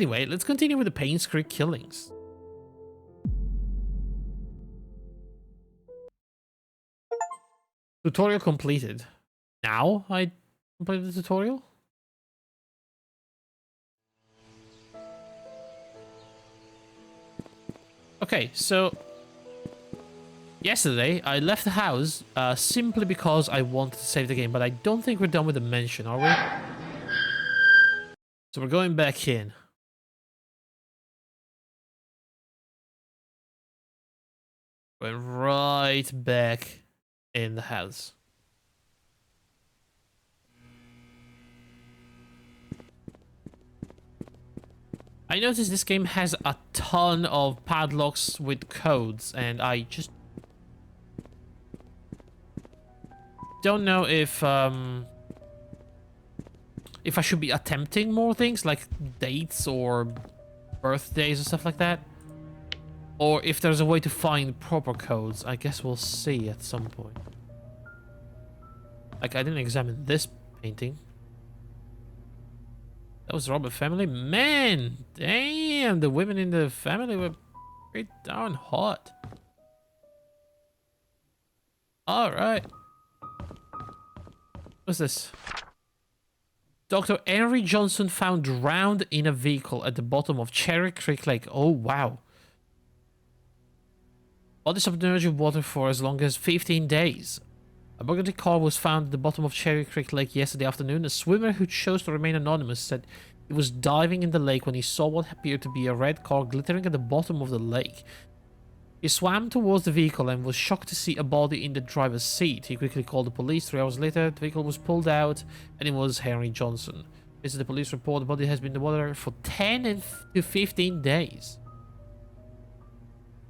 Anyway, let's continue with the Painscreek killings. Tutorial completed. Now I completed the tutorial? Okay, so yesterday I left the house simply because I wanted to save the game, but I don't think we're done with the mansion, are we? So we're going back in. Going right back in the house. I noticed this game has a ton of padlocks with codes, and I just don't know if I should be attempting more things like dates or birthdays and stuff like that, or if there's a way to find proper codes. I guess we'll see at some point. Like, I didn't examine this painting. That was Robert family? Man, damn, the women in the family were pretty darn hot. Alright. What's this? Dr. Henry Johnson found drowned in a vehicle at the bottom of Cherry Creek Lake. Oh, wow. Body submerged in water for as long as 15 days. A burgundy car was found at the bottom of Cherry Creek Lake yesterday afternoon. A swimmer who chose to remain anonymous said he was diving in the lake when he saw what appeared to be a red car glittering at the bottom of the lake. He swam towards the vehicle and was shocked to see a body in the driver's seat. He quickly called the police. 3 hours later, the vehicle was pulled out and it was Henry Johnson. This is the police report. The body has been in the water for 10 to 15 days.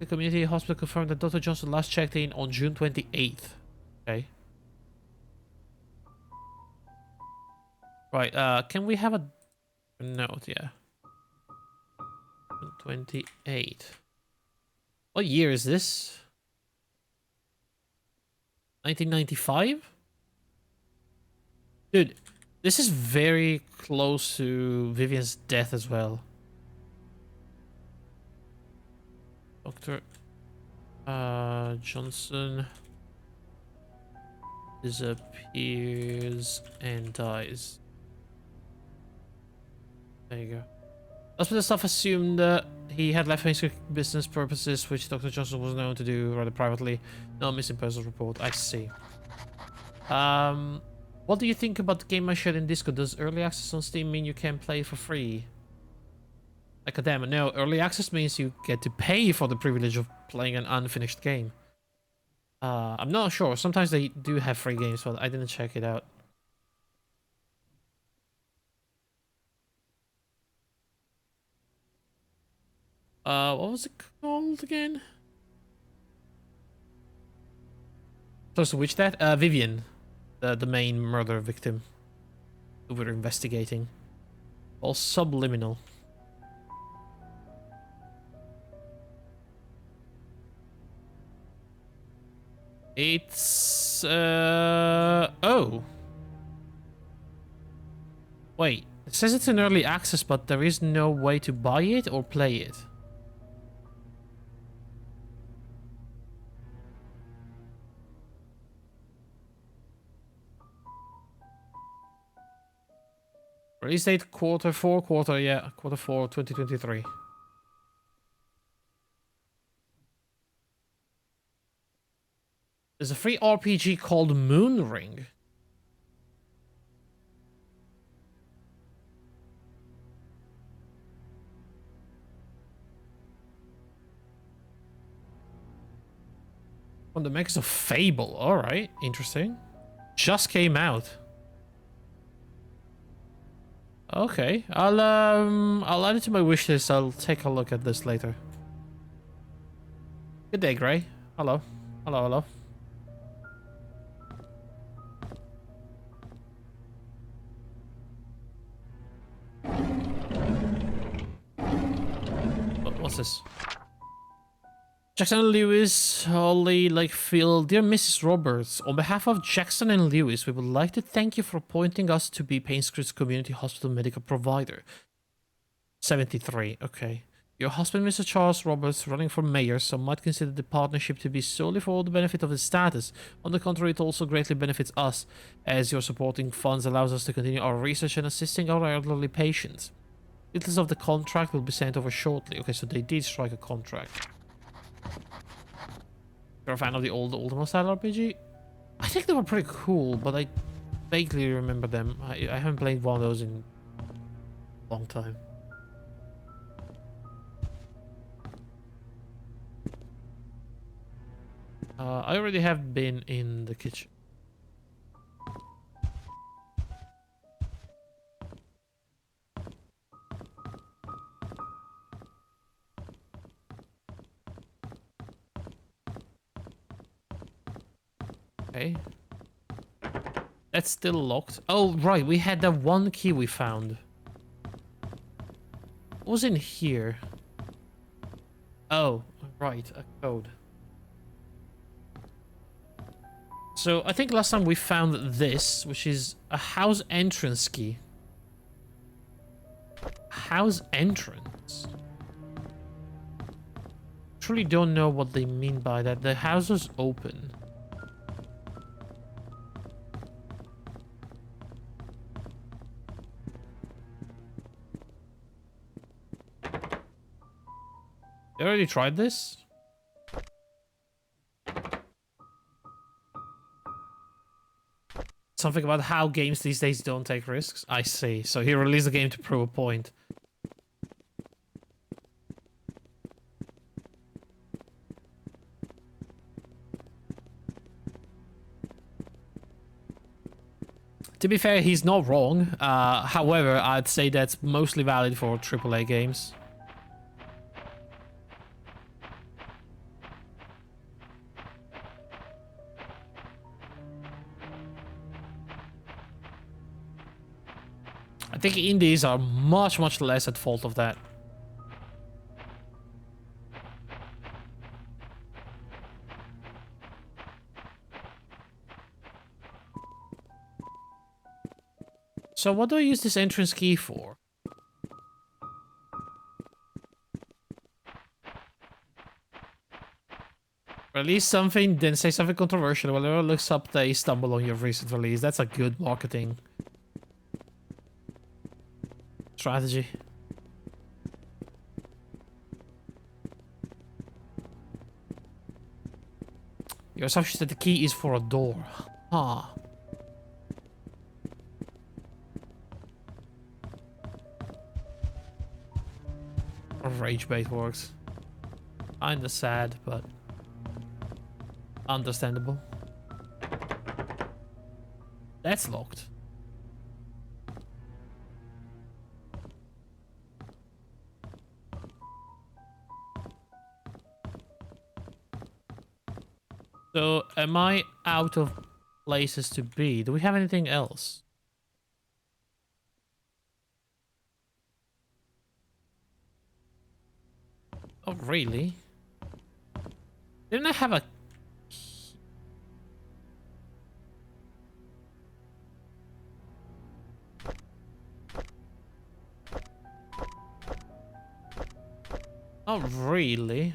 The community hospital confirmed that Dr. Johnson last checked in on June 28th. Okay. Right, can we have a note? Yeah. 28. What year is this? 1995? Dude, this is very close to Vivian's death as well. Dr. Johnson disappears and dies. There you go. Hospital staff assumed that he had left Painscreek business purposes, which Dr. Johnson was known to do rather privately. No missing persons report. I see. What do you think about the game I shared in Discord? Does early access on Steam mean you can play for free? Like a demo? No, early access means you get to pay for the privilege of playing an unfinished game. I'm not sure. Sometimes they do have free games, but I didn't check it out. What was it called again? Close to which that? Vivian. The main murder victim who we're investigating. All subliminal. It's oh. Wait, it says it's in early access, but there is no way to buy it or play it. Release date quarter 4, 2023. There's a free RPG called Moon Ring. On the makers of Fable. Alright, interesting. Just came out. Okay, I'll add it to my wish list. I'll take a look at this later. Good day, Gray. Hello. Hello, hello. What's this? Jackson and Lewis, Holly Lakefield, dear Mrs. Roberts, on behalf of Jackson and Lewis, we would like to thank you for appointing us to be Painscreek's community hospital medical provider. 73, okay. Your husband, Mr. Charles Roberts, running for mayor, some might consider the partnership to be solely for the benefit of his status. On the contrary, it also greatly benefits us, as your supporting funds allows us to continue our research and assisting our elderly patients. Details of the contract will be sent over shortly. Okay, so they did strike a contract. You're a fan of the old Ultima style RPG? I think they were pretty cool, but I vaguely remember them. I haven't played one of those in a long time. I already have been in the kitchen. Okay. That's still locked. Oh, right. We had that one key we found. What was in here? Oh, right. A code. So I think last time we found this, which is a house entrance key. House entrance? Truly don't know what they mean by that. The house was open. You already tried this? Something about how games these days don't take risks? I see. So he released the game to prove a point. To be fair, he's not wrong. However, I'd say that's mostly valid for AAA games. I think indies are much less at fault of that. So what do I use this entrance key for? Release something, then say something controversial. Whenever looks up, they stumble on your recent release. That's a good marketing strategy. Your assumption that the key is for a door. Huh. Rage bait works. Kinda sad, but understandable. That's locked. So, am I out of places to be? Do we have anything else? Oh, really? Didn't I have a... Oh, really?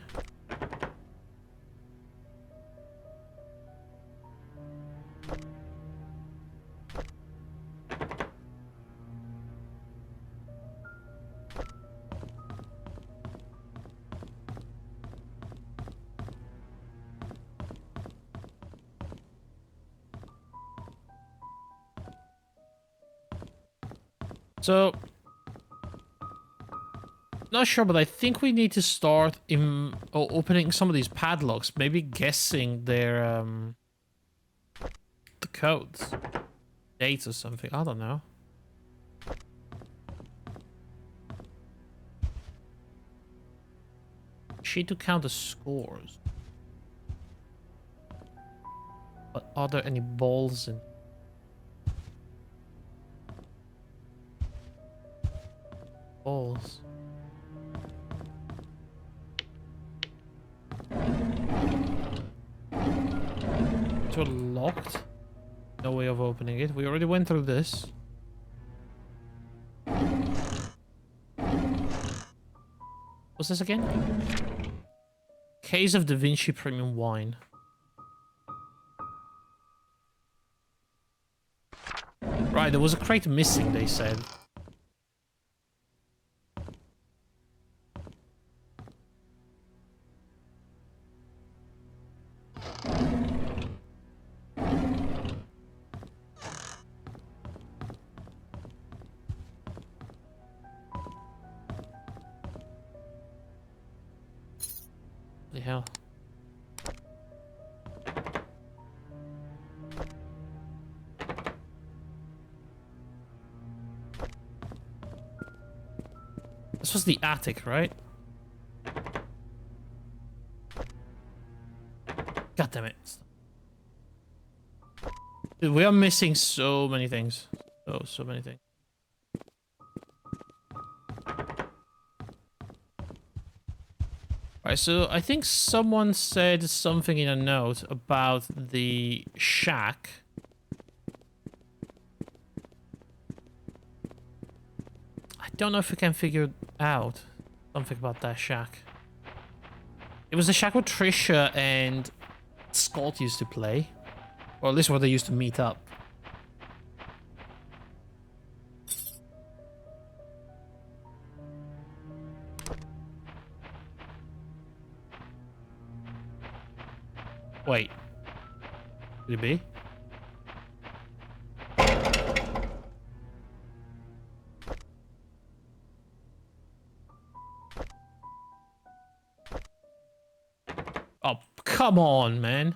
So, not sure, but I think we need to start opening some of these padlocks. Maybe guessing their the codes, dates or something. I don't know. Sheet to count the scores. But are there any balls in? Balls. So locked. No way of opening it. We already went through this. What's this again? Case of Da Vinci Premium Wine. Right, there was a crate missing, they said. The hell? This was the attic, right? God damn it. Dude, we are missing so many things. So many things. Alright, so I think someone said something in a note about the shack. I don't know if we can figure out something about that shack. It was the shack where Trisha and Scott used to play. Or at least where they used to meet up. Wait. Could it be? Oh, come on, man.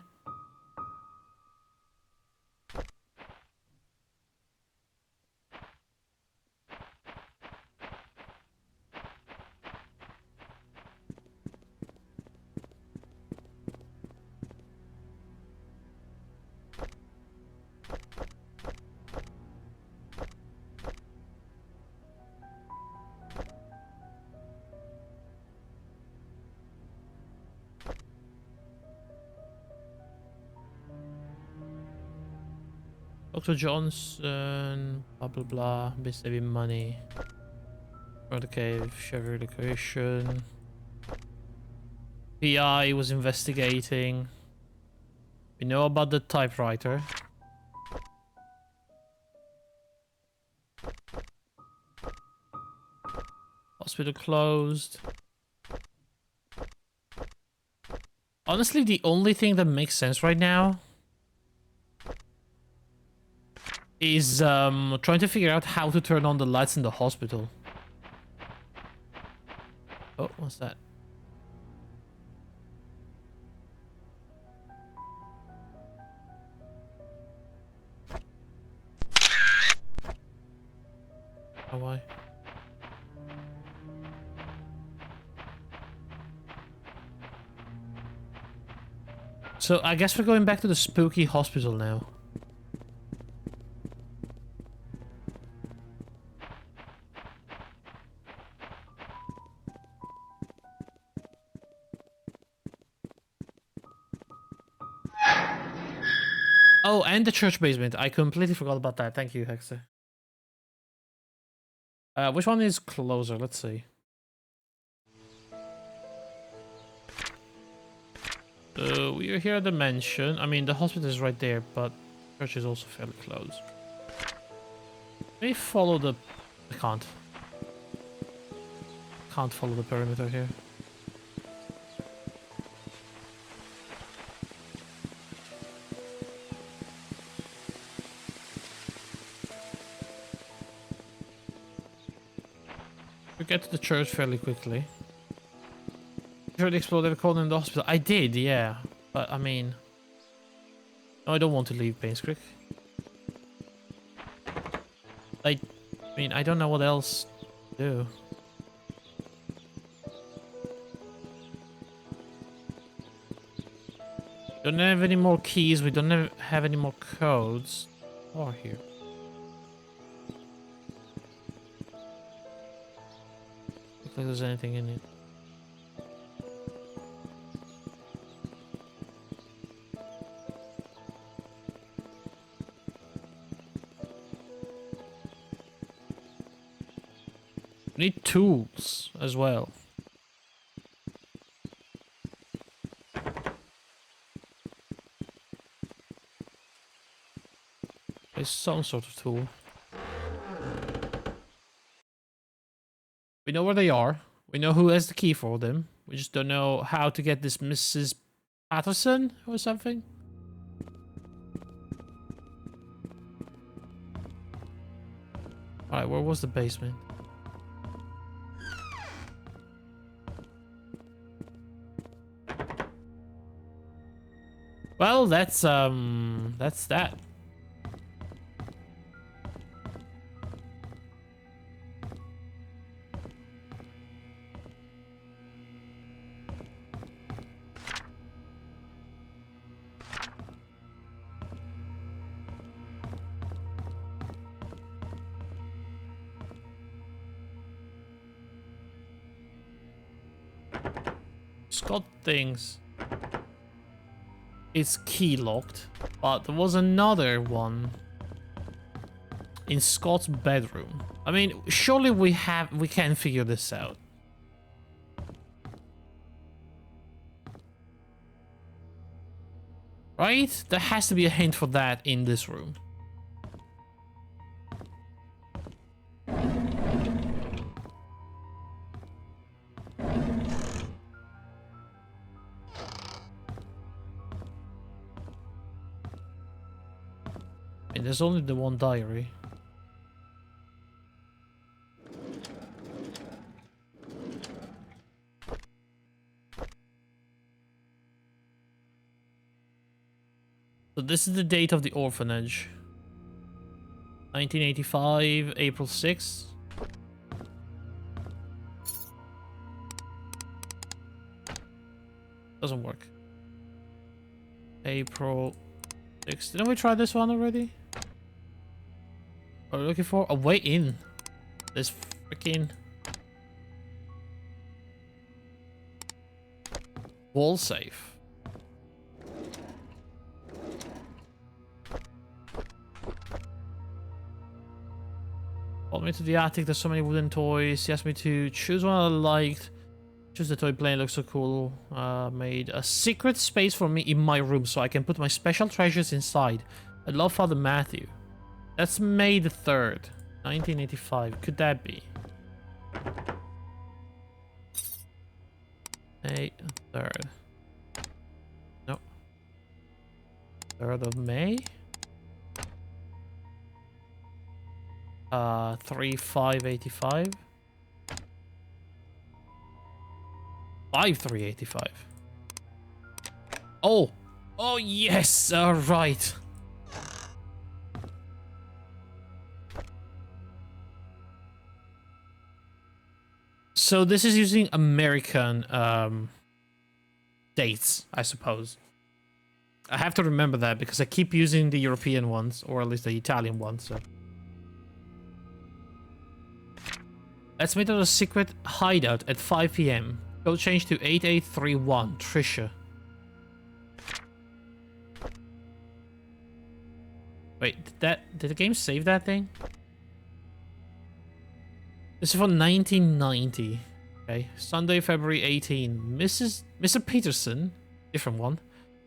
Dr. Johnson, blah blah blah, been saving money. For the cave, Chevy location. PI was investigating. We know about the typewriter. Hospital closed. Honestly, the only thing that makes sense right now is trying to figure out how to turn on the lights in the hospital. Oh, what's that? Oh, why? So I guess we're going back to the spooky hospital now. Oh, and the church basement. I completely forgot about that. Thank you, Hexer. Which one is closer? Let's see. We are here at the mansion. I mean, the hospital is right there, but the church is also fairly close. Let me follow the... I can't. Can't follow the perimeter here. We get to the church fairly quickly. You heard the explode called in the hospital. I did, yeah. But I mean... No, I don't want to leave Painscreek. I mean, I don't know what else to do. Don't have any more keys. We don't have any more codes. Oh, here. Looks like there's anything in it. We need tools as well. It's some sort of tool. We know where they are. We know who has the key for them. We just don't know how to get this Mrs. Patterson or something. Alright, where was the basement? Well, that's that. Scott things. It's key locked, but there was another one in Scott's bedroom. I mean, surely we can figure this out. Right? There has to be a hint for that in this room. And there's only the one diary. So this is the date of the orphanage. 1985, April 6th. Doesn't work. April 6th. Didn't we try this one already? Are we looking for a way in? This freaking wall safe. Brought me to the attic. There's so many wooden toys. He asked me to choose one I liked. Choose the toy plane. Looks so cool. Made a secret space for me in my room so I can put my special treasures inside. I love Father Matthew. That's May the 3rd, 1985. Could that be? May 3rd. No. 3rd of May? 3/5/85. 5/3/85. Oh! Oh yes! Alright. So this is using American dates, I suppose. I have to remember that because I keep using the European ones, or at least the Italian ones. So. Let's meet at a secret hideout at 5 p.m. Code change to 8831, Trisha. Wait, did the game save that thing? This is from 1990. Okay, Sunday, February 18. Mr. Peterson, different one,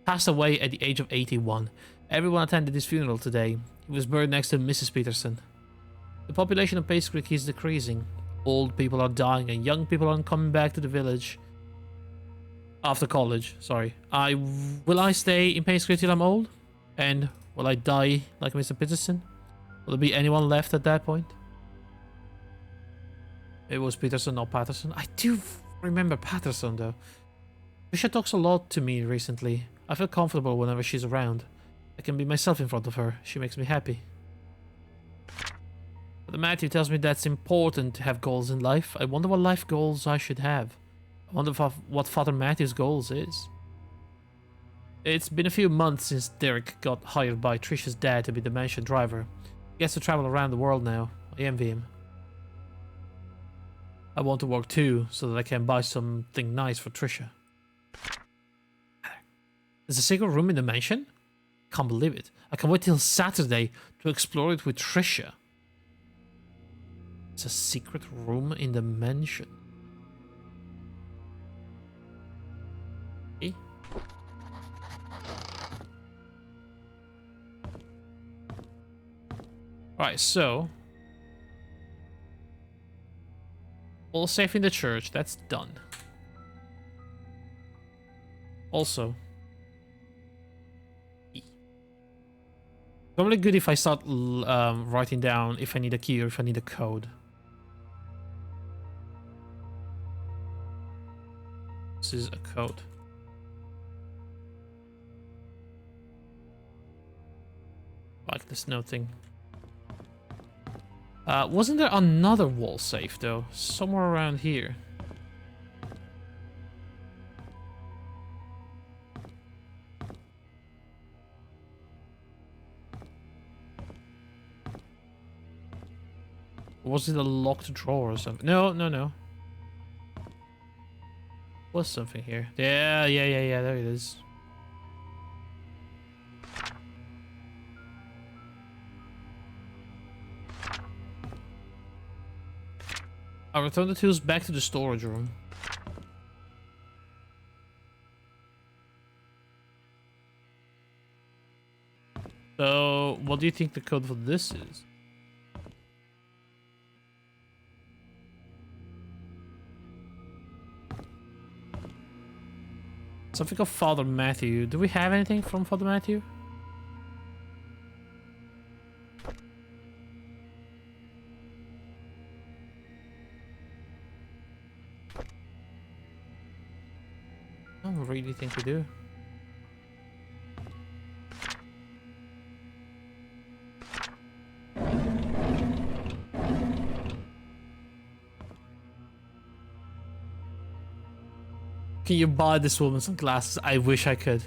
passed away at the age of 81. Everyone attended his funeral today. He was buried next to Mrs. Peterson. The population of Painscreek is decreasing. Old people are dying and young people aren't coming back to the village. After college, sorry. Will I stay in Painscreek till I'm old? And will I die like Mr. Peterson? Will there be anyone left at that point? It was Peterson, not Patterson. I do remember Patterson, though. Trisha talks a lot to me recently. I feel comfortable whenever she's around. I can be myself in front of her. She makes me happy. But Matthew tells me that's important to have goals in life. I wonder what life goals I should have. I wonder what Father Matthew's goals is. It's been a few months since Derek got hired by Trisha's dad to be the mansion driver. He gets to travel around the world now. I envy him. I want to work too, so that I can buy something nice for Trisha. There's a secret room in the mansion? Can't believe it. I can't wait till Saturday to explore it with Trisha. It's a secret room in the mansion. Okay. Right, so all safe in the church. That's done. Also, probably good if I start writing down if I need a key or if I need a code. This is a code. Like this note thing. Wasn't there another wall safe though? Somewhere around here. Was it a locked drawer or something? No, no, no. Was something here. Yeah, there it is. I'll return the tools back to the storage room. So, what do you think the code for this is? Something of Father Matthew. Do we have anything from Father Matthew? I don't really think we do. Can you buy this woman some glasses? I wish I could.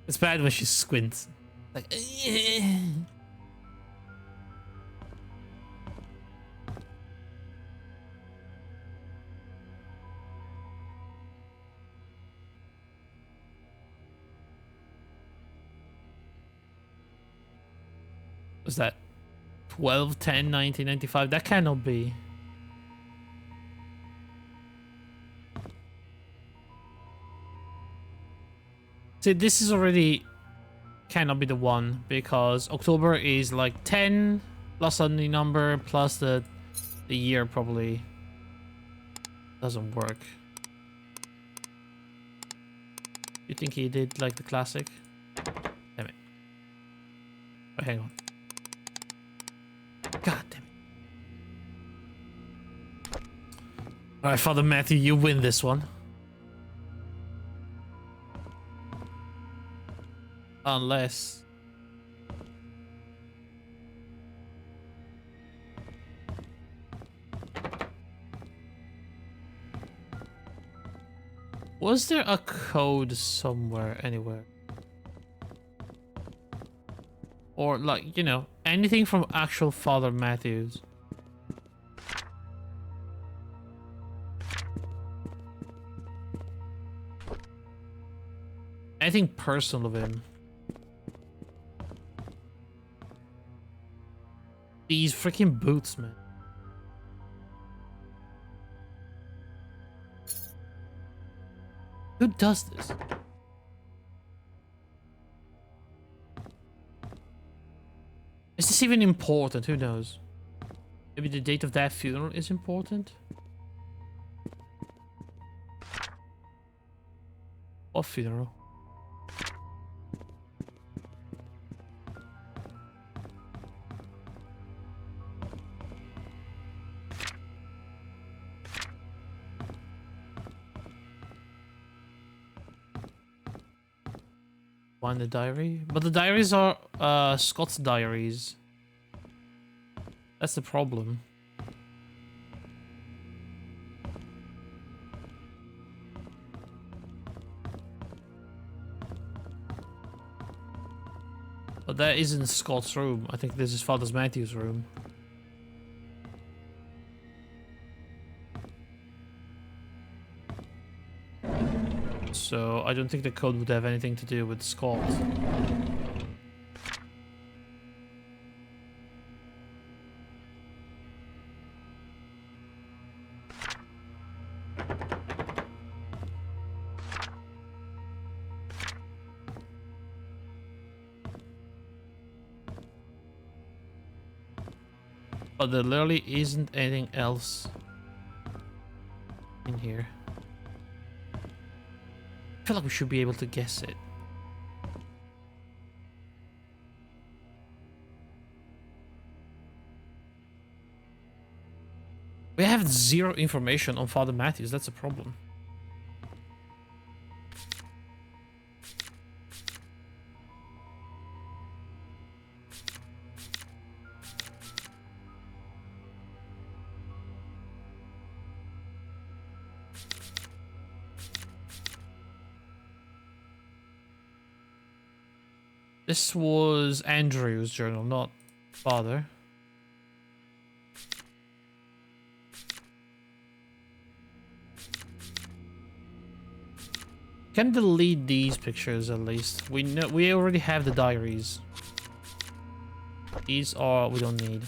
It's bad when she squints. Like, was that 12/10/1995? That cannot be. See, this is already cannot be the one because October is like 10 plus a number plus the year probably doesn't work. You think he did like the classic? Damn it. Oh, hang on. God damn it. Alright, Father Matthew, you win this one. Unless... Was there a code somewhere, anywhere? Or like, you know, anything from actual Father Matthews? Anything personal of him? These freaking boots, man. Who does this? Is this even important? Who knows? Maybe the date of that funeral is important? What funeral? Find the diary, but the diaries are Scott's diaries. That's the problem. But that isn't Scott's room. I think this is Father Matthew's room. So I don't think the code would have anything to do with Scott. But there literally isn't anything else in here. I feel like we should be able to guess it. We have zero information on Father Matthews, that's a problem. This was Andrew's journal, not Father. Can delete these pictures at least. We know we already have the diaries. These are we don't need.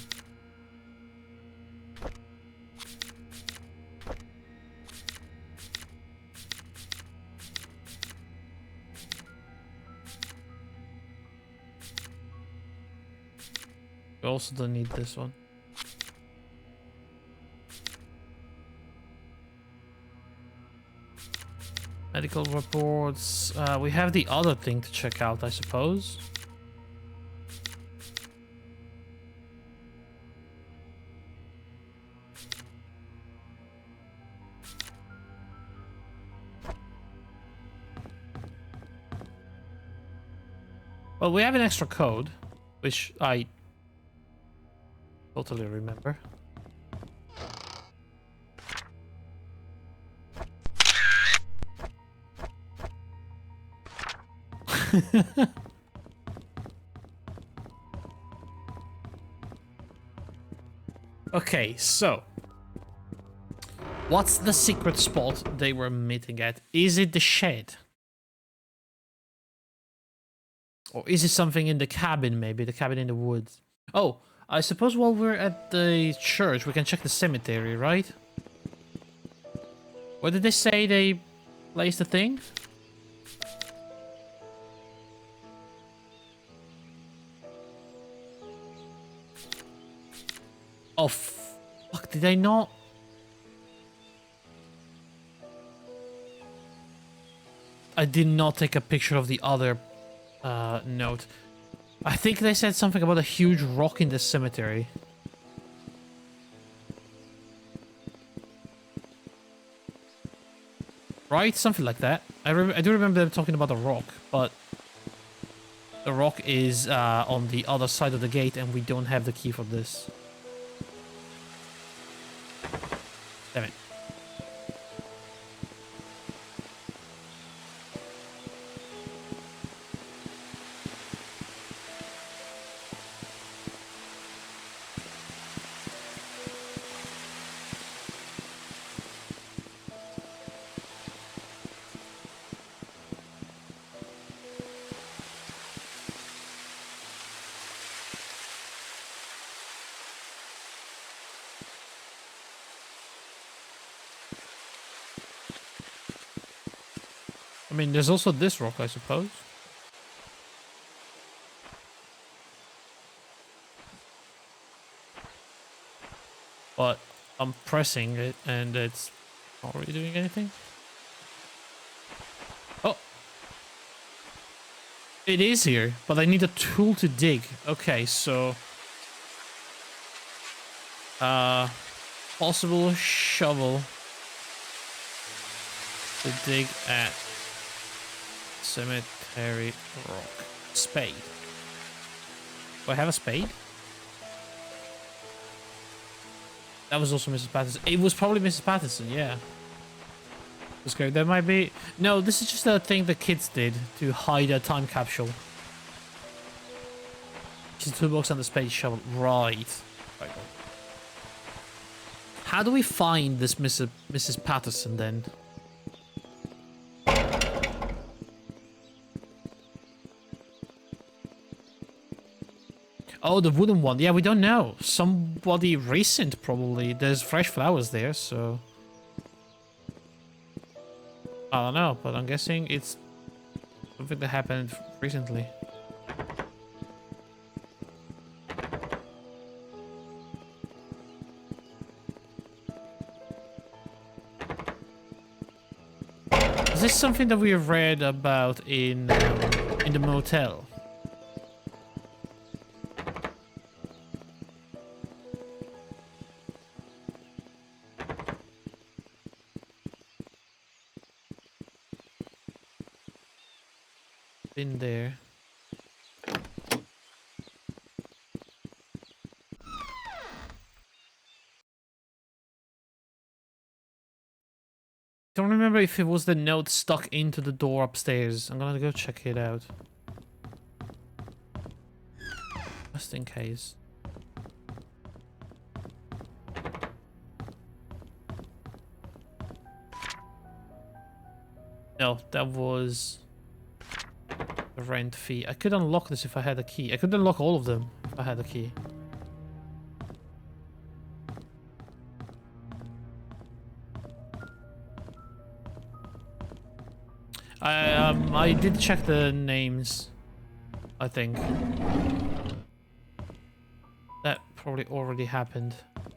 We also don't need this one. Medical reports. We have the other thing to check out, I suppose. Well, we have an extra code, which I totally remember. Okay, so what's the secret spot they were meeting at? Is it the shed? Or is it something in the cabin, maybe? The cabin in the woods? Oh, I suppose while we're at the church, we can check the cemetery, right? Where did they say they placed the thing? Oh, fuck, did I not? I did not take a picture of the other note. I think they said something about a huge rock in the cemetery. Right? Something like that. I do remember them talking about a rock, but the rock is on the other side of the gate and we don't have the key for this. Damn it. I mean, there's also this rock, I suppose. But I'm pressing it and it's not really doing anything. Oh! It is here, but I need a tool to dig. Okay, so... possible shovel to dig at cemetery rock. Spade. Do I have a spade? That was also Mrs. Patterson. It was probably Mrs. Patterson, yeah. Let's go. There might be... No, this is just a thing the kids did to hide a time capsule. Just the toolbox and the spade shovel. Right. Right. How do we find this Mrs. Patterson then? Oh, the wooden one. Yeah, we don't know. Somebody recent, probably. There's fresh flowers there, so... I don't know, but I'm guessing it's something that happened recently. this something that we read about in the motel? Been there. Don't remember if it was the note stuck into the door upstairs. I'm gonna go check it out. Just in case. No, that was the rent fee. I could unlock this if I had a key. I could unlock all of them if I had a key. I did check the names, I think. That probably already happened at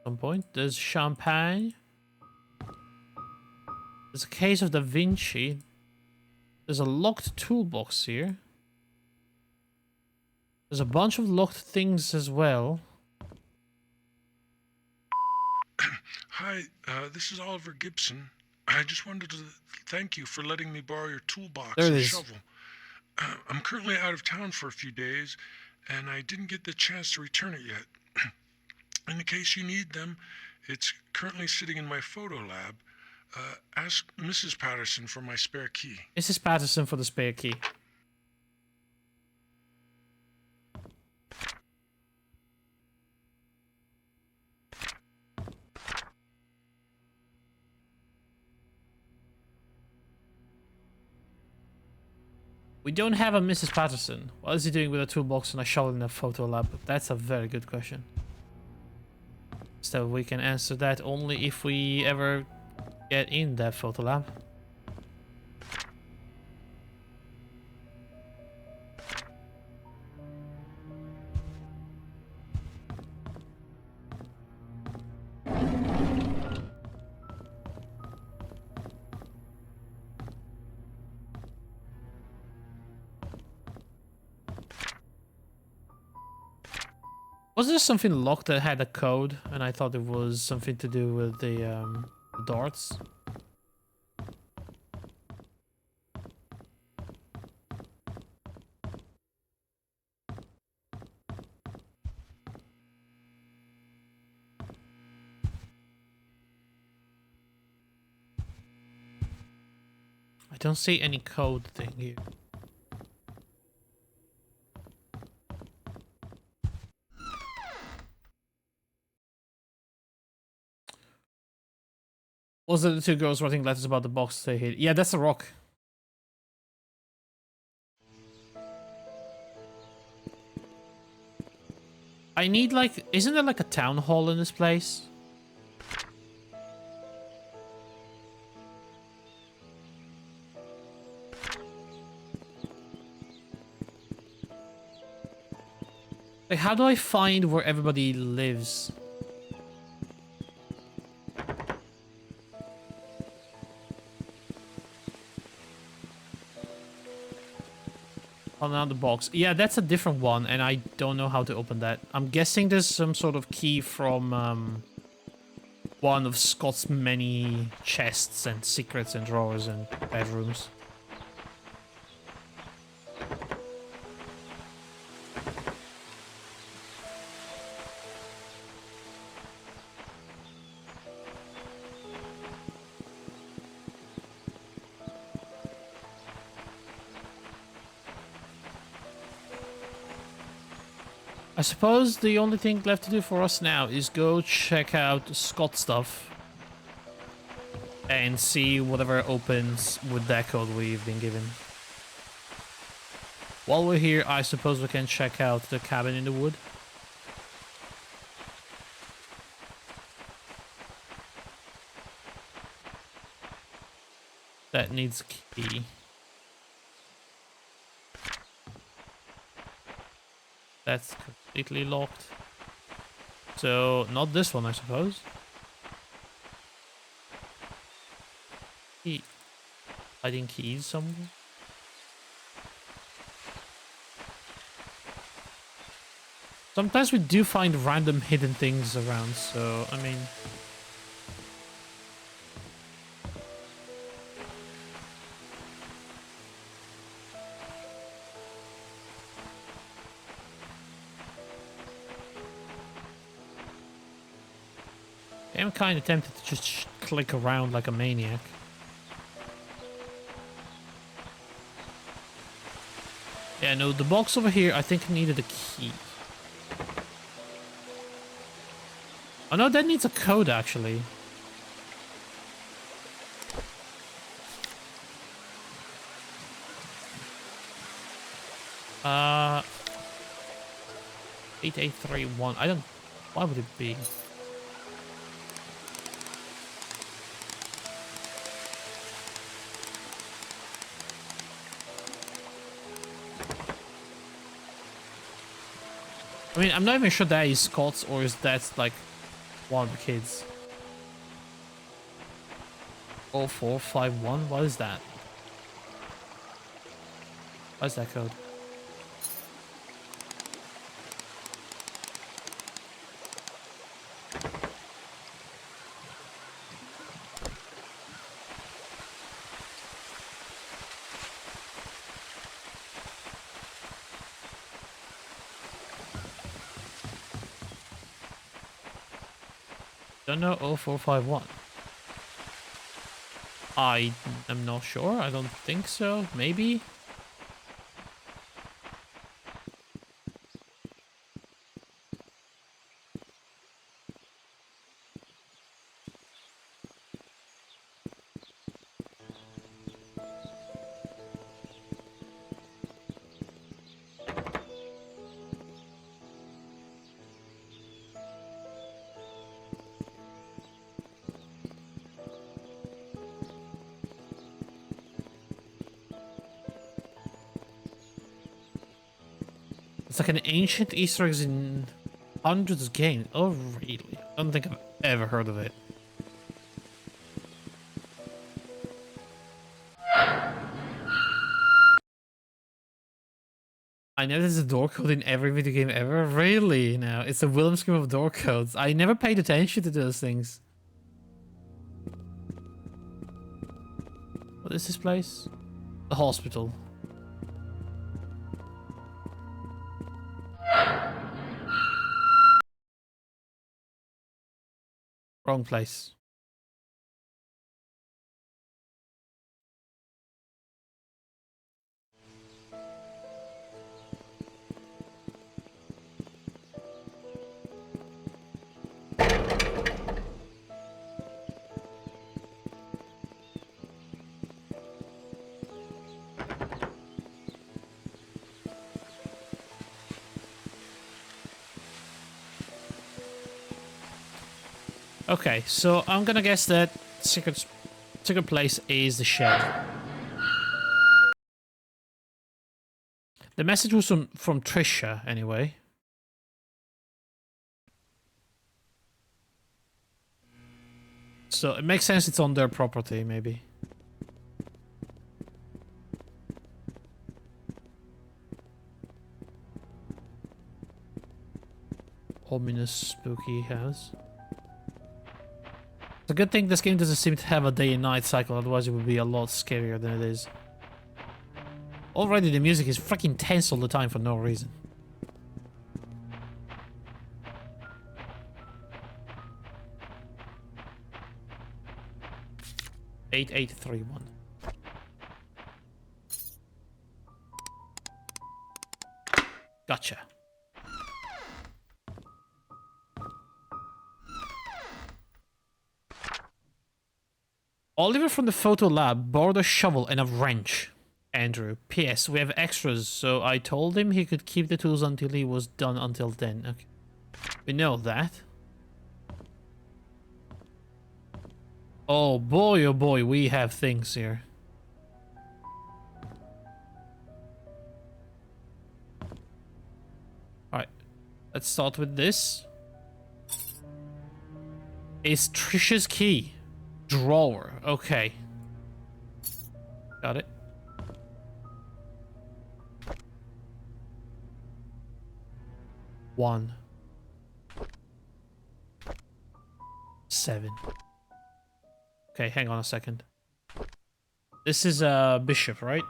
some point. There's champagne. There's a case of Da Vinci. There's a locked toolbox here. There's a bunch of locked things as well. Hi, this is Oliver Gibson. I just wanted to thank you for letting me borrow your toolbox There it and is. shovel. I'm currently out of town for a few days, and I didn't get the chance to return it yet. In the case you need them, it's currently sitting in my photo lab. Ask Mrs. Patterson for my spare key. Mrs. Patterson for the spare key. We don't have a Mrs. Patterson. What is he doing with a toolbox and a shovel in a photo lab? That's a very good question. So we can answer that only if we ever get in that photo lab. Was there something locked that had a code, and I thought it was something to do with the darts? I don't see any code thing here. Was it the two girls writing letters about the box they hid? Yeah, that's a rock. I need like... Isn't there like a town hall in this place? Like, how do I find where everybody lives? Oh, now the box. Yeah, that's a different one, and I don't know how to open that. I'm guessing there's some sort of key from one of Scott's many chests and secrets and drawers and bedrooms. I suppose the only thing left to do for us now is go check out Scott's stuff and see whatever opens with that code we've been given. While we're here, I suppose we can check out the cabin in the wood. That needs a key. That's completely locked. So, not this one, I suppose. Key. Hiding keys somewhere. Sometimes we do find random hidden things around, so, I mean... I'm kind of tempted to just click around like a maniac. Yeah, no, the box over here, I think needed a key. Oh no, that needs a code actually. Uh 8831. I don't, why would it be? I mean, I'm not even sure that is Scott's or is that like one of the kids. 0451, what is that? What is that code? Don't know 0451. I am not sure. I don't think so. Maybe. It's like an ancient Easter eggs in hundreds of games. Oh, really? I don't think I've ever heard of it. I know there's a door code in every video game ever. Really? Now it's a Willem scheme of door codes. I never paid attention to those things. What is this place? The hospital. Wrong place. Okay, so I'm gonna guess that secret place is the shed. The message was from Trisha, anyway. So it makes sense it's on their property, maybe. Ominous, spooky house. It's a good thing this game doesn't seem to have a day and night cycle, otherwise it would be a lot scarier than it is. Already the music is freaking tense all the time for no reason. Eight 8831. Gotcha. Oliver from the photo lab borrowed a shovel and a wrench. Andrew. P.S. We have extras, so I told him he could keep the tools until he was done until then. Okay. We know that. Oh boy, we have things here. Alright. Let's start with this. Is Trisha's key. Drawer. Okay. Got it. One. 7. Okay, hang on a second. This is a bishop, right?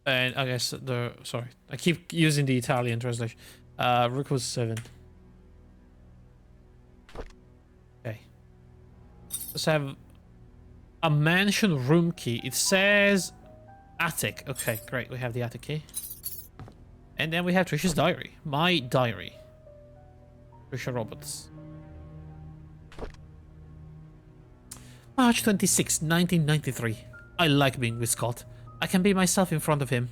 And I guess sorry, I keep using the Italian translation. Rook was 7. Okay. Let's have a mansion room key. It says attic. Okay, great. We have the attic key. And then we have Trisha's diary. My diary. Trisha Roberts. March 26, 1993. I like being with Scott. I can be myself in front of him.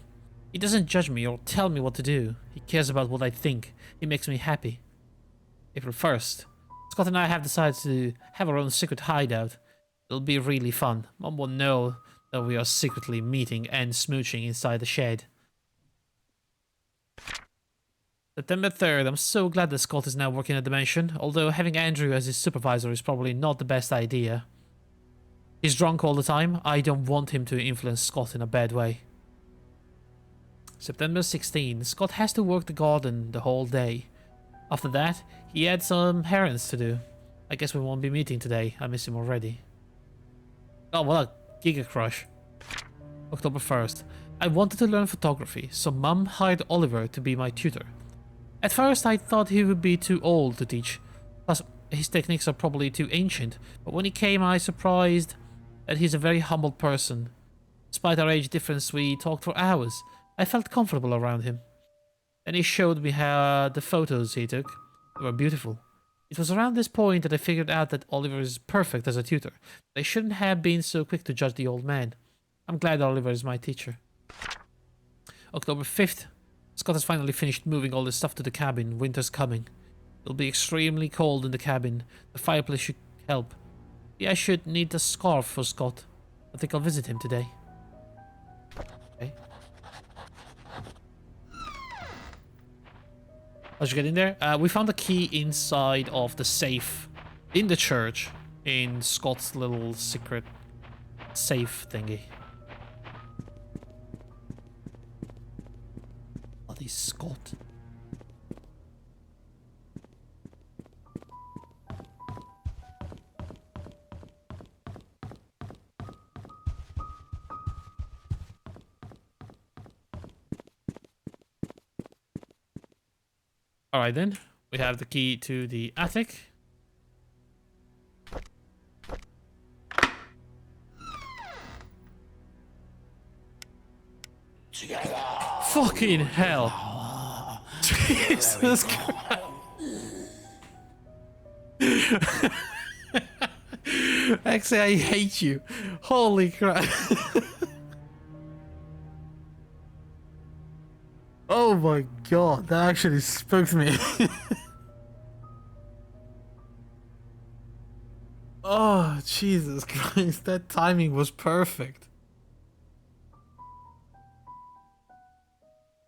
He doesn't judge me or tell me what to do. He cares about what I think. He makes me happy. April 1st. Scott and I have decided to have our own secret hideout. It'll be really fun. Mom won't know that we are secretly meeting and smooching inside the shed. September 3rd. I'm so glad that Scott is now working at the mansion, although having Andrew as his supervisor is probably not the best idea. He's drunk all the time. I don't want him to influence Scott in a bad way. September 16. Scott has to work the garden the whole day. After that, he had some errands to do. I guess we won't be meeting today. I miss him already. Oh, what a giga crush. October 1st. I wanted to learn photography, so Mum hired Oliver to be my tutor. At first, I thought he would be too old to teach. Plus, his techniques are probably too ancient. But when he came, I was surprised that he's a very humble person. Despite our age difference, we talked for hours. I felt comfortable around him. Then he showed me how the photos he took. They were beautiful. It was around this point that I figured out that Oliver is perfect as a tutor. I shouldn't have been so quick to judge the old man. I'm glad Oliver is my teacher. October 5th. Scott has finally finished moving all his stuff to the cabin. Winter's coming. It'll be extremely cold in the cabin. The fireplace should help. Yeah, I should need a scarf for Scott. I think I'll visit him today. Okay. How'd you get in there? We found a key inside of the safe in the church in Scott's little secret safe thingy. Bloody Scott. Alright then, we have the key to the attic. Fucking hell. Jesus Christ. Actually, I hate you. Holy crap. Oh my god, that actually spooked me. Oh, Jesus Christ, that timing was perfect.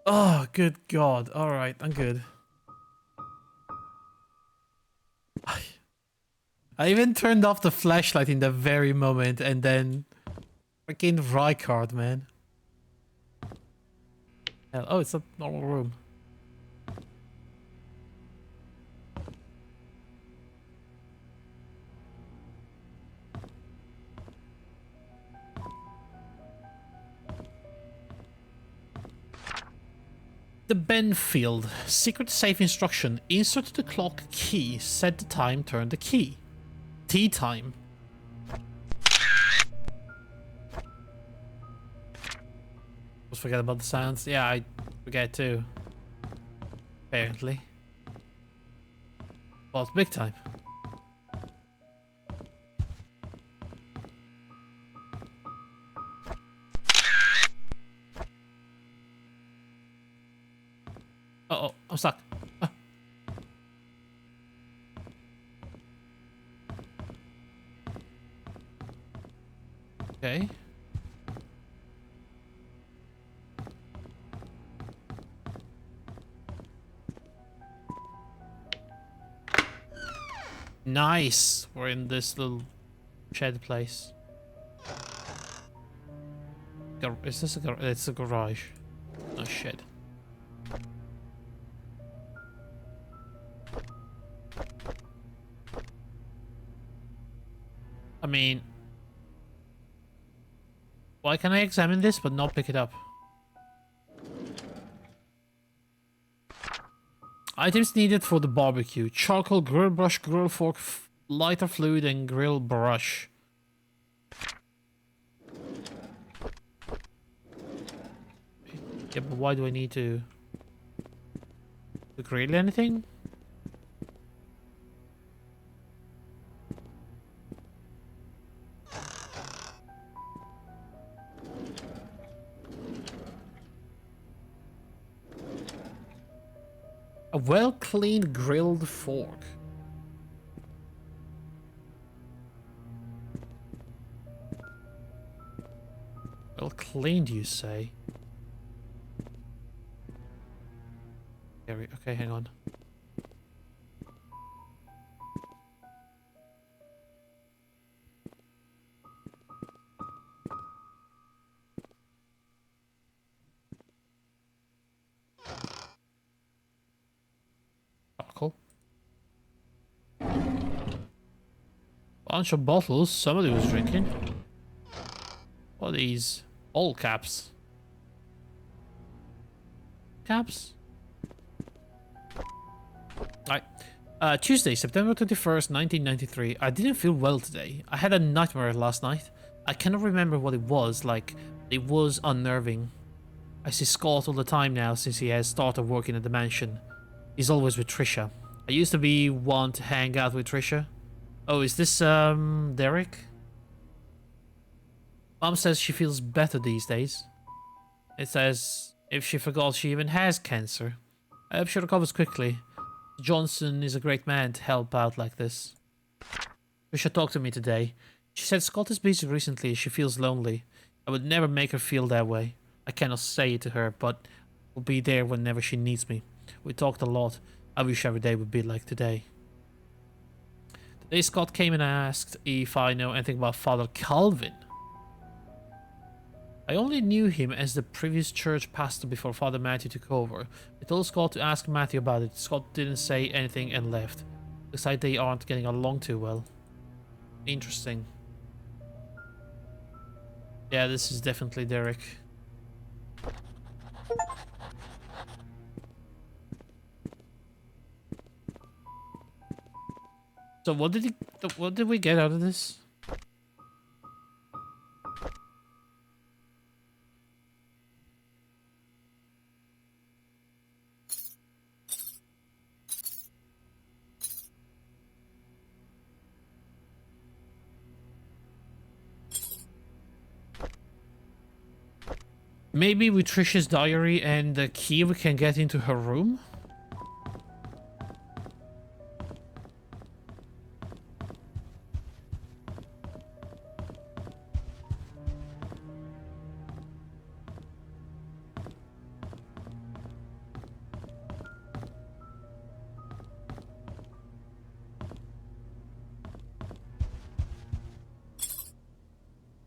Oh, good god. Alright, I'm good. I even turned off the flashlight in the very moment and then... Freaking Rykard, man. Oh, it's a normal room. The Benfield. Secret safe instruction. Insert the clock key. Set the time, turn the key. Tea time. Just forget about the sounds. Yeah, I forget too. Apparently. Well, it's big time. Uh-oh, I'm stuck. Ah. Okay. Nice. We're in this little shed place. Is this a it's a garage? No shed. I mean, why can I examine this but not pick it up? Items needed for the barbecue: charcoal, grill brush, grill fork, lighter fluid, and grill brush. Yeah, but why do I need to grill anything? A well-cleaned grilled fork. Well cleaned, you say? Okay, hang on. Cool. Bunch of bottles. Somebody was drinking. What are these? All caps. Caps? Alright. Tuesday, September 21st, 1993. I didn't feel well today. I had a nightmare last night. I cannot remember what it was, like, it was unnerving. I see Scott all the time now since he has started working at the mansion. He's always with Trisha. I used to be one to hang out with Trisha. Oh, is this, Derek? Mom says she feels better these days. It says if she forgot she even has cancer. I hope she recovers quickly. Johnson is a great man to help out like this. Trisha talked to me today. She said Scott is busy recently. She feels lonely. I would never make her feel that way. I cannot say it to her, but will be there whenever she needs me. We talked a lot. I wish every day would be like today. Today Scott came and asked if I know anything about Father Calvin. I only knew him as the previous church pastor before Father Matthew took over. I told Scott to ask Matthew about it. Scott didn't say anything and left. Looks like they aren't getting along too well. Interesting. Yeah, this is definitely Derek. So what did we get out of this? Maybe with Trisha's diary and the key we can get into her room?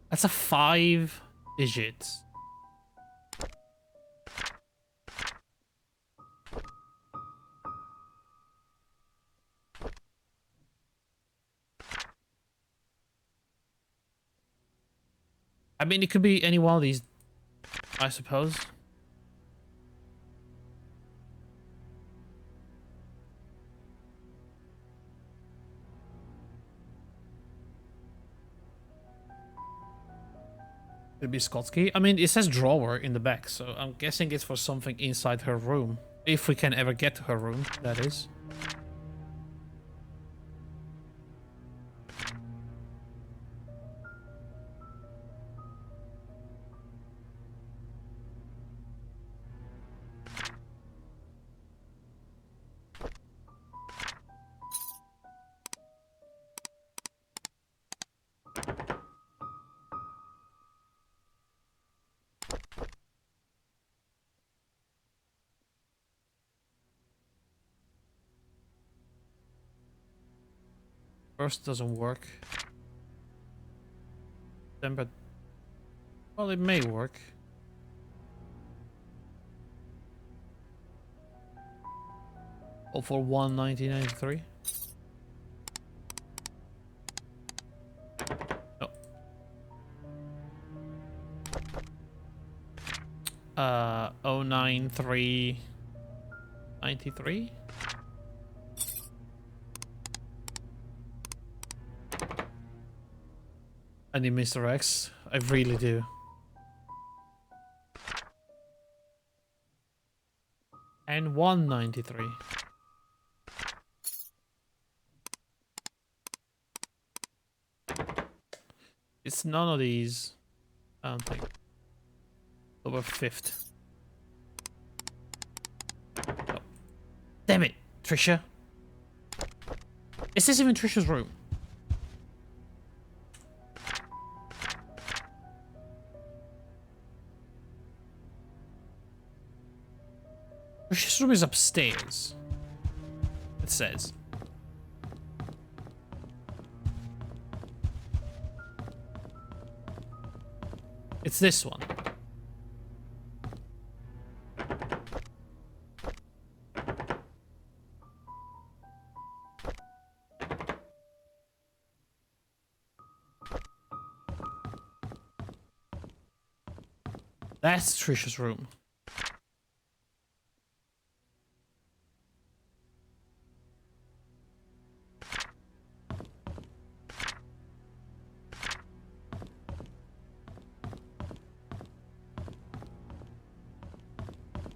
That's a 5 digits. I mean, it could be any one of these, I suppose. Could be Scott's key. I mean, it says drawer in the back, so I'm guessing it's for something inside her room. If we can ever get to her room, that is. First doesn't work. Then, but well, it may work. All for 1,1993. No. 09393. I need Mr. X. I really do. And 193. It's none of these. I don't think. Over 5th. Oh. Damn it, Trisha. Is this even Trisha's room? Trisha's room is upstairs. It says. It's this one. That's Trisha's room.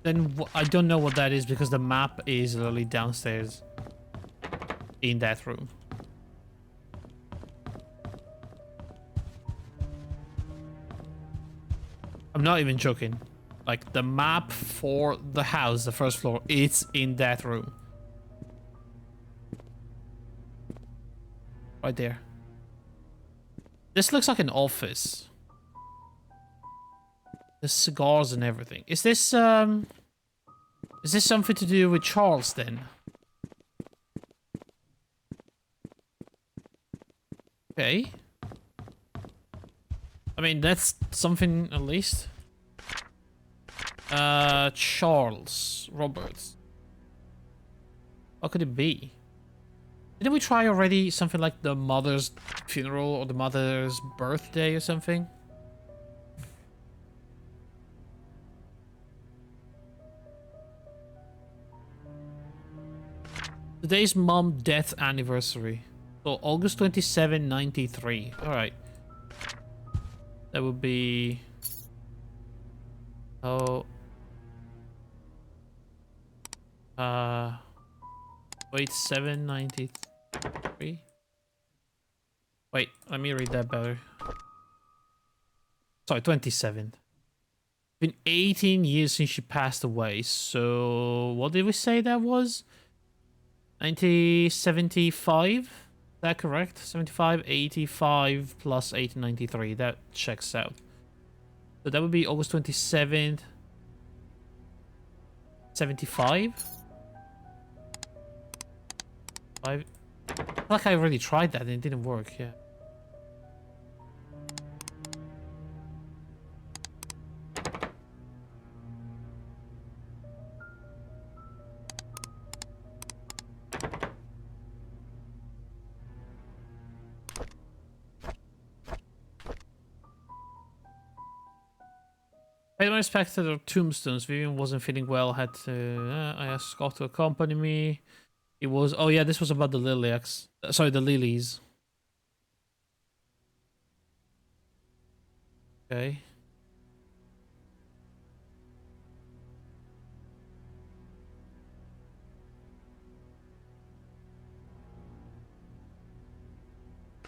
Then I don't know what that is because the map is literally downstairs in that room. I'm not even joking. Like, the map for the house, the first floor, it's in that room. Right there. This looks like an office. There's cigars and everything. Is this something to do with Charles then? Okay. I mean, that's something at least. Charles Roberts. What could it be? Didn't we try already something like the mother's funeral or the mother's birthday or something? Today's mom death anniversary. So August 27, 93. Alright. That would be... Oh... Wait, 793? Wait, let me read that better. Sorry, 27. Been 18 years since she passed away, so... What did we say that was? 1975? Is that correct? 75, 85 plus 1893. That checks out. So that would be August 27th. 75? I feel like I already tried that and it didn't work, yeah. Paid my respects to the tombstones. Vivian wasn't feeling well. Had to. I asked Scott to accompany me. It was. Oh yeah, this was about the lilacs. Sorry, the lilies. Okay. I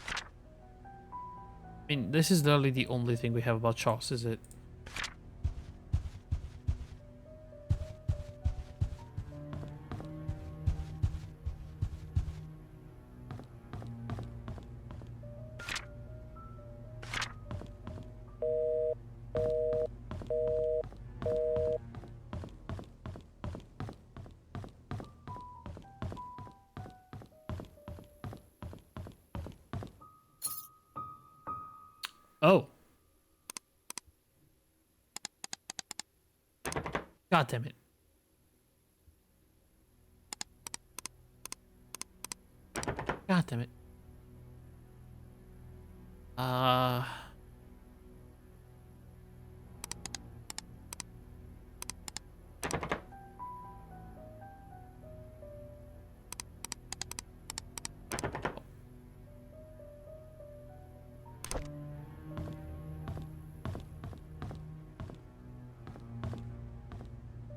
mean, this is literally the only thing we have about Charles, is it? Oh. God damn it. God damn it.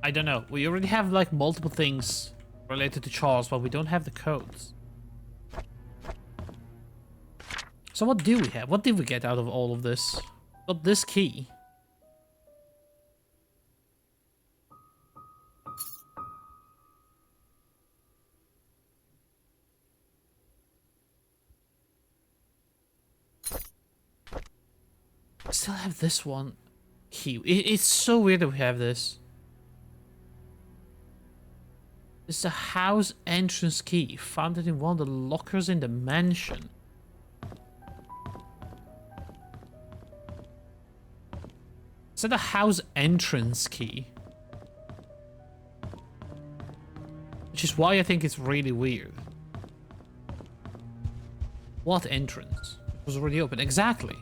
I don't know. We already have like multiple things related to Charles, but we don't have the codes. So what do we have? What did we get out of all of this? Got this key. Still have this one key. It's so weird that we have this. It's a house entrance key found it in one of the lockers in the mansion. Is that a house entrance key? Which is why I think it's really weird. What entrance? It was already open. Exactly.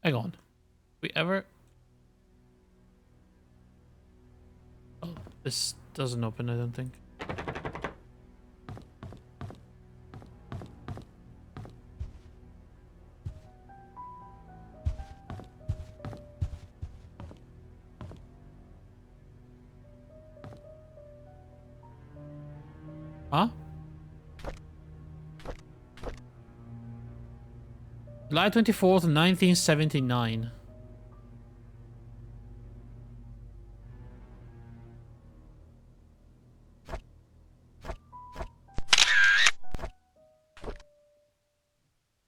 Hang on. We ever... Oh, this doesn't open, I don't think. Huh? July 24th, 1979.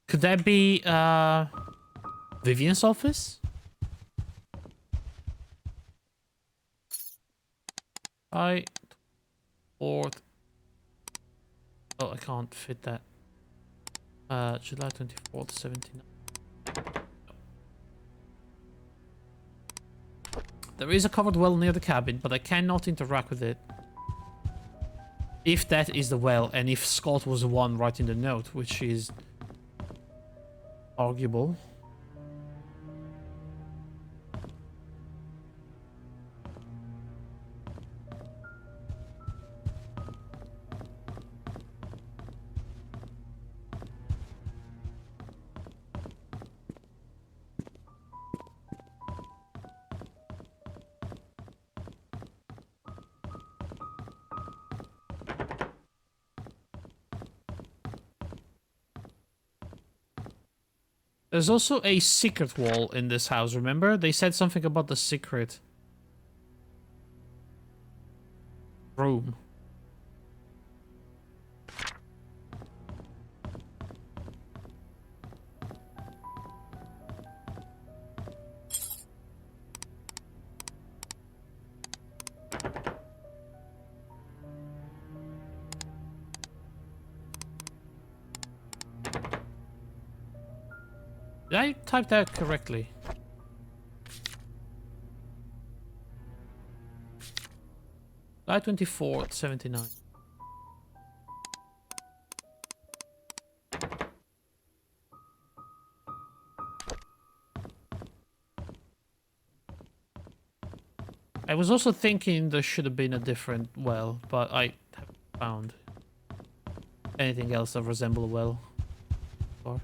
Could that be, Vivian's office? I... 4th... Oh, I can't fit that. July 24th, 79. There is a covered well near the cabin, but I cannot interact with it. If that is the well, and if Scott was the one writing the note, which is arguable. There's also a secret wall in this house, remember? They said something about the secret room. Did I type that correctly? July 24th, 79. I was also thinking there should have been a different well, but I haven't found anything else that resembles a well. Or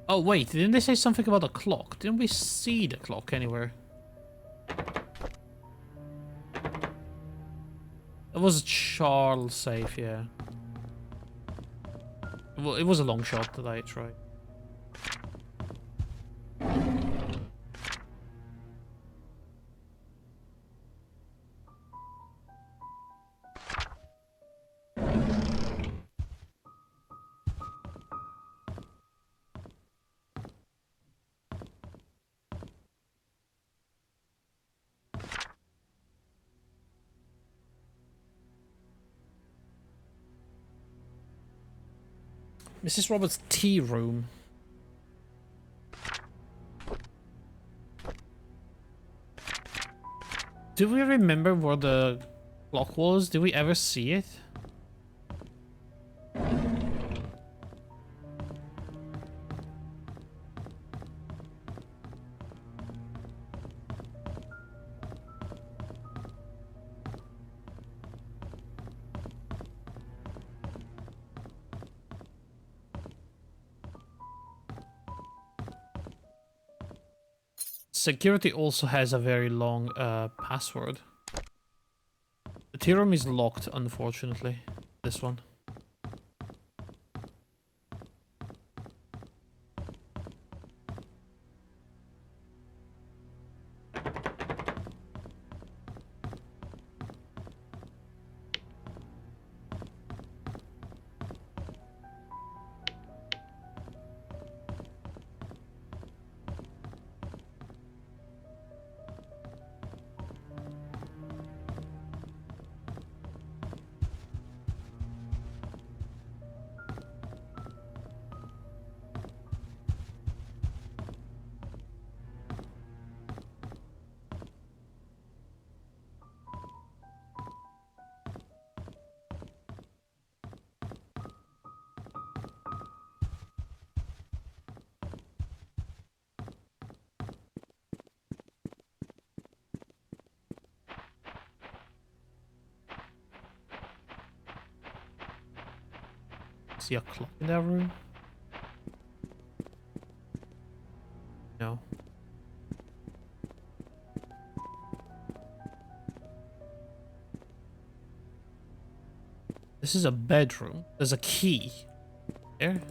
oh wait, didn't they say something about a clock? Didn't we see the clock anywhere? It was a Charles safe, yeah. Well, it was a long shot that I tried. Mrs. Roberts' tea room. Do we remember where the clock was? Did we ever see it? Security also has a very long password. The tea room is locked, unfortunately. This one. See a clock in that room? No. This is a bedroom. There's a key. There.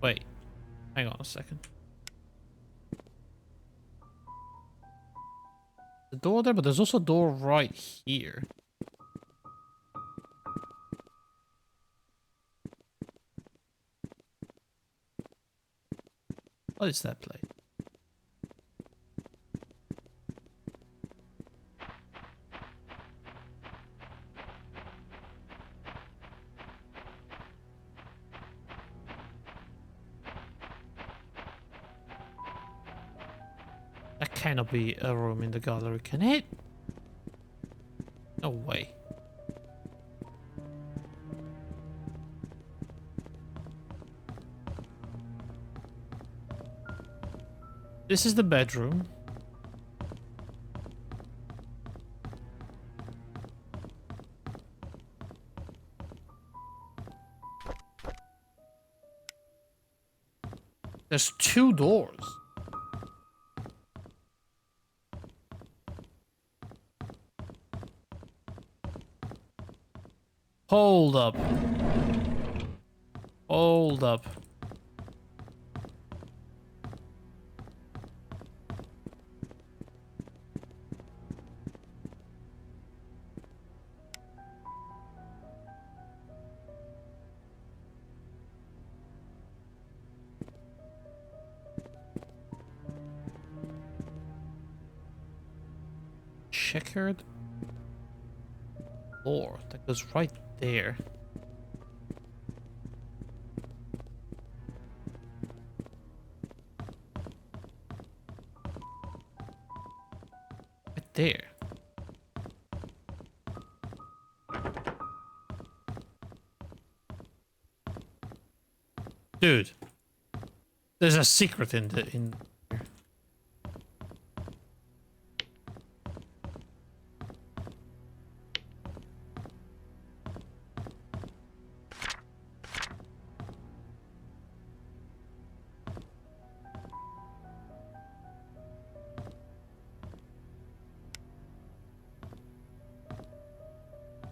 Wait. Hang on a second. The door there, but there's also a door right here. What is that place? That cannot be a room in the gallery, can it? No way. This is the bedroom. There's two doors. Hold up. Hold up. Checkered floor that goes right there. Right there. Dude, there's a secret in here.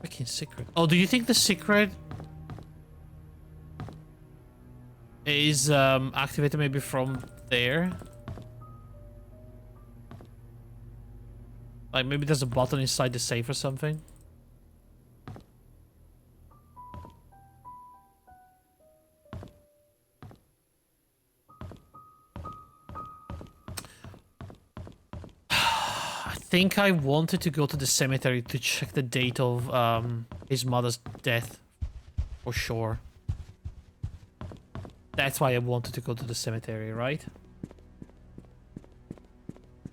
Freaking secret. Oh, do you think the secret is activated maybe from there? Like maybe there's a button inside the safe or something? think I wanted to go to the cemetery to check the date of his mother's death, for sure. That's why I wanted to go to the cemetery, right?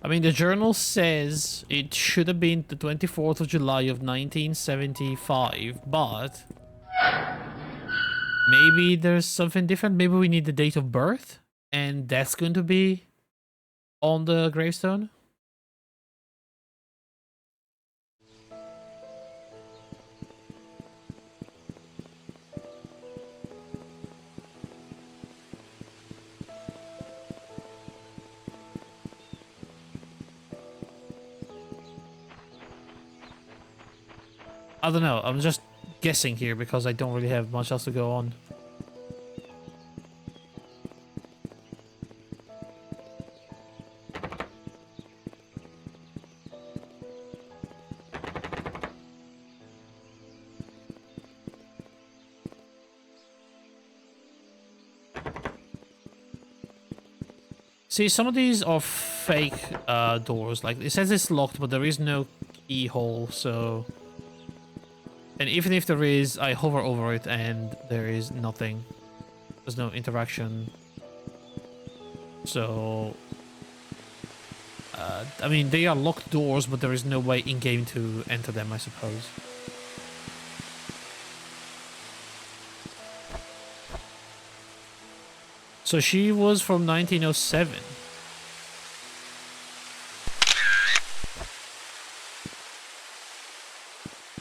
I mean, the journal says it should have been the 24th of July of 1975, but maybe there's something different. Maybe we need the date of birth, and that's going to be on the gravestone. I don't know. I'm just guessing here because I don't really have much else to go on. See, some of these are fake doors. Like, it says it's locked, but there is no keyhole, so... And even if there is, I hover over it and there is nothing. There's no interaction. So... I mean, they are locked doors, but there is no way in-game to enter them, I suppose. So she was from 1907.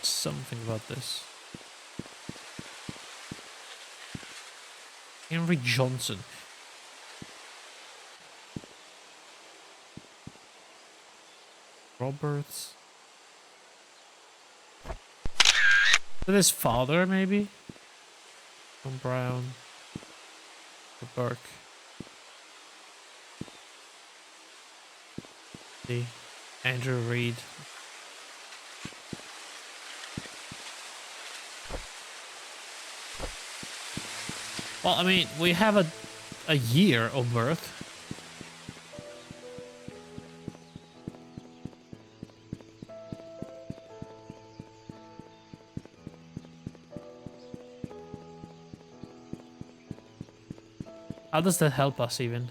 Something about this. Henry Johnson. Roberts. Is that his father, maybe? John Brown. Burke. The Andrew Reed. Well, I mean, we have a year of birth. How does that help us even?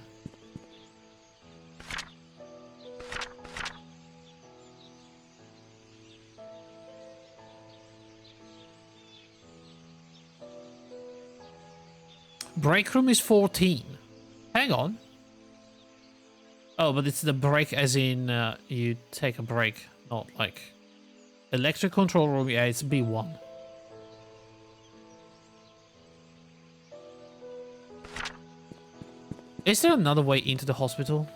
Break room is 14. Hang on. Oh, but it's the break as in you take a break, not like... Electric control room, yeah, it's B1. Is there another way into the hospital?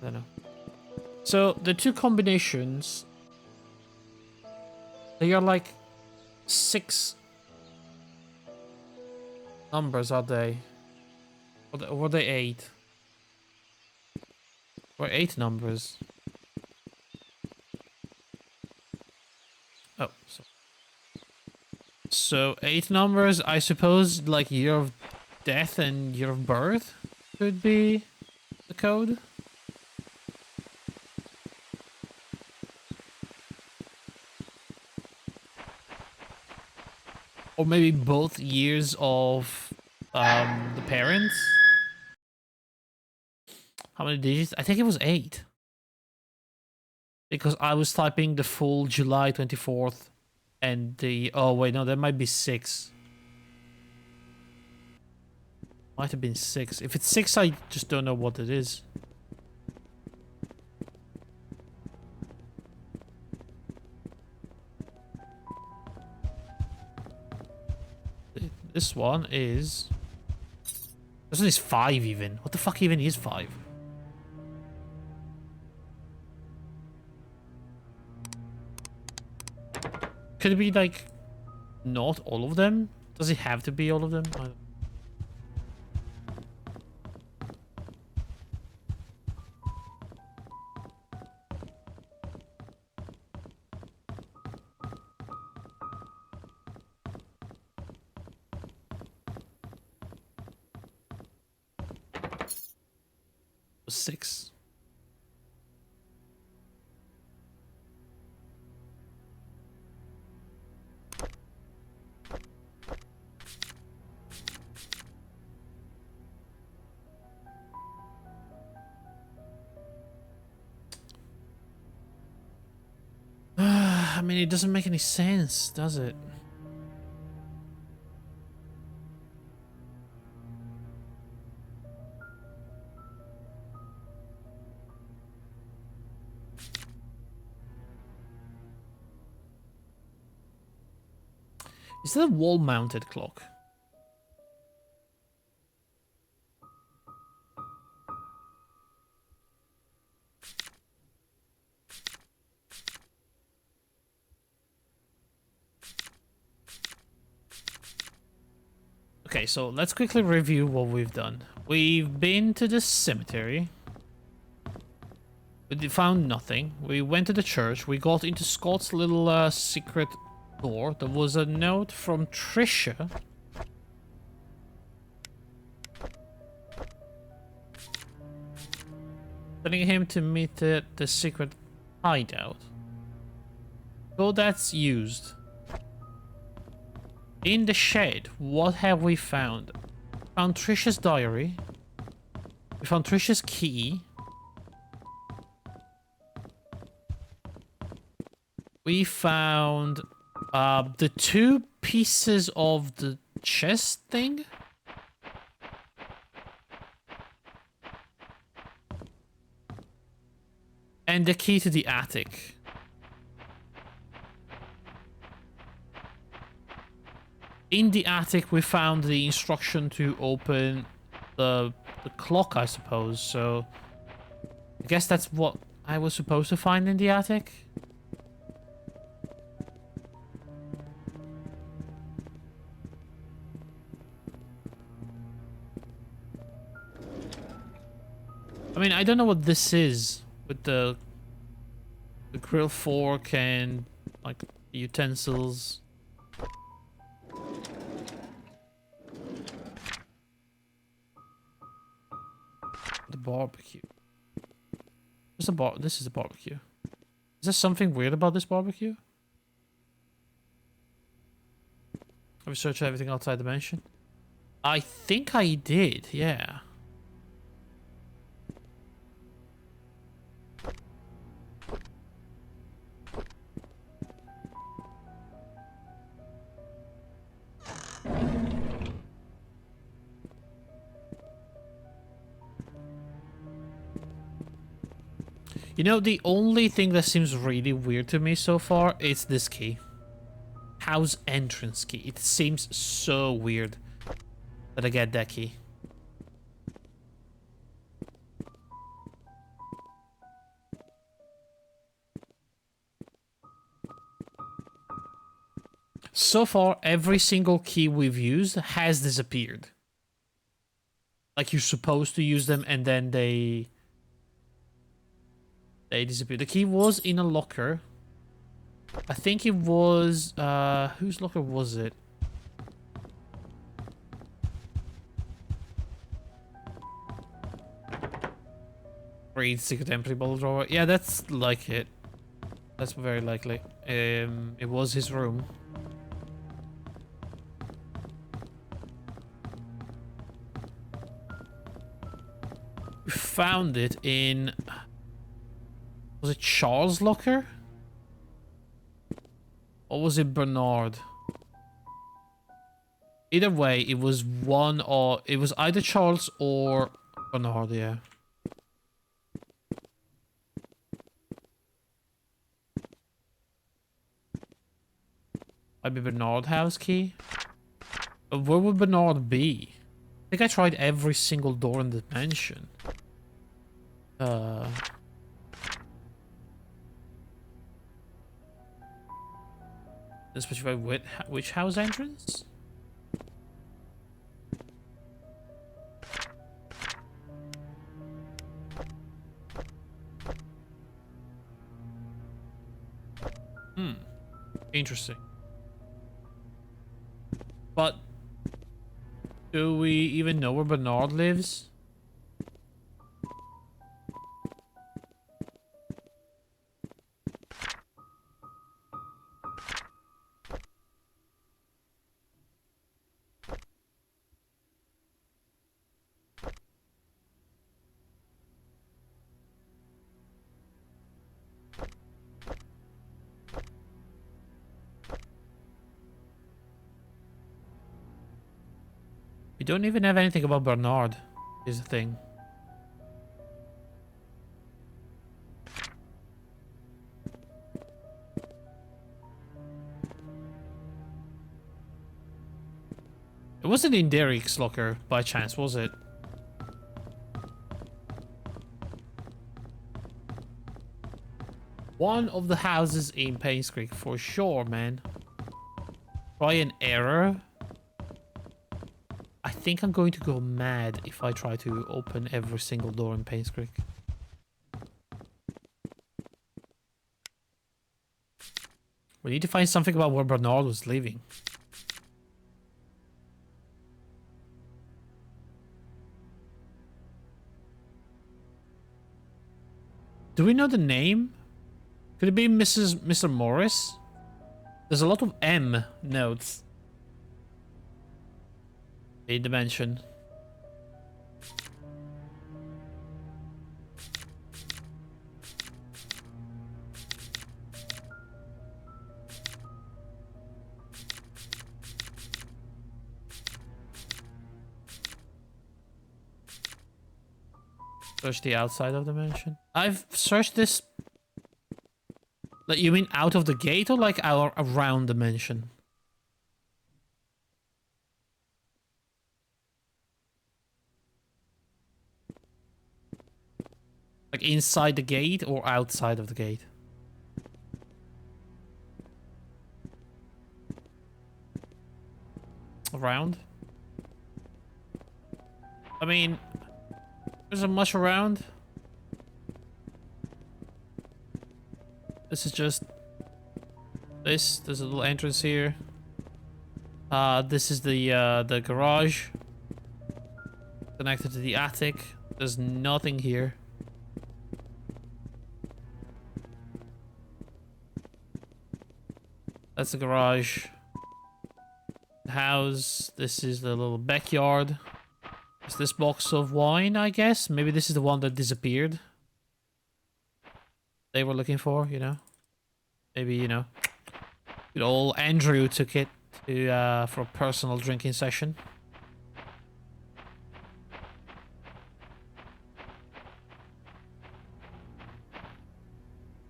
I don't know. So, the two combinations... They are like 6 numbers, are they? Or were they 8? Or 8 numbers? Oh, so 8 numbers, I suppose, like year of death and year of birth could be the code? Or maybe both years of the parents? How many digits? I think it was 8. Because I was typing the full July 24th and the... Oh, wait, no, that might be 6. Might have been 6. If it's 6, I just don't know what it is. This one is... This one is 5 even. What the fuck even is 5? Could it be like... Not all of them? Does it have to be all of them? I don't... 6. I mean, it doesn't make any sense, does it? Is that a wall-mounted clock? Okay, so let's quickly review what we've done. We've been to the cemetery. We found nothing. We went to the church. We got into Scott's little secret door. There was a note from Trisha. Telling him to meet at the secret hideout. So that's used. In the shed, what have we found? We found Trisha's diary. We found Trisha's key. We found the 2 pieces of the chest thing. And the key to the attic. In the attic, we found the instruction to open the clock, I suppose. So, I guess that's what I was supposed to find in the attic. I mean, I don't know what this is with the grill fork and like utensils. The barbecue. This is a barbecue. Is there something weird about this barbecue? Have you searched everything outside the mansion? I think I did, yeah. You know, the only thing that seems really weird to me so far is this key. House entrance key. It seems so weird that I get that key. So far, every single key we've used has disappeared. Like, you're supposed to use them and then they disappear. The key was in a locker. I think it was... whose locker was it? Reed secret empty bottle drawer. Yeah, that's like it. That's very likely. It was his room. We found it in... Was it Charles' locker? Or was it Bernard? Either way, it was one or... It was either Charles or Bernard, yeah. Might be Bernard house key? Where would Bernard be? I think I tried every single door in the mansion. Specify which house entrance? Interesting. But do we even know where Bernard lives? We don't even have anything about Bernard, is the thing. It wasn't in Derek's locker by chance, was it? One of the houses in Painscreek for sure, man. Try an error. I think I'm going to go mad if I try to open every single door in Painscreek. We need to find something about where Bernard was living. Do we know the name? Could it be Mr. Morris? There's a lot of M notes. A dimension. Search the outside of the mansion. I've searched this. Like, you mean out of the gate or like out around the mansion? Like inside the gate or outside of the gate? Around? I mean, there isn't much around. This is just this. There's a little entrance here. This is the garage connected to the attic. There's nothing here. That's the garage. The house. This is the little backyard. Is this box of wine, I guess? Maybe this is the one that disappeared. They were looking for, you know? Maybe, you know, good old Andrew took it to for a personal drinking session.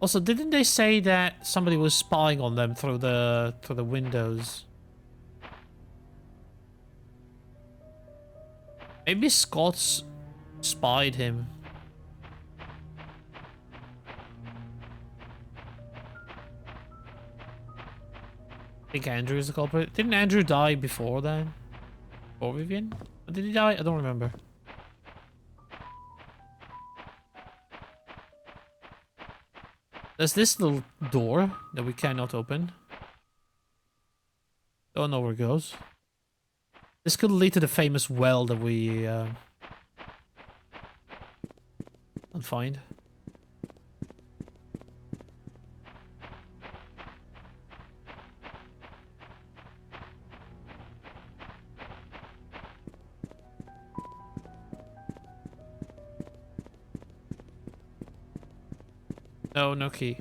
Also, didn't they say that somebody was spying on them through the windows? Maybe Scott's spied him. I think Andrew is the culprit. Didn't Andrew die before then? Before Vivian? Or did he die? I don't remember. There's this little door that we cannot open. Don't know where it goes. This could lead to the famous well that we don't find. No, no key.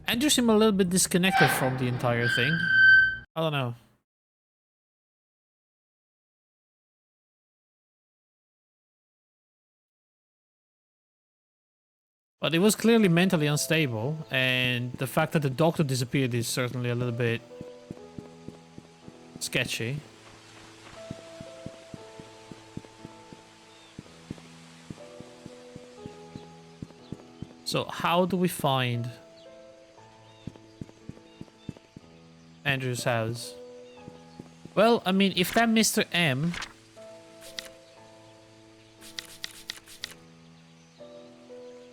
Andrew seemed a little bit disconnected from the entire thing. I don't know. But he was clearly mentally unstable, and the fact that the doctor disappeared is certainly a little bit sketchy. So how do we find Andrew's house? Well, I mean, if that Mr. M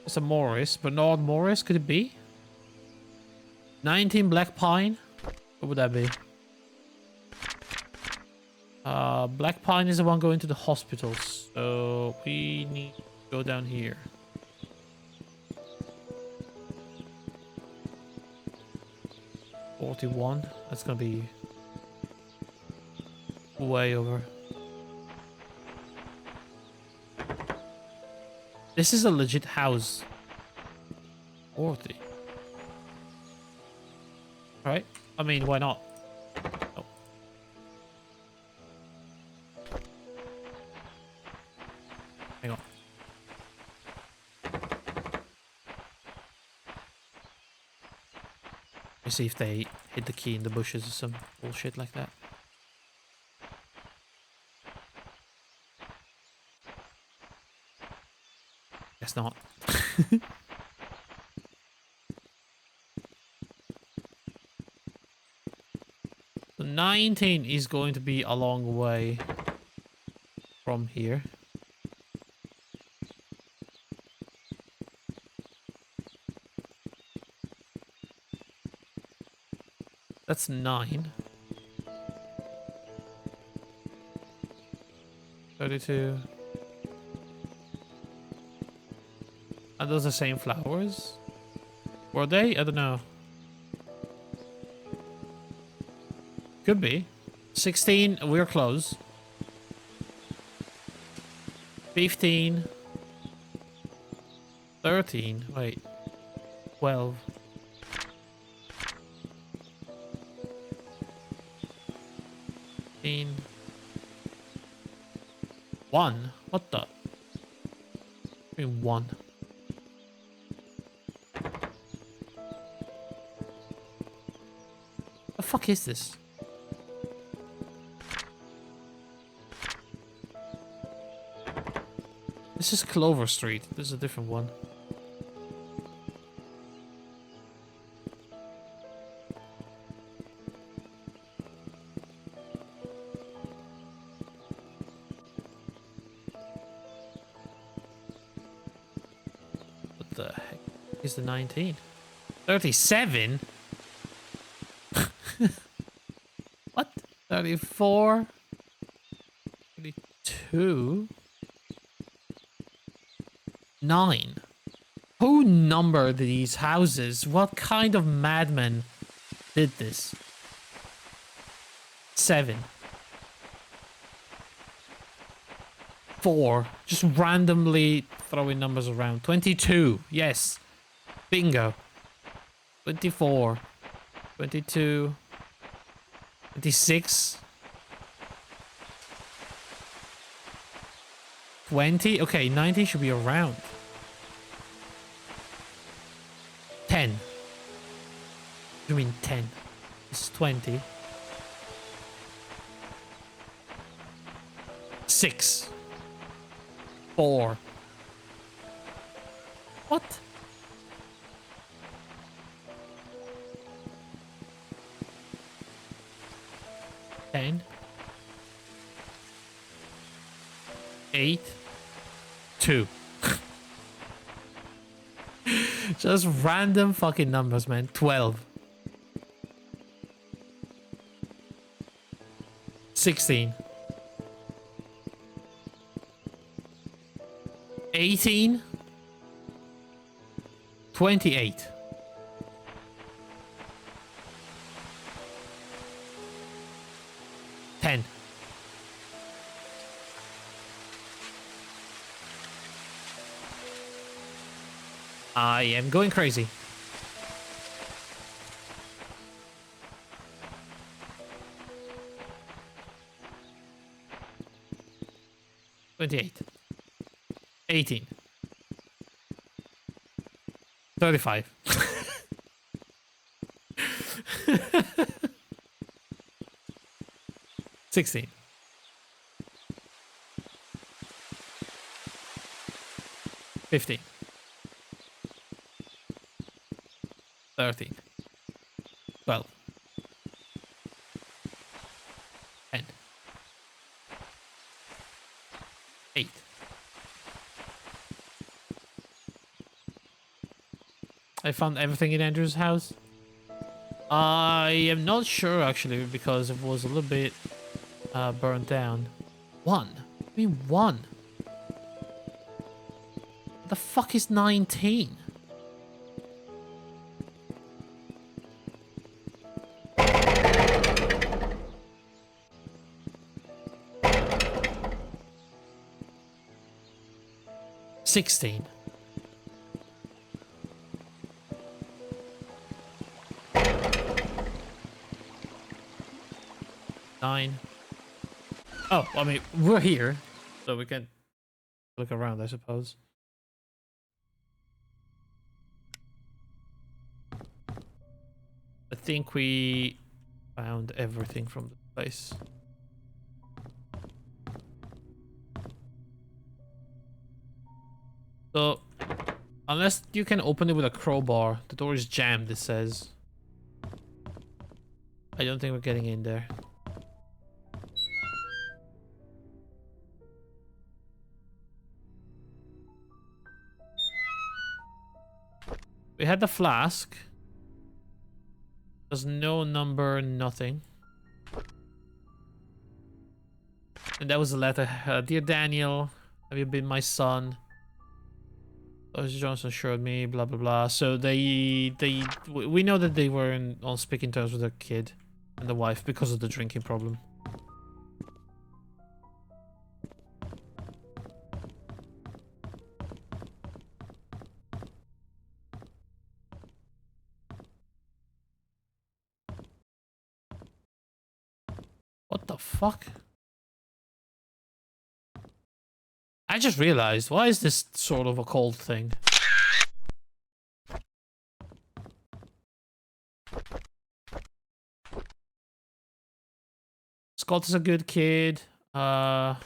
is a Morris, Bernard Morris, could it be? 19 Black Pine? What would that be? Black Pine is the one going to the hospital, so we need to go down here. $41. That's gonna be way over. This is a legit house. 40. Right? I mean, why not? Oh, Let's see if they hid the key in the bushes or some bullshit like that. Guess not. So 19 is going to be a long way from here. That's 9. 32. Are those the same flowers? Were they? I don't know. Could be. 16, we're close. 15. 13. Wait. 12. 15. 1. What the? I mean 1. The fuck is this? This is Clover Street. This is a different one. What the heck is the 19? 37? What? 34? 32? 9. Who numbered these houses? What kind of madman did this? 7. 4. Just randomly throwing numbers around. 22. Yes. Bingo. 24. 22. 26. 20. Okay, 90 should be around. 10. What do you mean 10? This is 20. 6. 4. What? Ten. 8. 2. Just random fucking numbers, man. 12. 16. 18. 28. 10. 'I am going crazy. 28. 18. 35. 16. 15. 13. 12. 10. 8. I found everything in Andrew's house. I am not sure actually because it was a little bit burned down. 1. I mean 1. What the fuck is 19? $16. 9. Oh, I mean, we're here, so we can look around, I suppose. think we found everything from the place. So, unless you can open it with a crowbar, the door is jammed, it says. I don't think we're getting in there. We had the flask. There's no number, nothing. And that was a letter. Dear Daniel, have you been my son? As Johnson showed me, blah blah blah. So we know that they were on speaking terms with the kid and the wife because of the drinking problem. What the fuck? I just realized, why is this sort of a cold thing? Scott is a good kid. Yeah,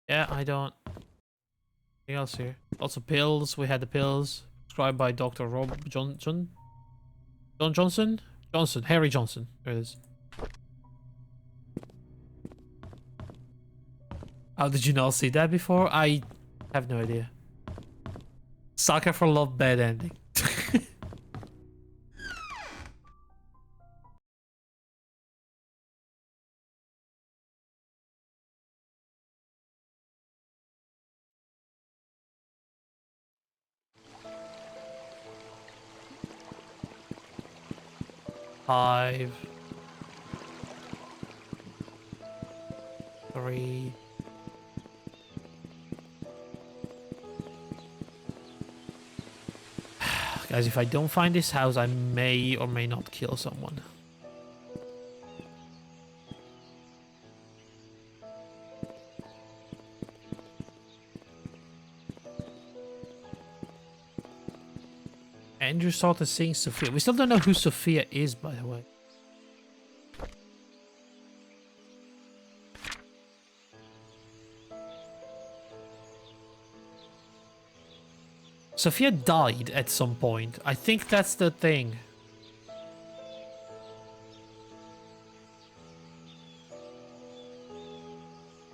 I don't. Anything else here? Lots of pills. We had the pills prescribed by Dr. Rob Johnson. John Johnson? Johnson. Harry Johnson. There it is. How did you not see that before? I have no idea. Sucker for love, bad ending. 5, 3. Guys, if I don't find this house, I may or may not kill someone. Andrew started seeing Sophia. We still don't know who Sophia is, by the way. Sophia died at some point. I think that's the thing.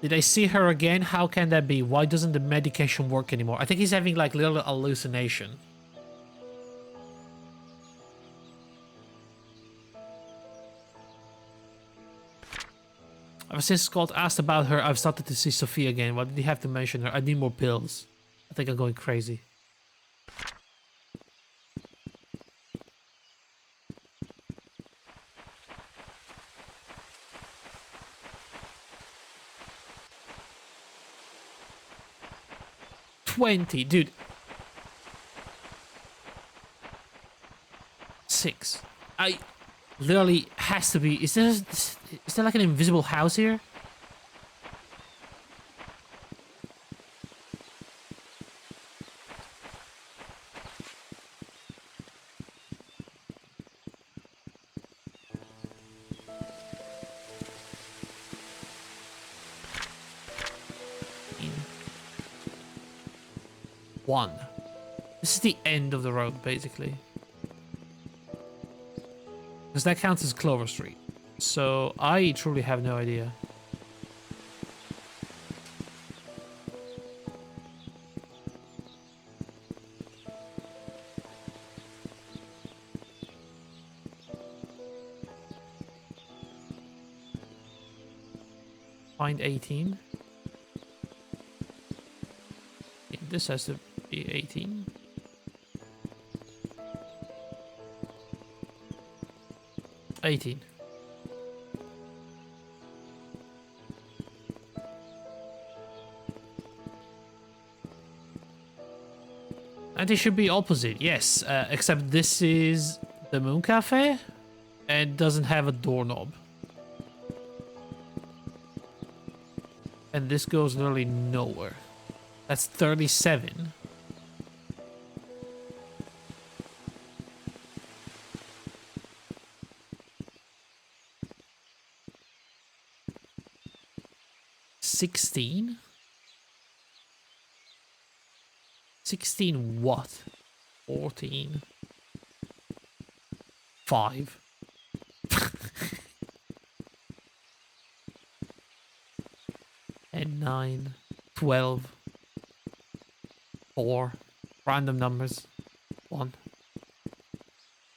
Did I see her again? How can that be? Why doesn't the medication work anymore? I think he's having like little hallucination. Ever since Scott asked about her, I've started to see Sophia again. Why did he have to mention her? I need more pills. I think I'm going crazy. Dude. 6. I literally has to be. Is there like an invisible house here? One. This is the end of the road, basically. Because that counts as Clover Street. So I truly have no idea. Find 18. Yeah, this has to be 18. $18. And it should be opposite, yes. Except this is the Moon Cafe and doesn't have a doorknob. And this goes literally nowhere. That's 37. $16? 16 what? 14. 5. And 9. 12. 4. Random numbers. 1.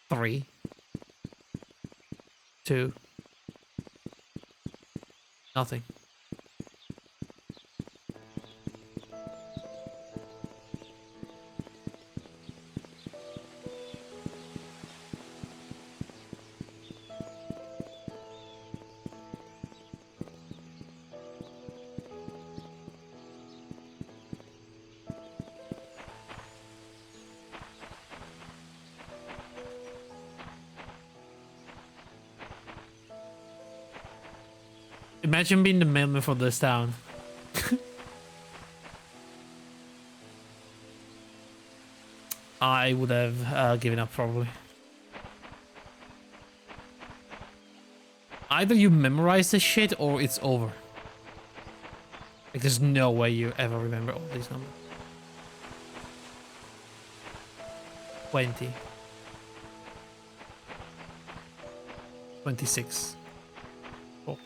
3. 2. Nothing. Imagine being the mailman for this town. I would have given up probably. Either you memorize this shit or it's over. Like there's no way you ever remember all these numbers. 20. 26. Oh.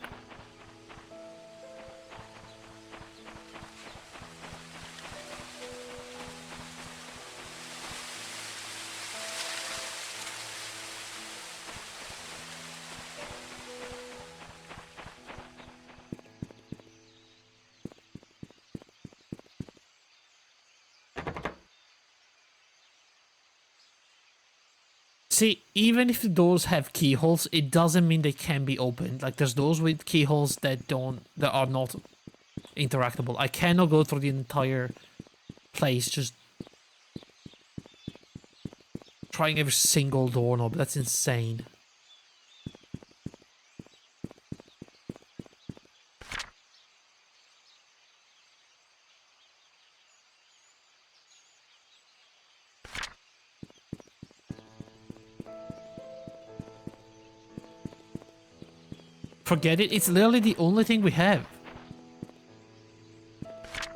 See, even if the doors have keyholes, it doesn't mean they can be opened. Like there's doors with keyholes that are not interactable. I cannot go through the entire place just trying every single doorknob. That's insane. Forget it, it's literally the only thing we have.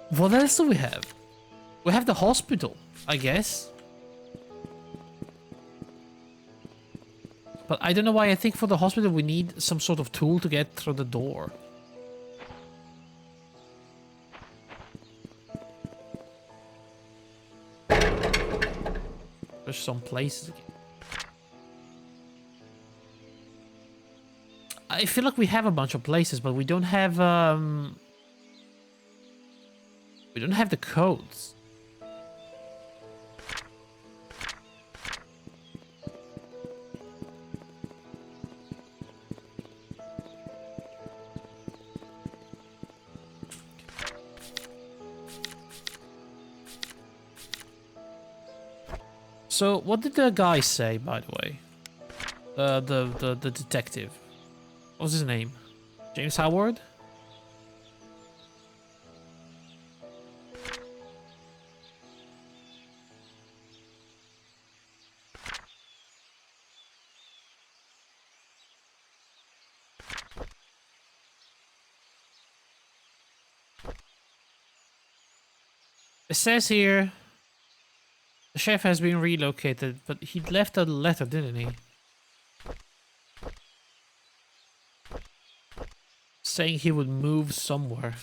What else do we have? We have the hospital, I guess. But I don't know why I think for the hospital we need some sort of tool to get through the door. There's some places again. I feel like we have a bunch of places, but we don't have the codes. So, what did the guy say, by the way? The detective. What was his name? James Howard? It says here, the chef has been relocated, but he left a letter, didn't he? Saying he would move somewhere.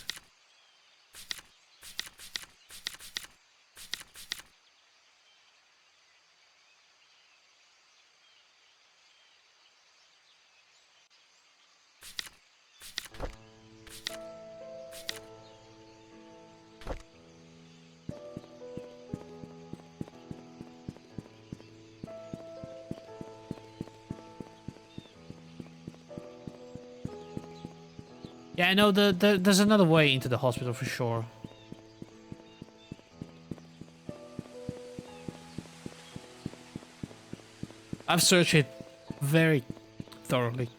Yeah, I know there's another way into the hospital for sure. I've searched it very thoroughly.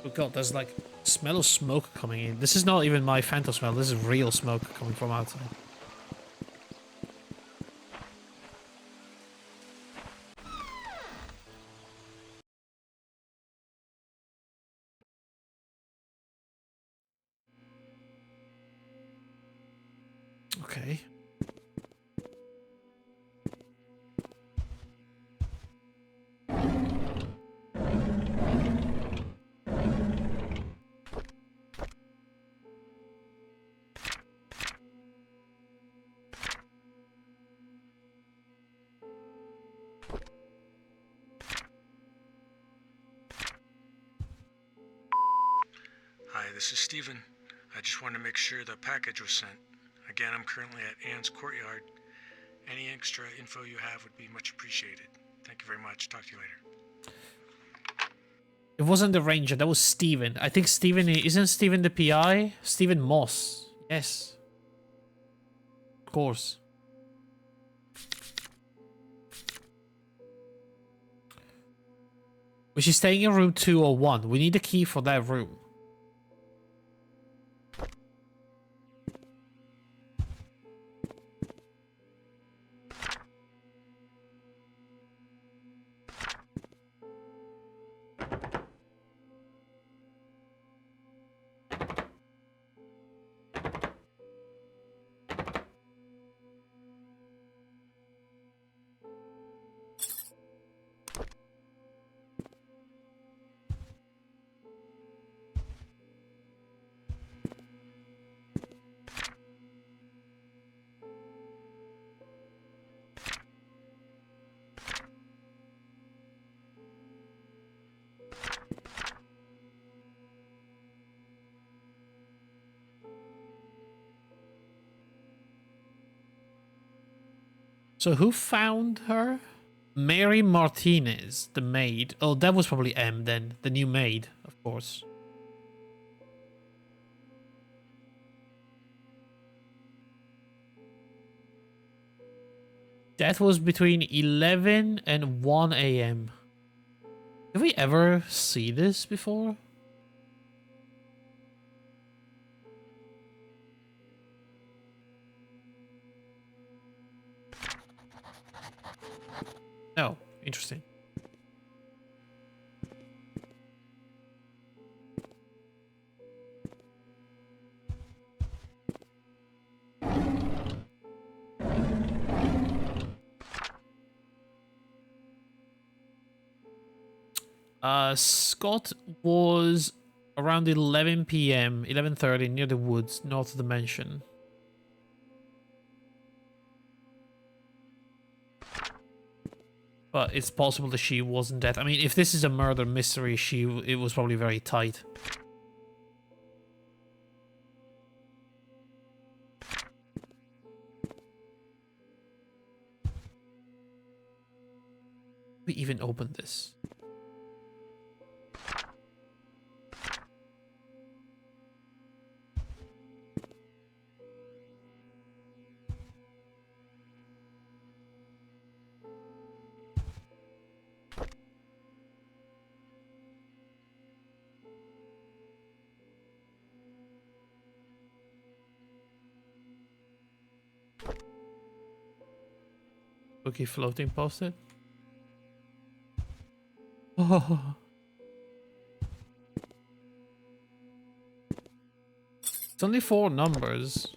Oh god, there's like Smell of smoke coming in. This is not even my phantom smell. This is real smoke coming from outside. Okay. Hi, this is Steven. I just wanted to make sure the package was sent. Again, I'm currently at Anne's courtyard. Any extra info you have would be much appreciated. Thank you very much. Talk to you later. It wasn't the ranger. That was Steven. I think Steven... Isn't Steven the PI? Steven Moss. Yes. Of course. Was she staying in room 201? We need a key for that room. So who found her? Mary Martinez, the maid. Oh, that was probably M then. The new maid, of course. That was between 11 and 1 a.m. Did we ever see this before? No. Interesting. Scott was around 11 p.m., 11:30 near the woods north of the mansion. But it's possible that she wasn't dead. I mean, if this is a murder mystery, it was probably very tight. We even opened this. Okay, floating post-it. Oh. It's only 4 numbers.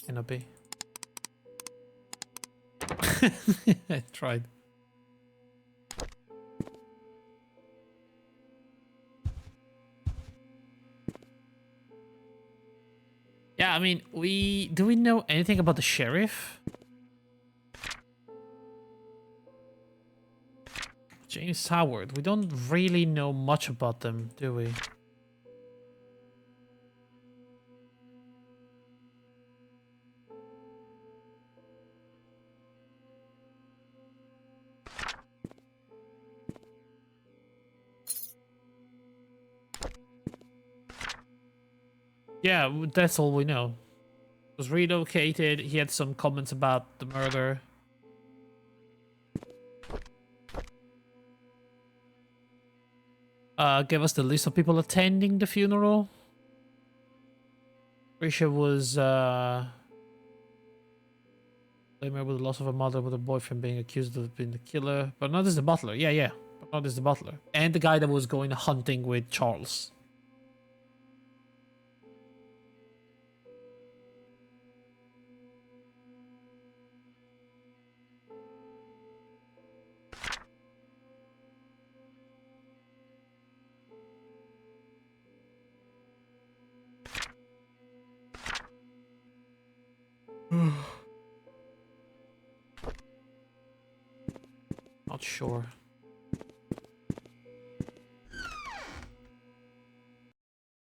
Cannot be. I tried. Yeah, I mean, do we know anything about the sheriff? James Howard. We don't really know much about them, do we? Yeah, that's all we know. Was relocated. He had some comments about the murder. Gave us the list of people attending the funeral. Risha was blamed with the loss of a mother, with a boyfriend being accused of being the killer. But not as the butler. Yeah. But not as the butler. And the guy that was going hunting with Charles. Not sure.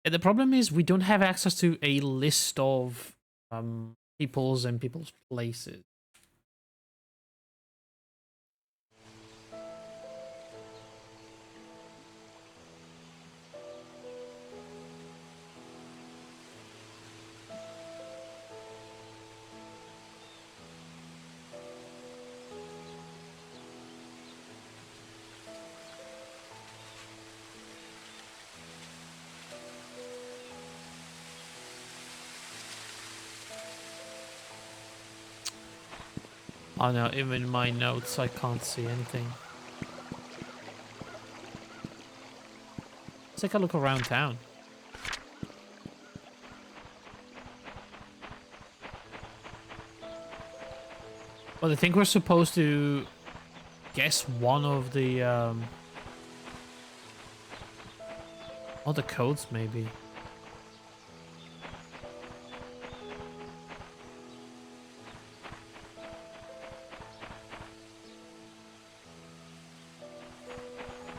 And the problem is we don't have access to a list of people's and people's places. Oh no, even in my notes I can't see anything. Let's take a look around town. Well, I think we're supposed to guess one of the all the codes maybe.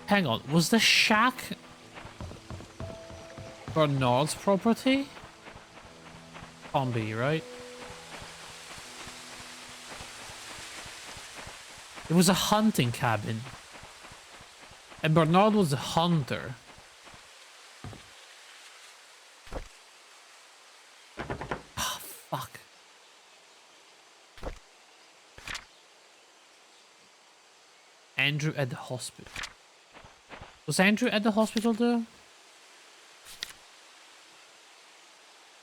Hang on, was the shack Bernard's property? Can't be, right? It was a hunting cabin. And Bernard was a hunter. Ah, fuck. Andrew at the hospital. Was Andrew at the hospital though?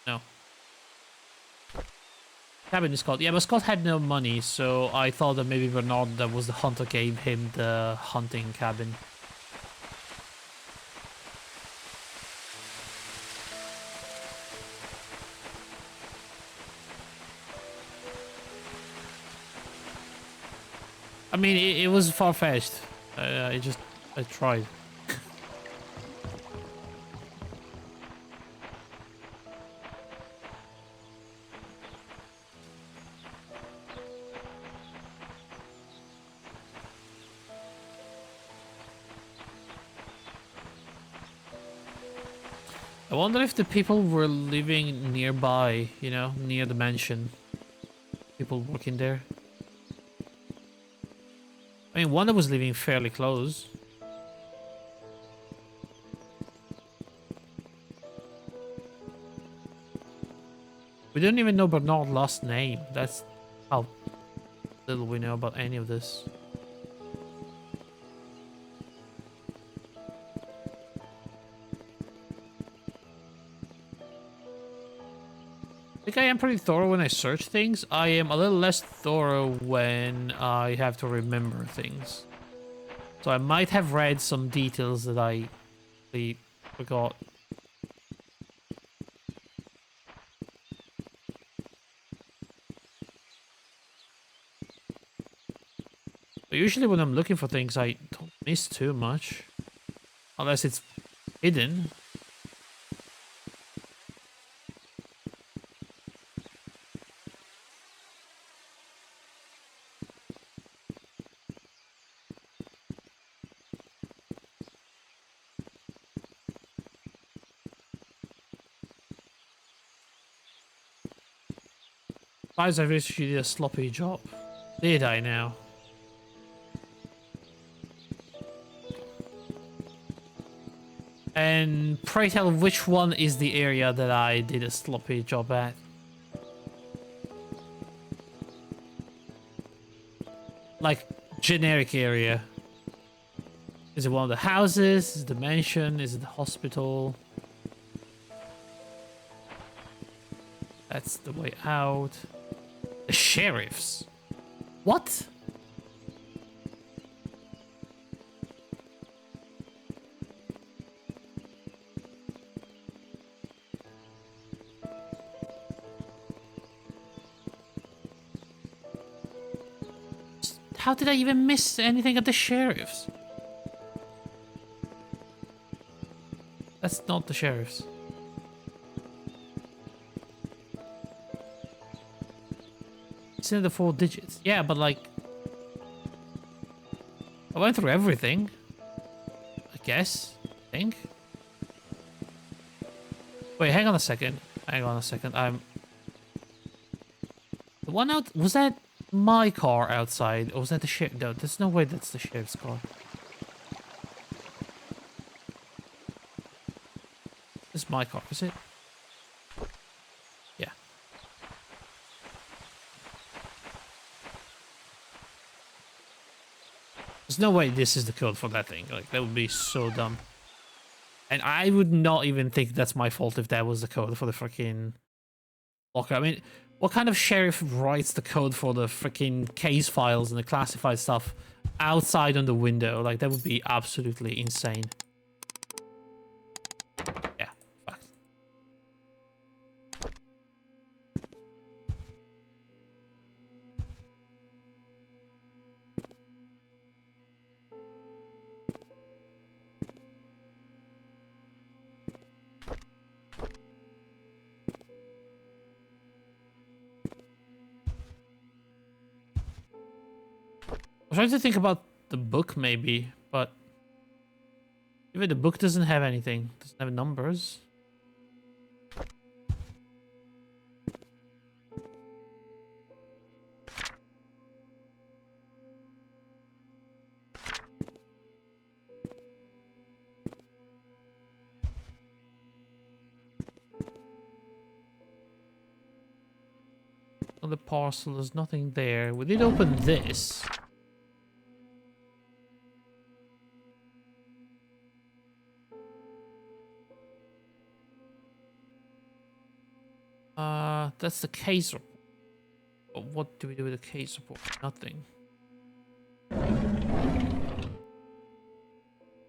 No. Cabin is Scott. Yeah, but Scott had no money, so I thought that maybe Bernard, that was the hunter, gave him the hunting cabin. I mean, it was far-fetched. I tried. I wonder if the people were living nearby, you know, near the mansion. People working there. I mean, one was living fairly close. We don't even know Bernard's last name. That's how little we know about any of this. I think I am pretty thorough when I search things. I am a little less thorough when I have to remember things. So I might have read some details that I forgot. But usually when I'm looking for things, I don't miss too much. Unless it's hidden. Guys, I wish you did a sloppy job. Did I now? And pray tell, which one is the area that I did a sloppy job at? Like, generic area. Is it one of the houses? Is it the mansion? Is it the hospital? That's the way out. The sheriff's. What? How did I even miss anything at the sheriff's? That's not the sheriff's. It's in the 4 digits. Yeah, but like... I went through everything. I guess. I think. Wait, hang on a second. Hang on a second. I'm... The one out... Was that my car outside? Or was that the sheriff? No, there's no way that's the sheriff's car. This is my car, is it? Yeah. There's no way this is the code for that thing. Like, that would be so dumb. And I would not even think that's my fault if that was the code for the freaking locker. I mean, what kind of sheriff writes the code for the freaking case files and the classified stuff outside on the window? Like, that would be absolutely insane. Yeah, fact. I'm trying to think about the book, maybe, but even the book doesn't have anything. Doesn't have numbers. On the parcel, there's nothing there. We did open this. That's the case report. But what do we do with the case report? Nothing.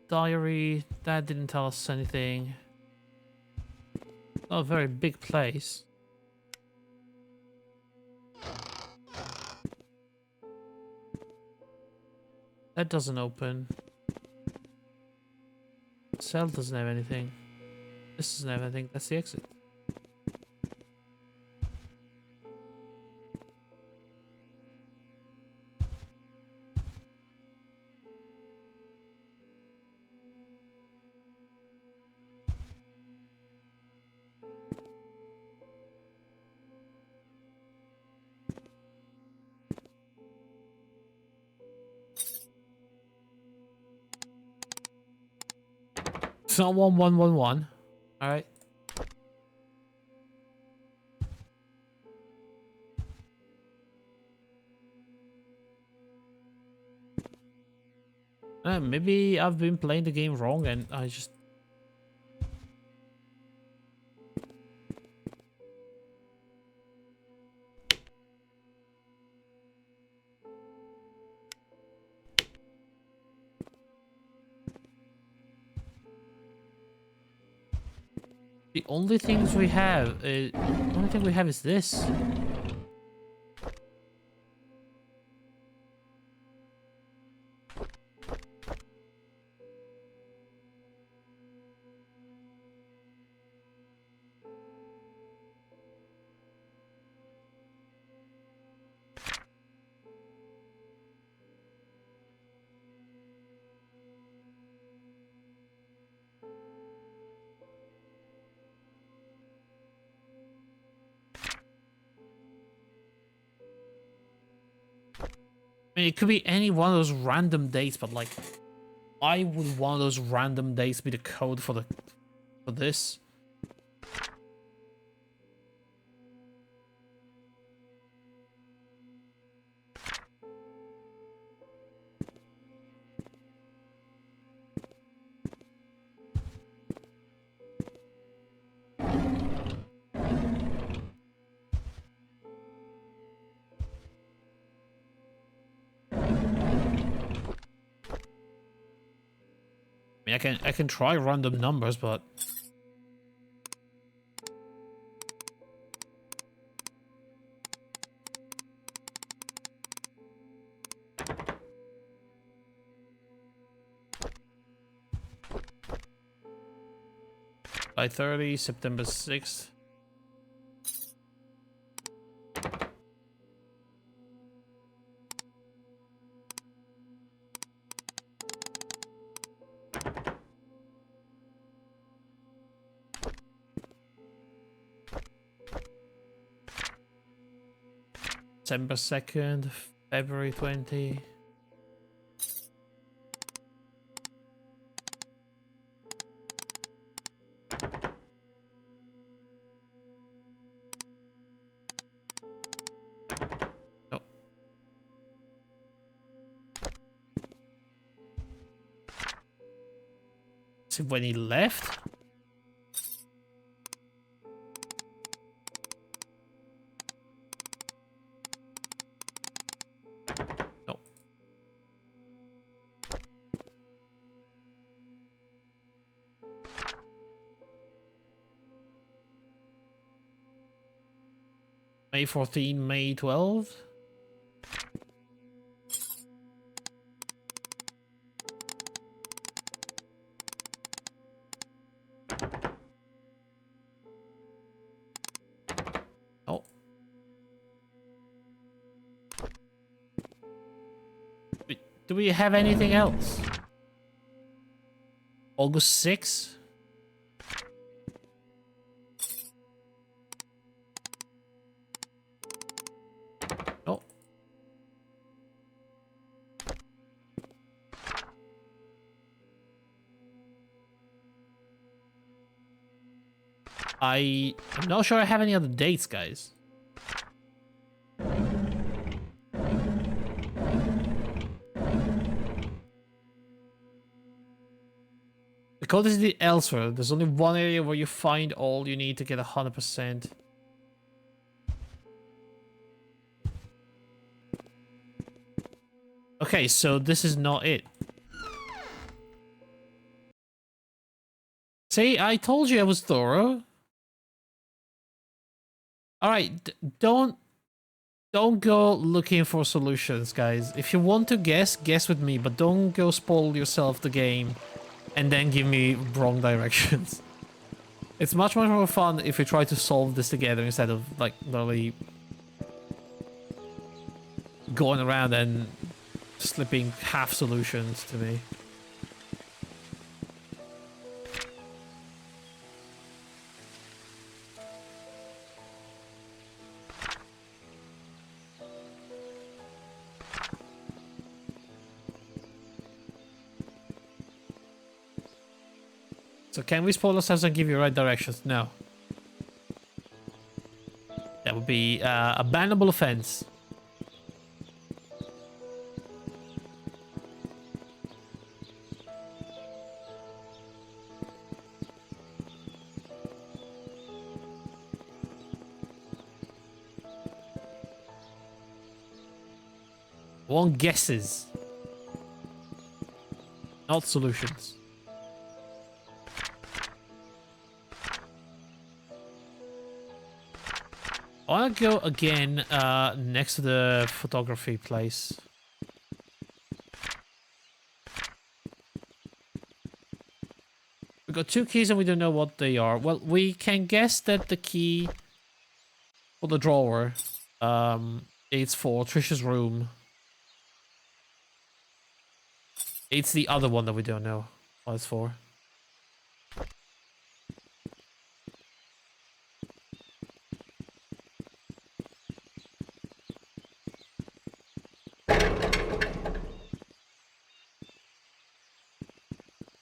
Diary, that didn't tell us anything. Not a very big place. That doesn't open. Cell doesn't have anything. This doesn't have anything. That's the exit. It's not 1111. Alright. Maybe I've been playing the game wrong and I just... The only things we have is... The only thing we have is this. I mean, it could be any one of those random dates, but like... I would want those random dates be the code for this. I mean, I can try random numbers, but July 30, September 6th. December 2nd, February 20. Oh. See when he left? No. May 14, May 12. Oh. Do we have anything else? August 6th? Oh. I'm not sure I have any other dates, guys. Because this is the elsewhere, there's only one area where you find all you need to get 100%. Okay, so this is not it. See, I told you I was thorough. Alright, don't go looking for solutions, guys. If you want to guess with me, but don't go spoil yourself the game and then give me wrong directions. It's much more fun if we try to solve this together instead of, like, literally going around and slipping half solutions to me. So can we spoil ourselves and give you right directions? No. That would be a bannable offense. Want guesses, not solutions. I want to go again next to the photography place. We got 2 keys and we don't know what they are. Well, we can guess that the key for the drawer, it's for Trisha's room. It's the other one that we don't know what it's for.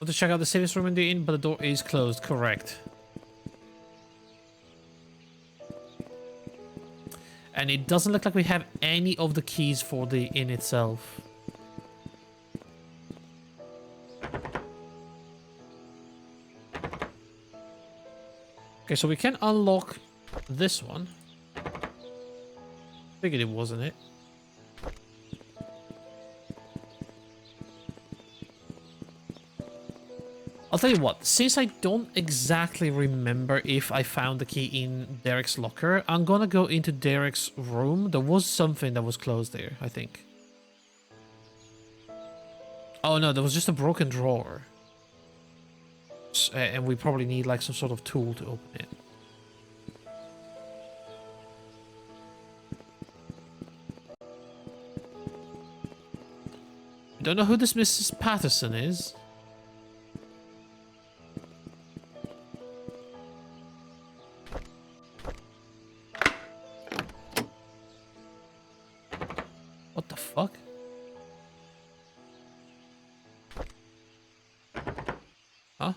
Want to check out the savings room in the inn, but the door is closed. Correct. And it doesn't look like we have any of the keys for the inn itself. Okay, so we can unlock this one. Figured it wasn't it. I'll tell you what, since I don't exactly remember if I found the key in Derek's locker, I'm gonna go into Derek's room. There was something that was closed there, I think. Oh no, there was just a broken drawer. And we probably need like some sort of tool to open it. I don't know who this Mrs. Patterson is. What the fuck? Huh?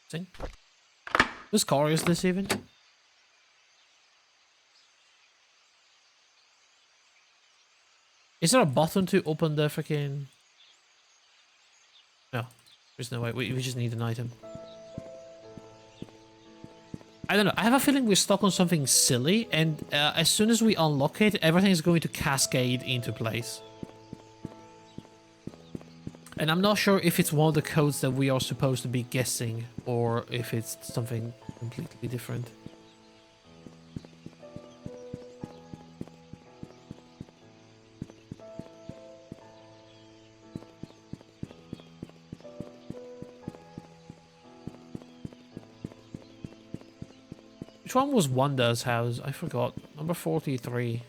See? Whose car is this even? Is there a button to open the freaking... No. There's no way. We just need an item. I don't know. I have a feeling we're stuck on something silly, and as soon as we unlock it, everything is going to cascade into place. And I'm not sure if it's one of the codes that we are supposed to be guessing, or if it's something completely different. Which one was Wanda's house? I forgot. Number 43.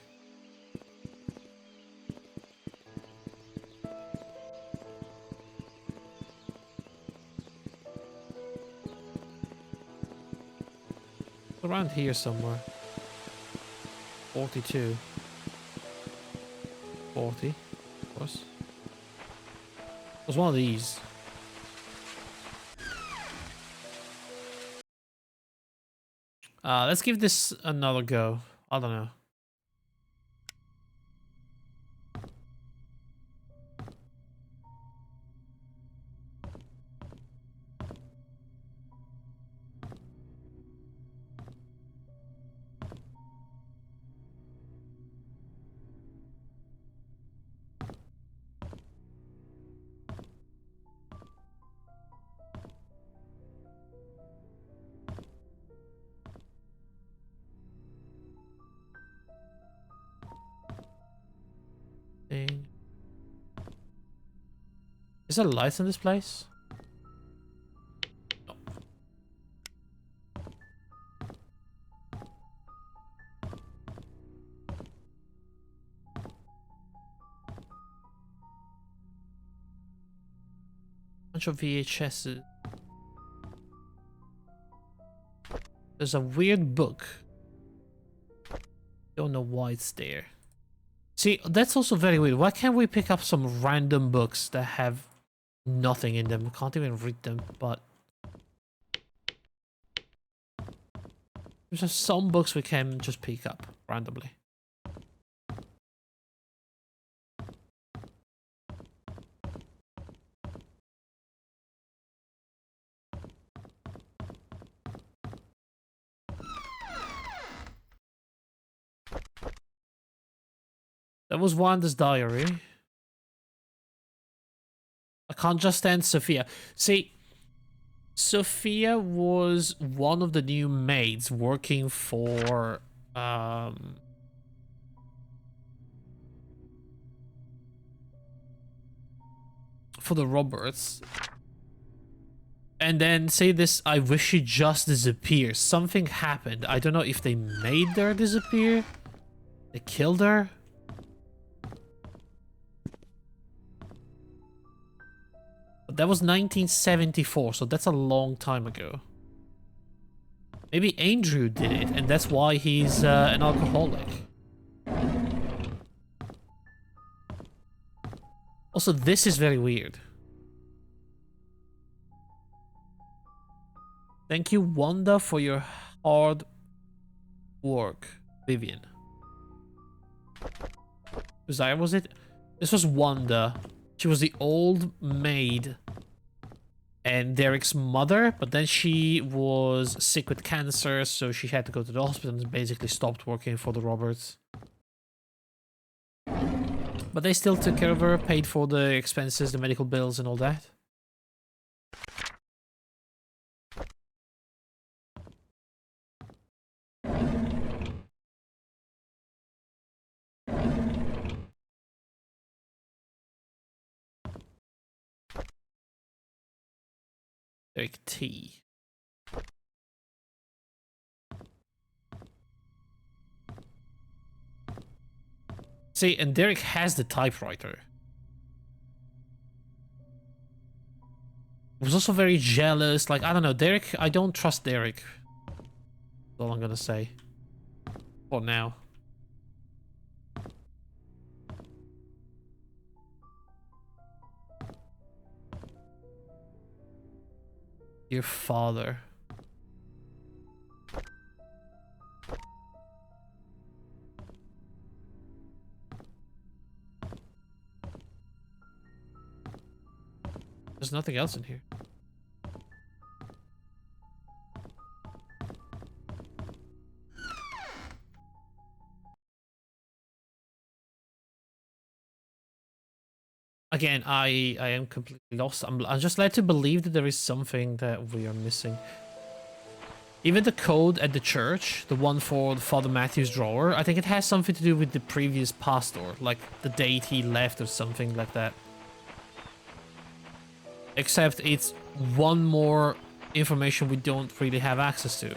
Around here somewhere. 42. 40. Of course. It was one of these. Let's give this another go. I don't know. Thing. Is there lights in this place? No. Bunch of VHSs. There's a weird book. Don't know why it's there. See, that's also very weird. Why can't we pick up some random books that have nothing in them? We can't even read them, but... There's just some books we can just pick up randomly. That was Wanda's diary. I can't just stand Sophia. See, Sophia was one of the new maids working for the Roberts. And then say this, I wish she just disappeared. Something happened. I don't know if they made her disappear. They killed her. But that was 1974, so that's a long time ago. Maybe Andrew did it, and that's why he's an alcoholic. Also, this is very weird. Thank you, Wanda, for your hard work. Vivian. Desire, was it? This was Wanda. She was the old maid and Derek's mother, but then she was sick with cancer, so she had to go to the hospital and basically stopped working for the Roberts. But they still took care of her, paid for the expenses, the medical bills and all that. Derek T. See, and Derek has the typewriter. Was also very jealous. Like, I don't know, Derek, I don't trust Derek. That's all I'm gonna say. For now. Your father. There's nothing else in here. Again, I am completely lost. I'm just led to believe that there is something that we are missing. Even the code at the church, the one for Father Matthew's drawer, I think it has something to do with the previous pastor, like the date he left or something like that. Except it's one more information we don't really have access to.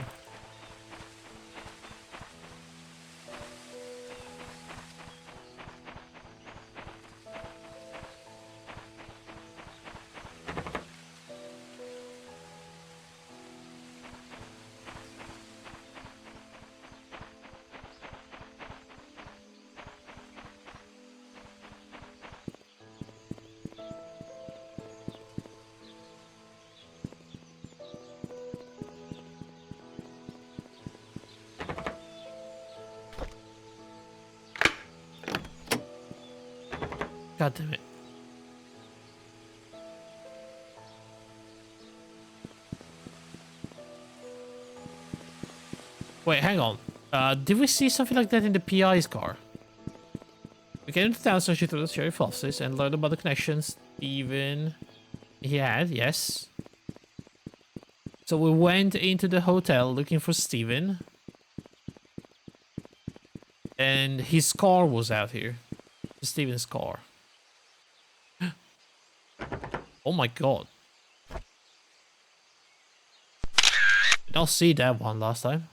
God damn it. Wait, hang on. Did we see something like that in the PI's car? We came into town searching through the sheriff's offices and learned about the connections Steven he had, yes. So we went into the hotel looking for Steven. And his car was out here. Steven's car. Oh my god. Did not see that one last time.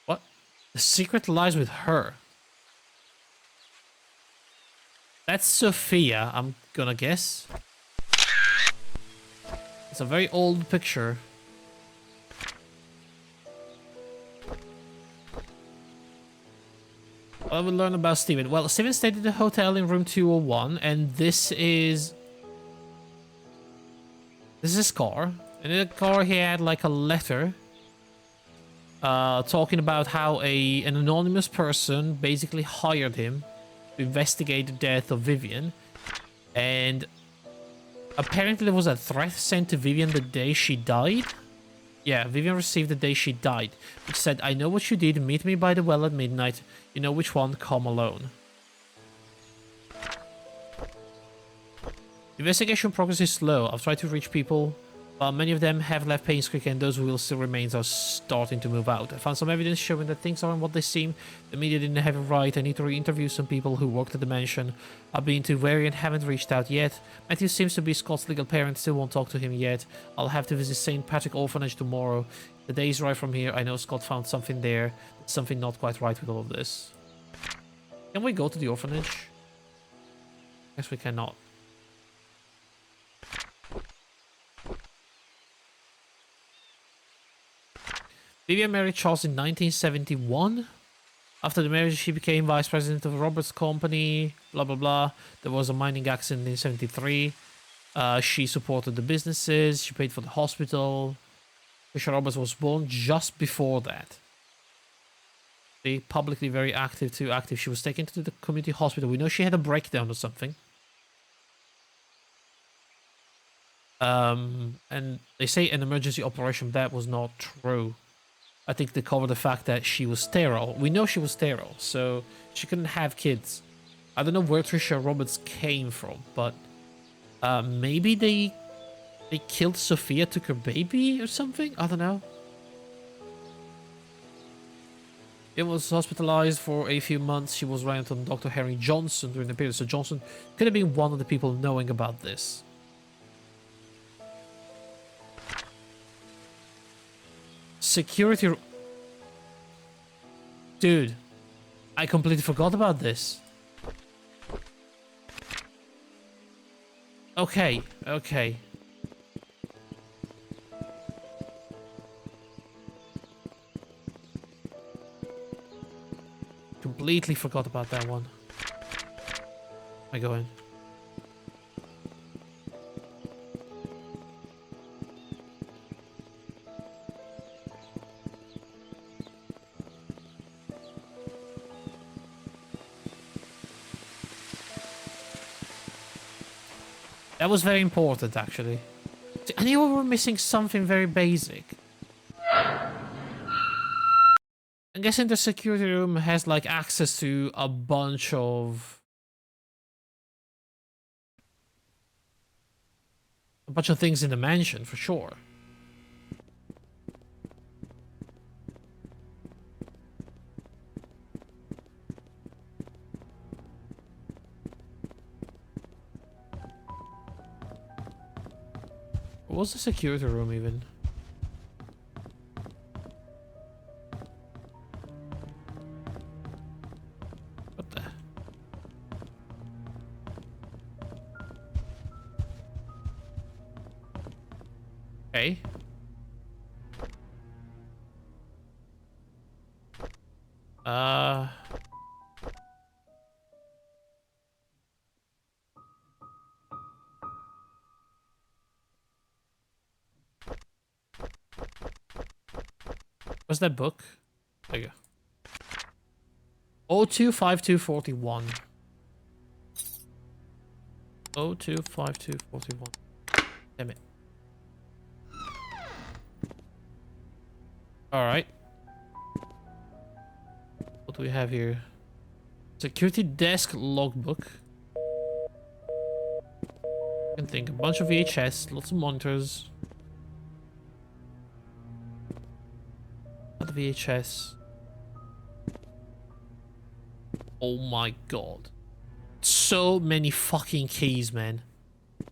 What? The secret lies with her. That's Sophia, I'm gonna guess. It's a very old picture. What we learn about Steven? Well, Steven stayed at the hotel in room 201, and this is his car. And in the car, he had like a letter talking about how an anonymous person basically hired him to investigate the death of Vivian, and apparently there was a threat sent to Vivian the day she died. Yeah, Vivian received the day she died, which said, "I know what you did, meet me by the well at midnight. You know which one, come alone." Investigation progress is slow. I've tried to reach people, but many of them have left Painscreek, and those who will still remain are starting to move out. I found some evidence showing that things aren't what they seem. The media didn't have it right. I need to re-interview some people who worked at the mansion. I've been too wary and haven't reached out yet. Matthew seems to be Scott's legal parent, still won't talk to him yet. I'll have to visit St. Patrick Orphanage tomorrow. The day's right from here. I know Scott found something there. Something not quite right with all of this. Can we go to the orphanage? Guess we cannot. Vivian married Charles in 1971. After the marriage, she became vice president of Robert's company, blah, blah, blah. There was a mining accident in 73. She supported the businesses. She paid for the hospital. Fisher Roberts was born just before that. She publicly very active, too active. She was taken to the community hospital. We know she had a breakdown or something. And they say an emergency operation. That was not true. I think they covered the fact that she was sterile. We know she was sterile, so she couldn't have kids. I don't know where Trisha Roberts came from, but maybe they killed Sophia, took her baby or something? I don't know. It was hospitalized for a few months. She was reliant on Dr. Henry Johnson during the period, so Johnson could have been one of the people knowing about this. Security... Dude, I completely forgot about this. Okay, okay. Completely forgot about that one. I go in. That was very important, actually. I knew we were missing something very basic. I'm guessing the security room has, like, access to a bunch of... things in the mansion, for sure. What was the security room even? What the? Okay. What's that book? There you go. 025241. 025241. Damn it. Alright. What do we have here? Security desk logbook. I can think. A bunch of VHS, lots of monitors. Another VHS. Oh my god. So many fucking keys, man.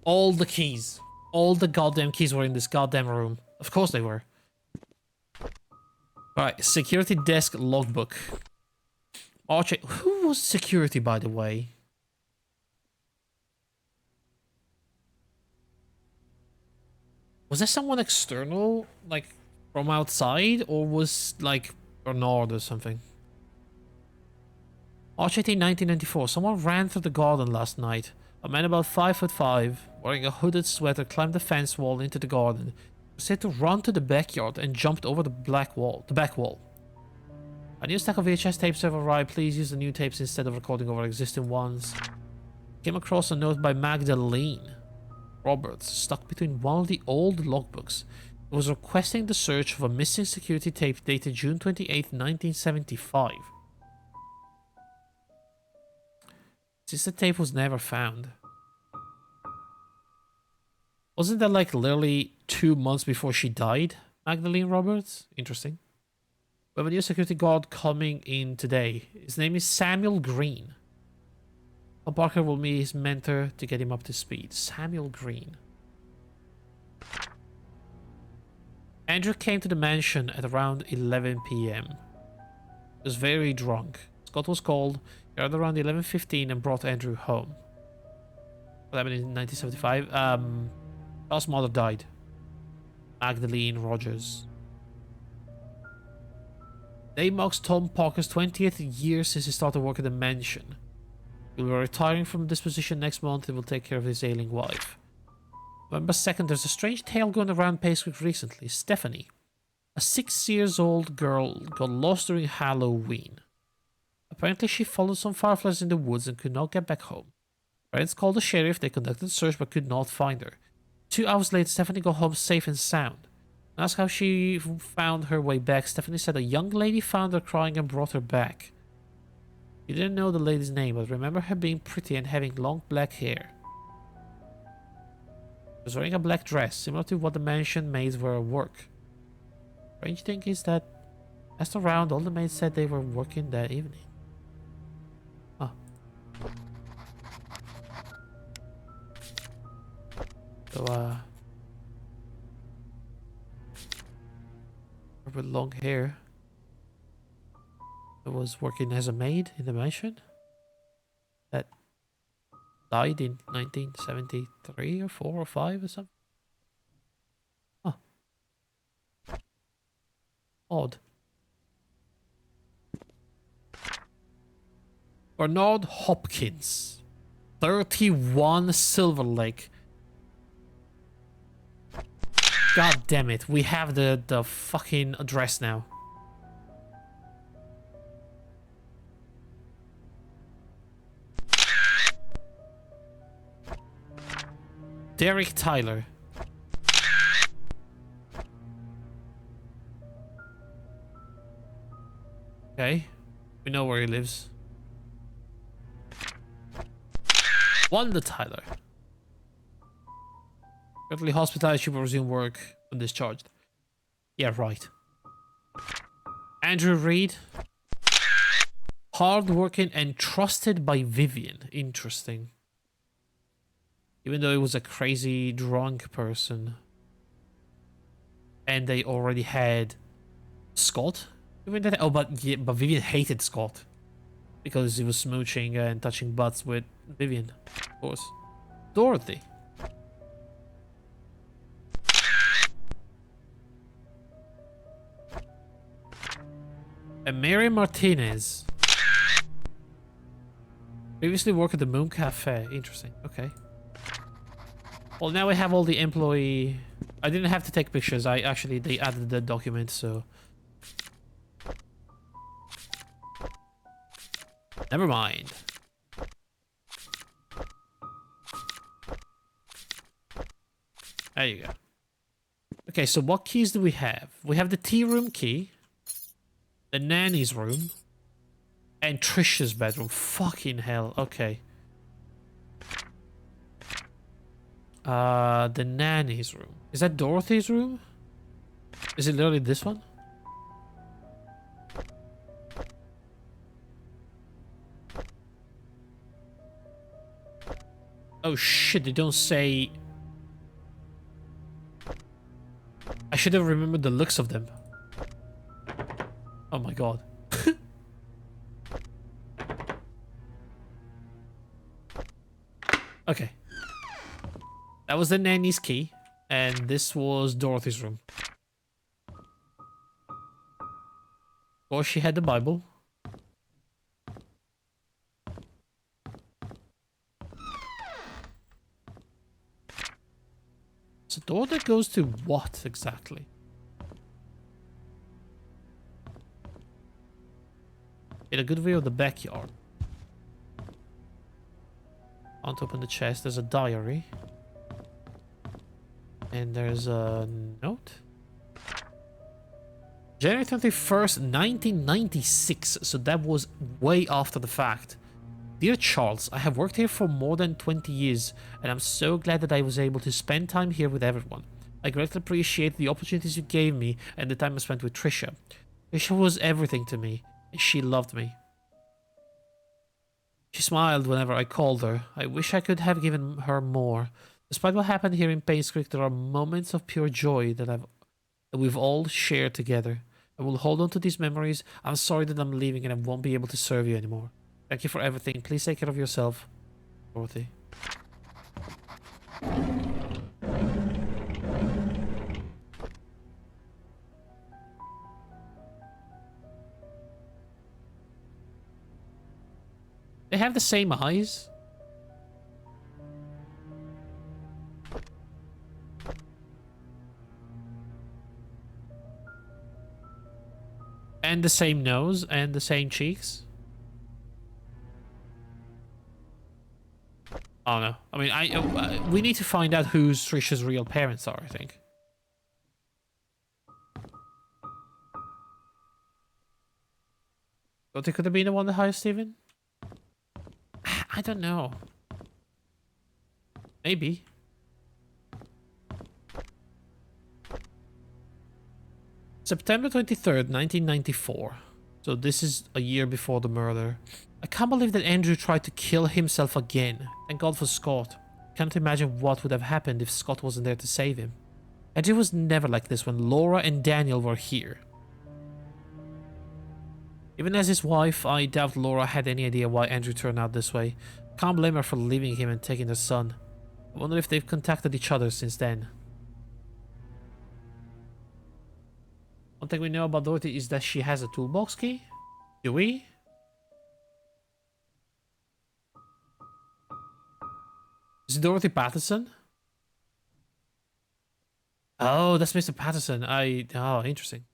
All the keys. All the goddamn keys were in this goddamn room. Of course they were. Alright, security desk logbook. Archie, who was security, by the way? Was there someone external, like, from outside? Or was, like, Bernard or something? March 18, 1994. Someone ran through the garden last night. A man about 5'5", wearing a hooded sweater, climbed the fence wall into the garden. He was said to run to the backyard and jumped over the back wall. A new stack of VHS tapes have arrived. Please use the new tapes instead of recording over existing ones. Came across a note by Magdalene Roberts, stuck between one of the old logbooks. It was requesting the search of a missing security tape dated June 28, 1975. Since the tape was never found. Wasn't that like literally 2 months before she died, Magdalene Roberts? Interesting. We have a new security guard coming in today. His name is Samuel Green. Bob Barker will meet his mentor to get him up to speed. Samuel Green. Andrew came to the mansion at around 11 p.m. He was very drunk. Scott was called, he arrived around 11:15 and brought Andrew home. What happened in 1975? Charles' mother died. Magdalene Rogers. Day marks Tom Parker's 20th year since he started work at the mansion. He will be retiring from this position next month and will take care of his ailing wife. November 2nd, there's a strange tale going around Painscreek recently. Stephanie, a 6-year-old girl, got lost during Halloween. Apparently she followed some fireflies in the woods and could not get back home. Parents called the sheriff, they conducted a search but could not find her. 2 hours later, Stephanie got home safe and sound. When asked how she found her way back, Stephanie said a young lady found her crying and brought her back. She didn't know the lady's name, but remember her being pretty and having long black hair. She was wearing a black dress, similar to what the mansion maids were at work. Strange thing is that, asked around, all the maids said they were working that evening. Huh. So, her with long hair that was working as a maid in the mansion that died in 1973 or 4 or 5 or something. Huh. Odd. Bernard Hopkins, 31 Silver Lake. God damn it, we have the fucking address now. Derek Tyler. Okay, we know where he lives. Wanda Tyler. Currently hospitalized, she will resume work when discharged. Yeah, right. Andrew Reed. Hardworking and trusted by Vivian. Interesting. Even though he was a crazy drunk person. And they already had Scott. Oh, but yeah, but Vivian hated Scott. Because he was smooching and touching butts with Vivian. Of course. Dorothy. And Mary Martinez. Previously worked at the Moon Cafe. Interesting. Okay. Well, now we have all the employee... I didn't have to take pictures. They added the document, so... Never mind. There you go. Okay, so what keys do we have? We have the tea room key. The nanny's room. And Trisha's bedroom. Fucking hell. Okay. The nanny's room. Is that Dorothy's room? Is it literally this one? Oh shit, they don't say... I should have remembered the looks of them. Oh my god. Okay. That was the nanny's key. And this was Dorothy's room. Of course, she had the Bible. It's a door that goes to what exactly? Get a good view of the backyard. Can't open the chest. There's a diary. And there's a note. January 31st, 1996. So that was way after the fact. Dear Charles, I have worked here for more than 20 years, and I'm so glad that I was able to spend time here with everyone. I greatly appreciate the opportunities you gave me and the time I spent with Trisha. Trisha was everything to me, and she loved me. She smiled whenever I called her. I wish I could have given her more. Despite what happened here in Painscreek, there are moments of pure joy that I've that we've all shared together. I will hold on to these memories. I'm sorry that I'm leaving and I won't be able to serve you anymore. Thank you for everything. Please take care of yourself, Dorothy. They have the same eyes. And the same nose and the same cheeks. Oh no. I mean, we need to find out who Trisha's real parents are, I think. Thought it could have been the one that hired Steven? I don't know. Maybe. September 23rd, 1994. So this is a year before the murder. I can't believe that Andrew tried to kill himself again. Thank God for Scott. I can't imagine what would have happened if Scott wasn't there to save him. Andrew was never like this when Laura and Daniel were here. Even as his wife, I doubt Laura had any idea why Andrew turned out this way. Can't blame her for leaving him and taking their son. I wonder if they've contacted each other since then. One thing we know about Dorothy is that she has a toolbox key. Do we? Is it Dorothy Patterson? Oh, that's Mr. Patterson. Oh, interesting.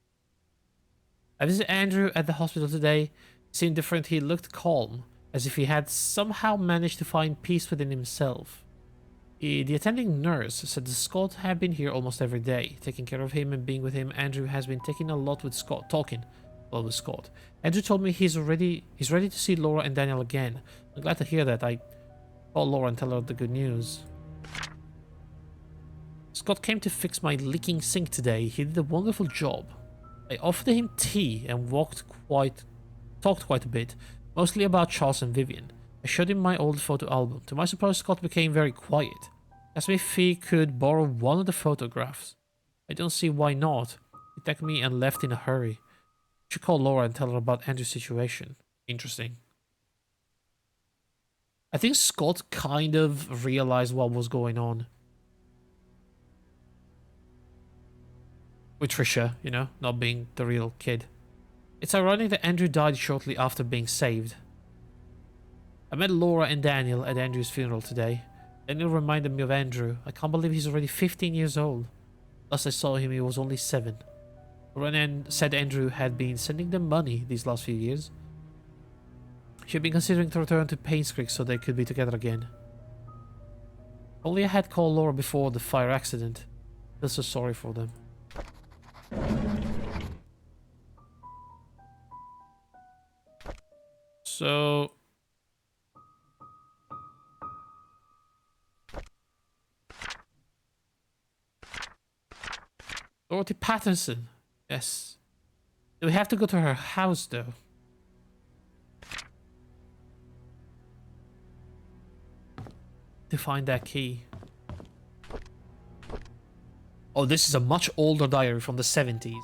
I visited Andrew at the hospital today. He seemed different. He looked calm, as if he had somehow managed to find peace within himself. The attending nurse said that Scott had been here almost every day, taking care of him and being with him. Andrew has been taking a lot with Scott, talking a lot with Scott. Andrew told me he's ready to see Laura and Daniel again. I'm glad to hear that. I call Laura and tell her the good news. Scott came to fix my leaking sink today. He did a wonderful job. I offered him tea and talked quite a bit, mostly about Charles and Vivian. I showed him my old photo album. To my surprise, Scott became very quiet. Asked me if he could borrow one of the photographs. I don't see why not. He thanked me and left in a hurry. I should call Laura and tell her about Andrew's situation. Interesting. I think Scott kind of realized what was going on. With Trisha, you know, not being the real kid. It's ironic that Andrew died shortly after being saved. I met Laura and Daniel at Andrew's funeral today. Daniel reminded me of Andrew. I can't believe he's already 15 years old. Last I saw him, he was only 7. Laura said Andrew had been sending them money these last few years. She had been considering to return to Painscreek so they could be together again. Only I had called Laura before the fire accident. I feel so sorry for them. So... Dorothy Patterson. Yes. Do we have to go to her house, though? To find that key. Oh, this is a much older diary from the 70s.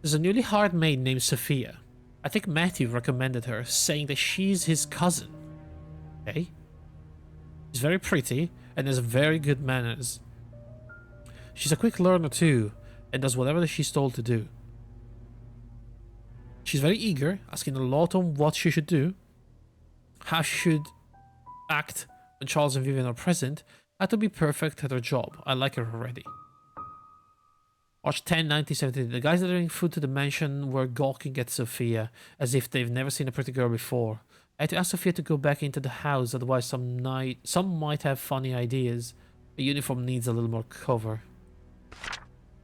There's a newly hired maid named Sophia. I think Matthew recommended her, saying that she's his cousin. Okay. She's very pretty and has very good manners. She's a quick learner too, and does whatever she's told to do. She's very eager, asking a lot on what she should do, how she should act when Charles and Vivian are present, how to be perfect at her job. I like her already. March 10, 1970. The guys delivering food to the mansion were gawking at Sophia, as if they've never seen a pretty girl before. I had to ask Sophia to go back into the house, otherwise some might have funny ideas. The uniform needs a little more cover.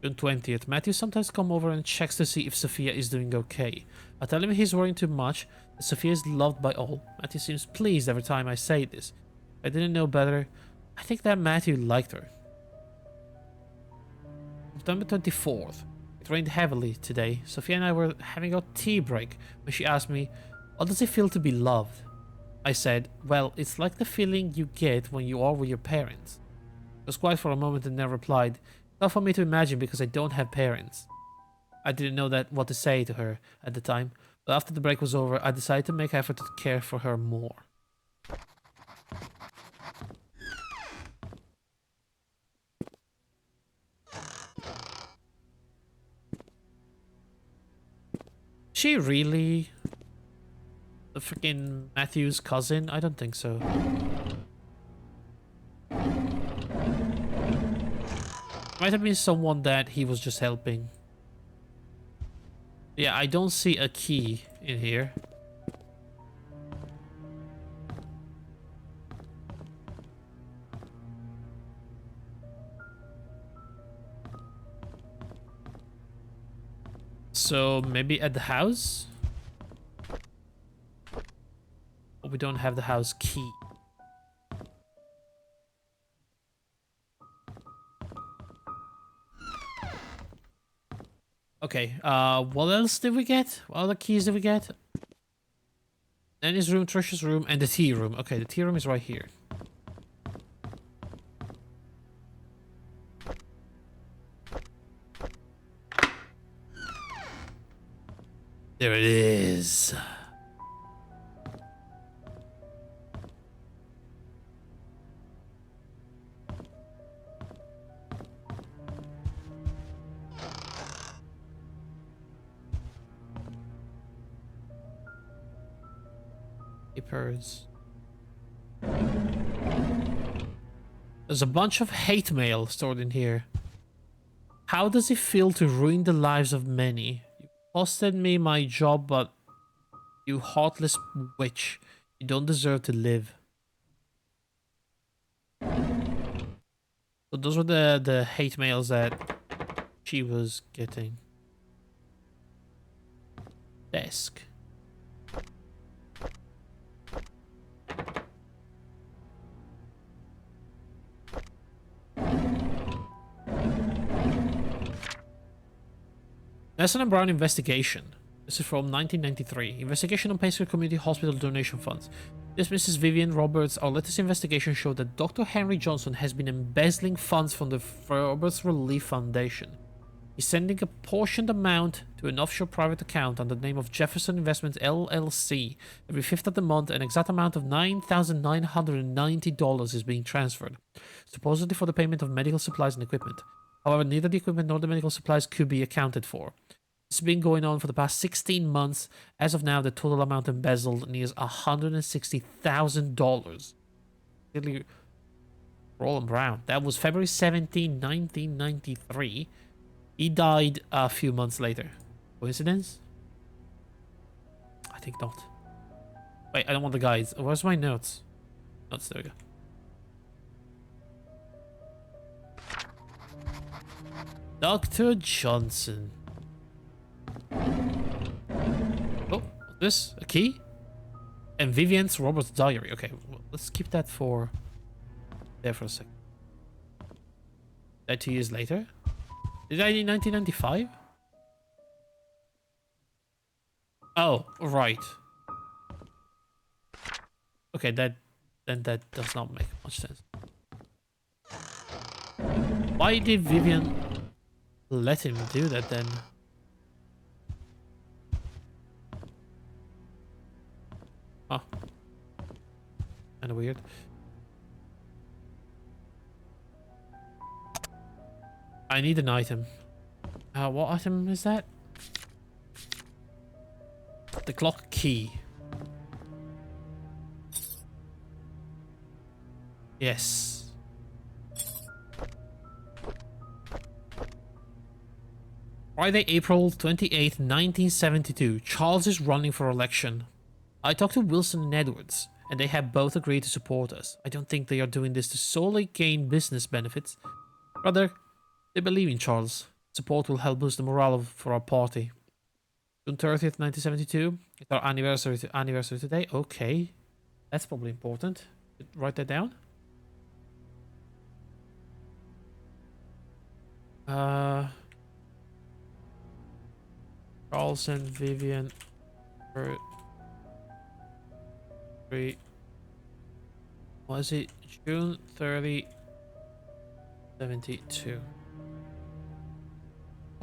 June 20th. Matthew sometimes comes over and checks to see if Sophia is doing okay. I tell him he's worrying too much, that Sophia is loved by all. Matthew seems pleased every time I say this. If I didn't know better, I think that Matthew liked her. September 24th. It rained heavily today. Sophia and I were having a tea break when she asked me, "What does it feel to be loved?" I said, "Well, it's like the feeling you get when you are with your parents." was quiet for a moment and then replied, "Tough for me to imagine because I don't have parents." I didn't know what to say to her at the time, but after the break was over, I decided to make effort to care for her more. She really the freaking Matthew's cousin? I don't think so. Might have been someone that he was just helping. Yeah, I don't see a key in here. So maybe at the house? But we don't have the house key. Okay, what else did we get? What other keys did we get? Nanny's room, Trisha's room, and the tea room. Okay, the tea room is right here. There it is. Papers. There's a bunch of hate mail stored in here. How does it feel to ruin the lives of many? You costed me my job, but you heartless witch. You don't deserve to live. So those were the hate mails that she was getting. Desk. Nelson and Brown investigation. This is from 1993. Investigation on Painscreek Community Hospital donation funds. This Mrs. Vivian Roberts. Our latest investigation showed that Dr. Henry Johnson has been embezzling funds from the Roberts Relief Foundation. He's sending a portioned amount to an offshore private account under the name of Jefferson Investments LLC. Every 5th of the month, an exact amount of $9,990 is being transferred, supposedly for the payment of medical supplies and equipment. However, neither the equipment nor the medical supplies could be accounted for. It's been going on for the past 16 months. As of now, the total amount embezzled nears $160,000. Really, Roland Brown. That was February 17, 1993. He died a few months later. Coincidence? I think not. Wait, I don't want the guides. Where's my notes? Notes, there we go. Dr. Johnson. Oh, this? A key? And Vivian's Robert's diary. Okay, well, let's keep that for there for a second. That 2 years later? Did I in 1995? Oh, right. Okay, then that does not make much sense. Why did Vivian let him do that then? Huh. Kinda weird. I need an item. What item is that? The clock key. Yes. Friday, April 28th, 1972. Charles is running for election. I talked to Wilson and Edwards, and they have both agreed to support us. I don't think they are doing this to solely gain business benefits. Rather, they believe in Charles. Support will help boost the morale for our party. June 30th, 1972. It's our anniversary today. Okay. That's probably important. Write that down. Charles and Vivian. Was it June 30? 72.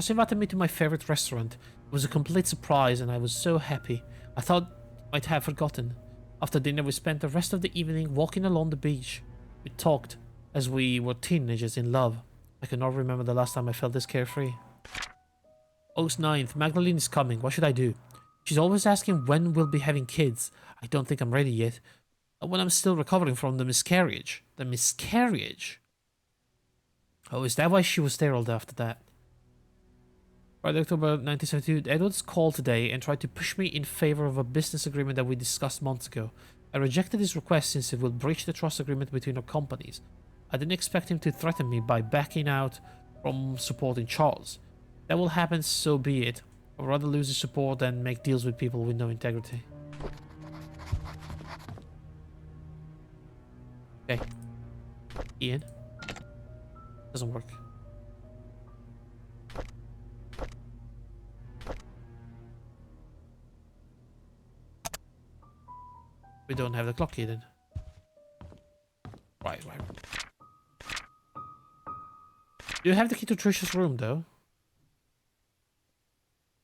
She invited me to my favorite restaurant. It was a complete surprise and I was so happy. I thought I might have forgotten. After dinner we spent the rest of the evening walking along the beach. We talked as we were teenagers in love. I cannot remember the last time I felt this carefree. August 9th. Magdalene is coming. What should I do? She's always asking when we'll be having kids. I don't think I'm ready yet. When I'm still recovering from the miscarriage. The miscarriage? Oh, is that why she was sterile after that? Friday, October 1972. Edwards called today and tried to push me in favor of a business agreement that we discussed months ago. I rejected his request since it will breach the trust agreement between our companies. I didn't expect him to threaten me by backing out from supporting Charles. That will happen, so be it. I'd rather lose his support than make deals with people with no integrity. Okay. Ian. Doesn't work. We don't have the clock key then. Right. Do you have the key to Trisha's room though?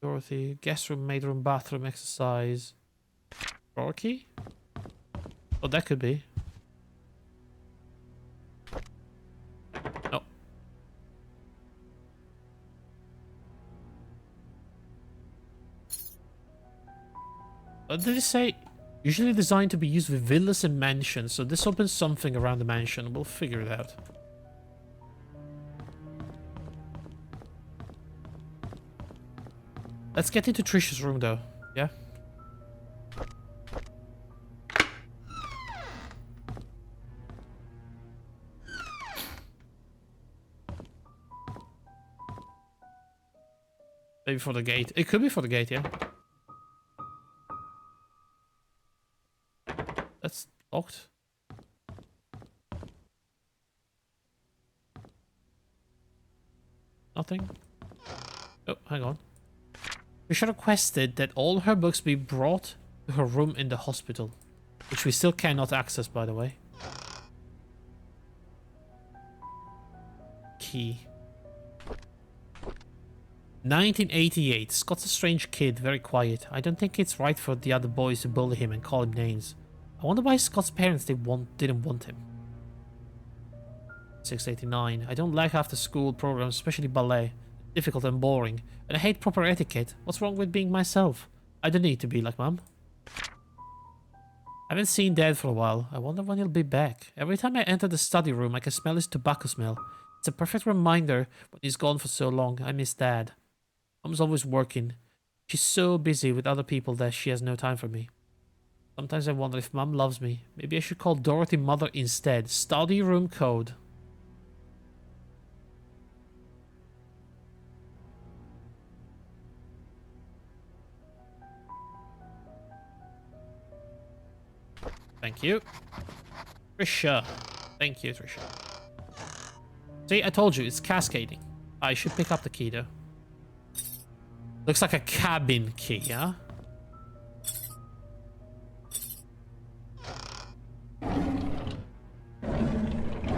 Dorothy, guest room, maid room, bathroom, exercise. Drawer key? Oh, that could be. No. What did it say? Usually designed to be used with villas and mansions, so this opens something around the mansion. We'll figure it out. Let's get into Trisha's room though, yeah? Maybe for the gate. It could be for the gate, yeah. That's locked. Nothing. Oh, hang on. Trisha requested that all her books be brought to her room in the hospital, which we still cannot access, by the way. Key. 1988. Scott's a strange kid, very quiet. I don't think it's right for the other boys to bully him and call him names. I wonder why Scott's parents didn't want him. 689. I don't like after school programs, especially ballet. Difficult and boring. And I hate proper etiquette. What's wrong with being myself? I don't need to be like Mum. I haven't seen Dad for a while. I wonder when he'll be back. Every time I enter the study room, I can smell his tobacco smell. It's a perfect reminder when he's gone for so long. I miss Dad. Mom's always working. She's so busy with other people that she has no time for me. Sometimes I wonder if Mum loves me. Maybe I should call Dorothy Mother instead. Study room code. Thank you. Trisha. Thank you, Trisha. See, I told you, it's cascading. I should pick up the key, though. Looks like a cabin key, huh?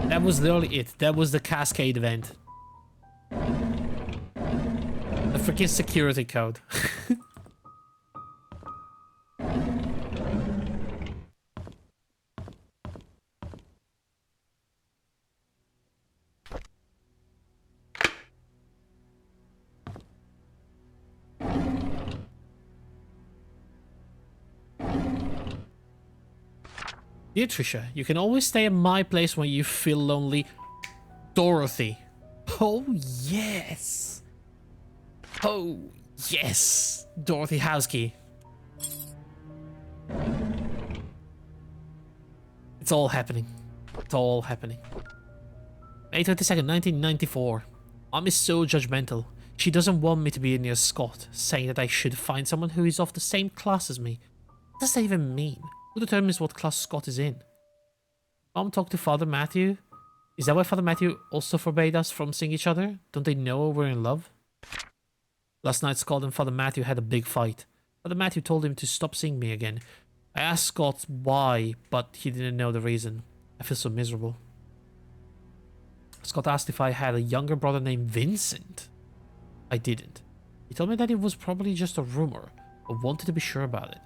That was literally it. That was the Cascade event. The freaking security code. Dear Trisha, you can always stay at my place when you feel lonely. Dorothy. Oh, yes. Oh, yes. Dorothy house key. It's all happening. It's all happening. May 22nd, 1994. Mom is so judgmental. She doesn't want me to be near Scott, saying that I should find someone who is of the same class as me. What does that even mean? Who determines what class Scott is in? Mom talked to Father Matthew. Is that why Father Matthew also forbade us from seeing each other? Don't they know we're in love? Last night, Scott and Father Matthew had a big fight. Father Matthew told him to stop seeing me again. I asked Scott why, but he didn't know the reason. I feel so miserable. Scott asked if I had a younger brother named Vincent. I didn't. He told me that it was probably just a rumor, but wanted to be sure about it.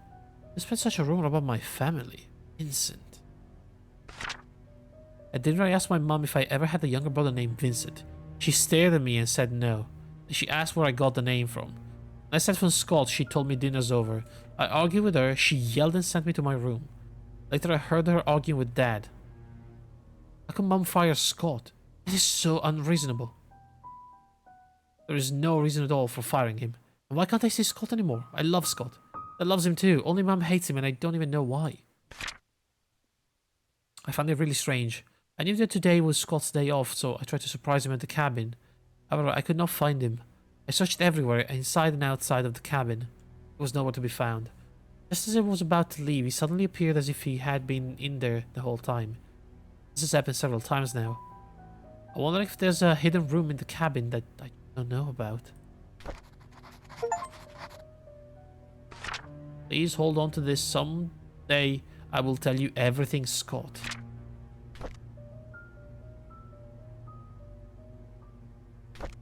He spread such a rumor about my family. Vincent. At dinner, I asked my mom if I ever had a younger brother named Vincent. She stared at me and said no. She asked where I got the name from. When I said from Scott, she told me dinner's over. I argued with her, she yelled and sent me to my room. Later, I heard her arguing with Dad. How come Mom fire Scott? It is so unreasonable. There is no reason at all for firing him. And why can't I see Scott anymore? I love Scott. Dad loves him too. Only Mom hates him and I don't even know why. I found it really strange. I knew that today was Scott's day off, so I tried to surprise him at the cabin. However, I could not find him. I searched everywhere, inside and outside of the cabin. He was nowhere to be found. Just as I was about to leave, he suddenly appeared as if he had been in there the whole time. This has happened several times now. I wonder if there's a hidden room in the cabin that I don't know about. Please hold on to this. Someday I will tell you everything, Scott.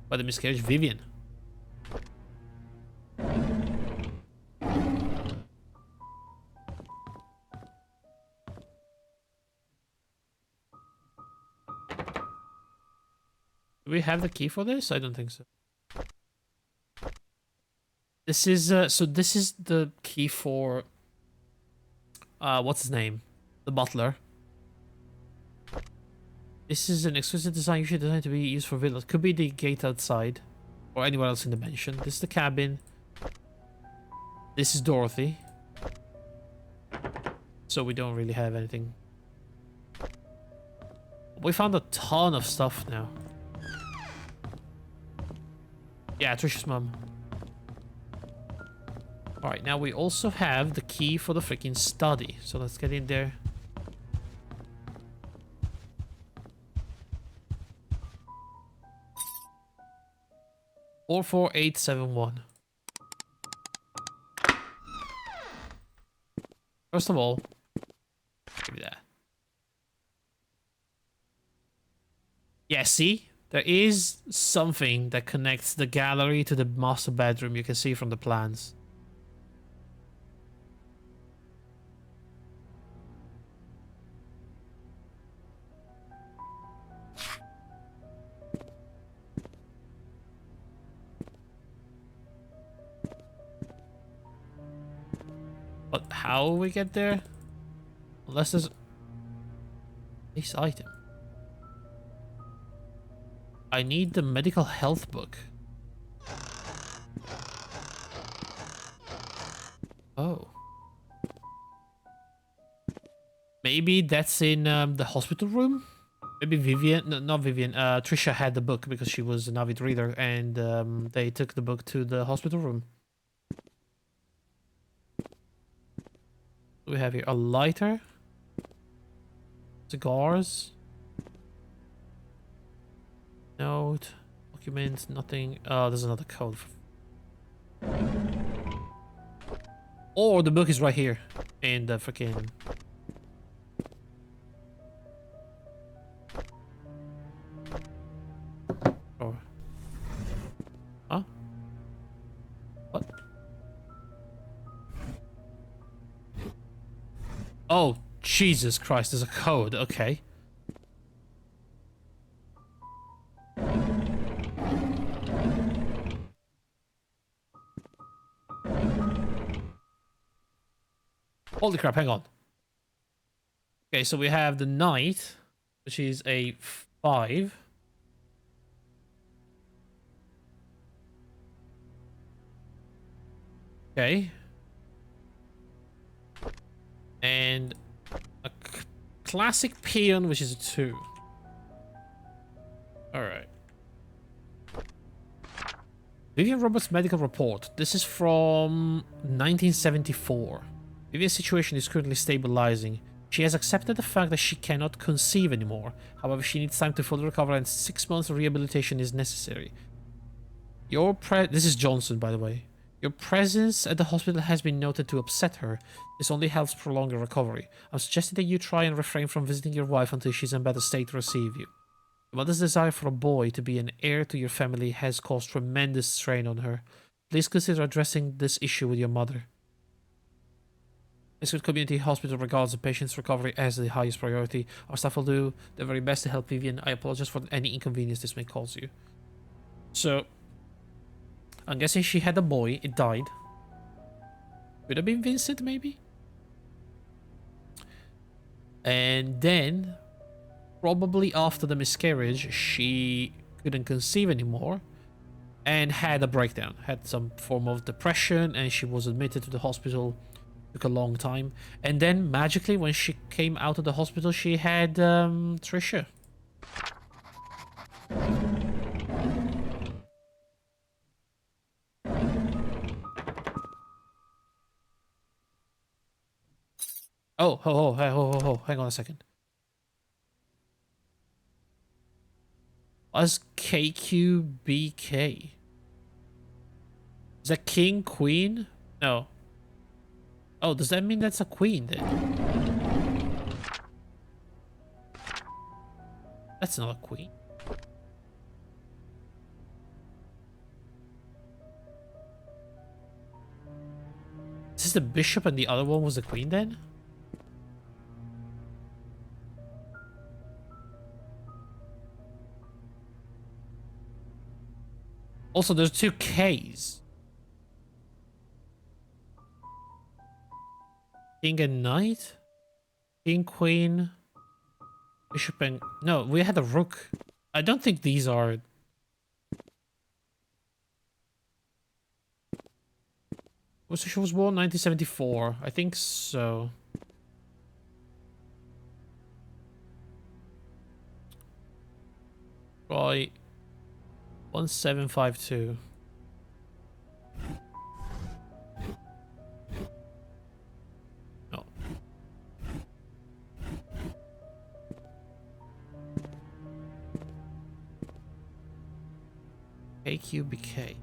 By the miscarriage, Vivian. Do we have the key for this? I don't think so. This is so this is the key for what's his name? The butler. This is an exquisite design, usually designed to be used for villas. Could be the gate outside or anywhere else in the mansion. This is the cabin. This is Dorothy. So we don't really have anything. We found a ton of stuff now. Yeah, Trisha's mom. Alright, now we also have the key for the freaking study. So let's get in there. Or 4871. First of all, give me that. Yeah, see? There is something that connects the gallery to the master bedroom. You can see from the plans. But how will we get there? Unless there's... This item. I need the medical health book. Oh. Maybe that's in the hospital room? Maybe Vivian, no, not Vivian, Trisha had the book because she was an avid reader and they took the book to the hospital room. What do we have here? A lighter? Cigars? Note, documents, nothing. Oh, there's another code. Or the book is right here in the freaking. Oh. Huh? What? Oh, Jesus Christ, there's a code. Okay. Holy crap, hang on. Okay, so we have the knight, which is a 5. Okay. And a classic peon, which is a 2. Alright. Vivian Roberts' medical report. This is from 1974. Vivian's situation is currently stabilizing. She has accepted the fact that she cannot conceive anymore. However, she needs time to fully recover and 6 months of rehabilitation is necessary. This is Johnson, by the way. Your presence at the hospital has been noted to upset her. This only helps prolong her recovery. I'm suggesting that you try and refrain from visiting your wife until she's in better state to receive you. Your mother's desire for a boy to be an heir to your family has caused tremendous strain on her. Please consider addressing this issue with your mother. Painscreek Community Hospital regards the patient's recovery as the highest priority. Our staff will do their very best to help Vivian. I apologize for any inconvenience this may cause you. So, I'm guessing she had a boy. It died. Could have been Vincent, maybe? And then, probably after the miscarriage, she couldn't conceive anymore and had a breakdown. Had some form of depression, and she was admitted to the hospital. Took a long time. And then, magically, when she came out of the hospital, she had Trisha. Hang on a second. What's KQBK? Is that king, queen? No. Oh, does that mean that's a queen then? That's not a queen. Is this the bishop and the other one was the queen then? Also, there's two Ks. King and knight? King, queen, bishop and... No, we had a rook. I don't think these are... She was born 1974. I think so. Right. 1752. No. AQBK.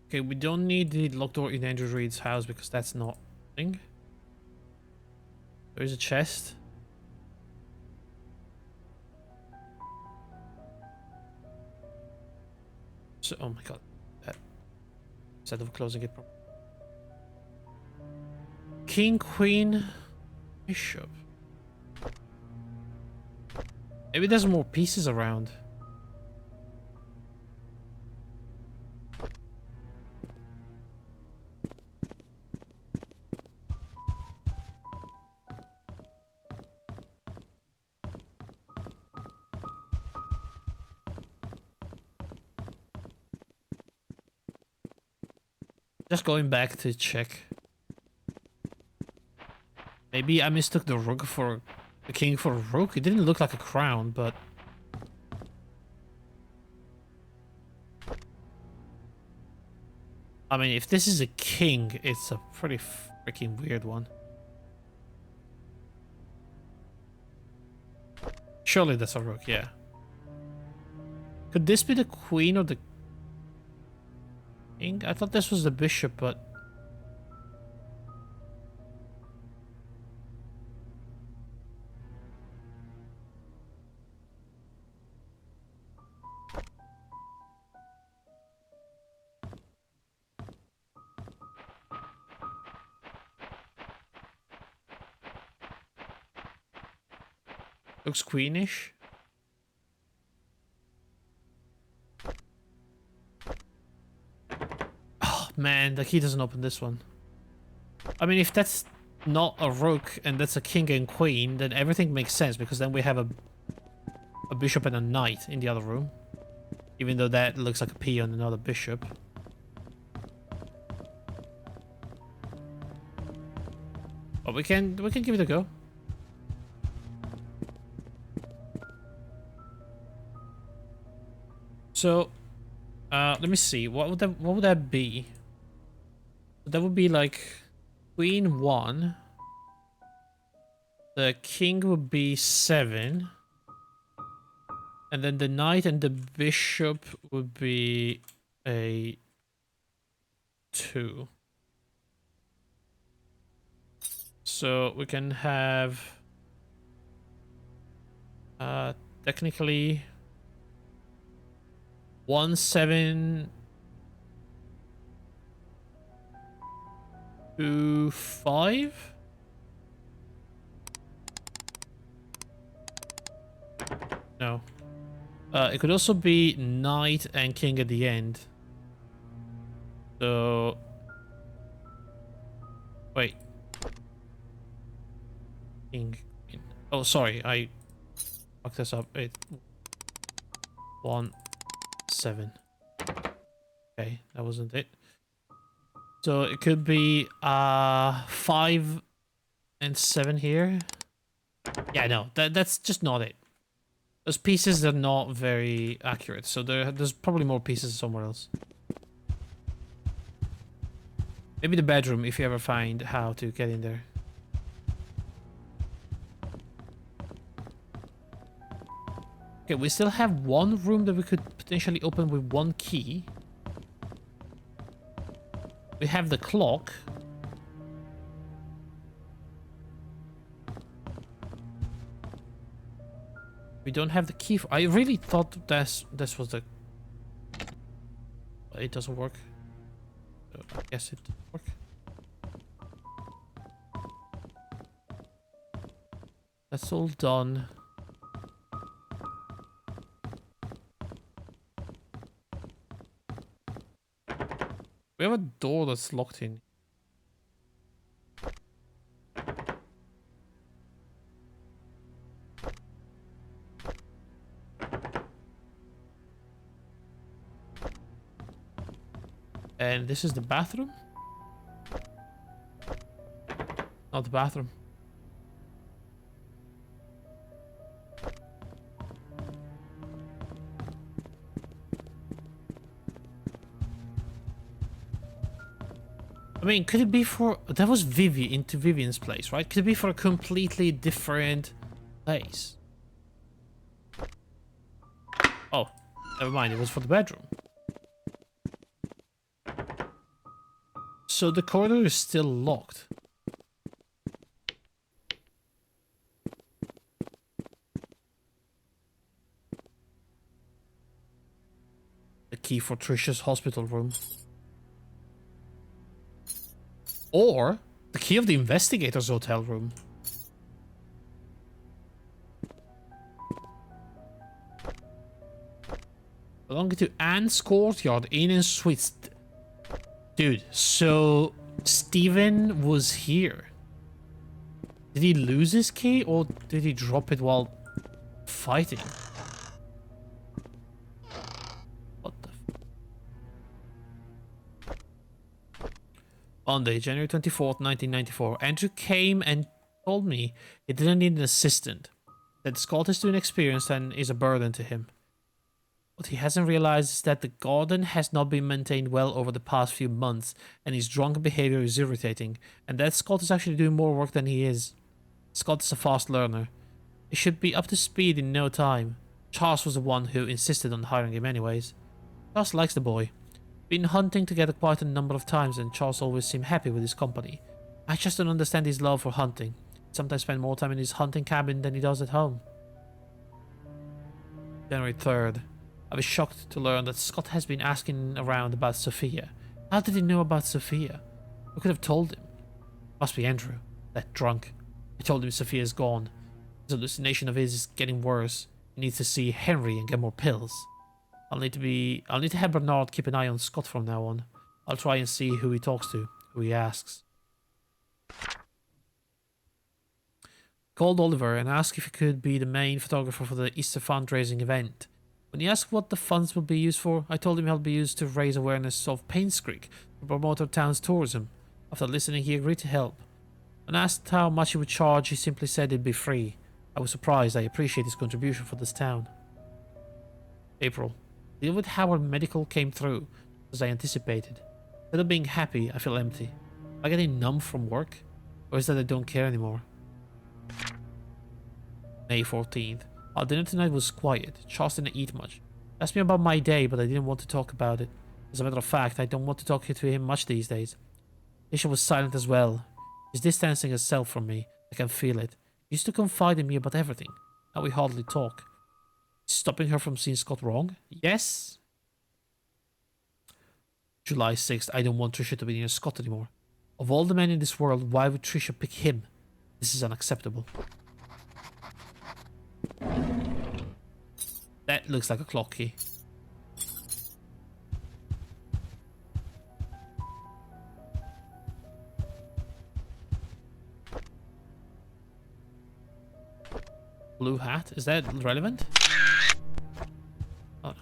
Okay, we don't need the locked door in Andrew Reed's house because that's not a thing. There is a chest. So, oh my god. That. Instead of closing it properly. King, queen, bishop. Maybe there's more pieces around. Just going back to check. Maybe I mistook the rook for the king for a rook. It didn't look like a crown, but I mean, if this is a king, it's a pretty freaking weird one. Surely that's a rook, yeah. Could this be the queen or the king? I thought this was the bishop, but... Looks queenish. Oh man, the key doesn't open this one. I mean, if that's not a rook and that's a king and queen, then everything makes sense because then we have a bishop and a knight in the other room. Even though that looks like a peon and not a bishop. But we can give it a go. So, let me see. What would that be? That would be like queen 1. The king would be 7. And then the knight and the bishop would be a 2. So we can have technically 1 7 2 5. No. It could also be knight and king at the end. So wait. King. Queen. Oh, sorry, I fucked this up. 1 7. Okay, that wasn't it. So it could be 5 and 7 here. Yeah, no, that's just not it. Those pieces are not very accurate, so there's probably more pieces somewhere else. Maybe the bedroom, if you ever find how to get in there. Okay, we still have one room that we could potentially open with 1 key. We have the clock. We don't have the key for... I really thought this was the... It doesn't work. So I guess it doesn't work. That's all done. We have a door that's locked in. And this is the bathroom? Not the bathroom. I mean, could it be for... That was into Vivian's place, right? Could it be for a completely different place? Oh, never mind. It was for the bedroom. So the corridor is still locked. The key for Trisha's hospital room. Or the key of the investigator's hotel room. Belonging to Anne's Courtyard Inn and Suites. Dude, so Steven was here. Did he lose his key or did he drop it while fighting? What the Monday, January 24th, 1994. Andrew came and told me he didn't need an assistant. That Scott is too inexperienced and is a burden to him. What he hasn't realized is that the garden has not been maintained well over the past few months, and his drunken behavior is irritating, and that Scott is actually doing more work than he is. Scott is a fast learner. He should be up to speed in no time. Charles was the one who insisted on hiring him anyways. Charles likes the boy. Been hunting together quite a number of times, and Charles always seemed happy with his company. I just don't understand his love for hunting. He sometimes spends more time in his hunting cabin than he does at home. January 3rd. I was shocked to learn that Scott has been asking around about Sophia. How did he know about Sophia? Who could have told him? Must be Andrew, that drunk. I told him Sophia's gone. His hallucination of his is getting worse. He needs to see Henry and get more pills. I'll need to have Bernard keep an eye on Scott from now on. I'll try and see who he talks to, who he asks. Called Oliver and asked if he could be the main photographer for the Easter fundraising event. When he asked what the funds would be used for, I told him they'll be used to raise awareness of Painscreek to promote our town's tourism. After listening, he agreed to help. When asked how much he would charge, he simply said it'd be free. I was surprised. I appreciate his contribution for this town. April. Deal with how our medical came through, as I anticipated. Instead of being happy, I feel empty. Am I getting numb from work? Or is that I don't care anymore? May 14th. Our dinner tonight was quiet. Charles didn't eat much. Asked me about my day, but I didn't want to talk about it. As a matter of fact, I don't want to talk to him much these days. Isha was silent as well. He's distancing herself from me. I can feel it. He used to confide in me about everything. Now we hardly talk. Stopping her from seeing Scott wrong? Yes. July 6th. I don't want Trisha to be near Scott anymore. Of all the men in this world, why would Trisha pick him? This is unacceptable. That looks like a clock key. Blue hat? Is that relevant? Oh no.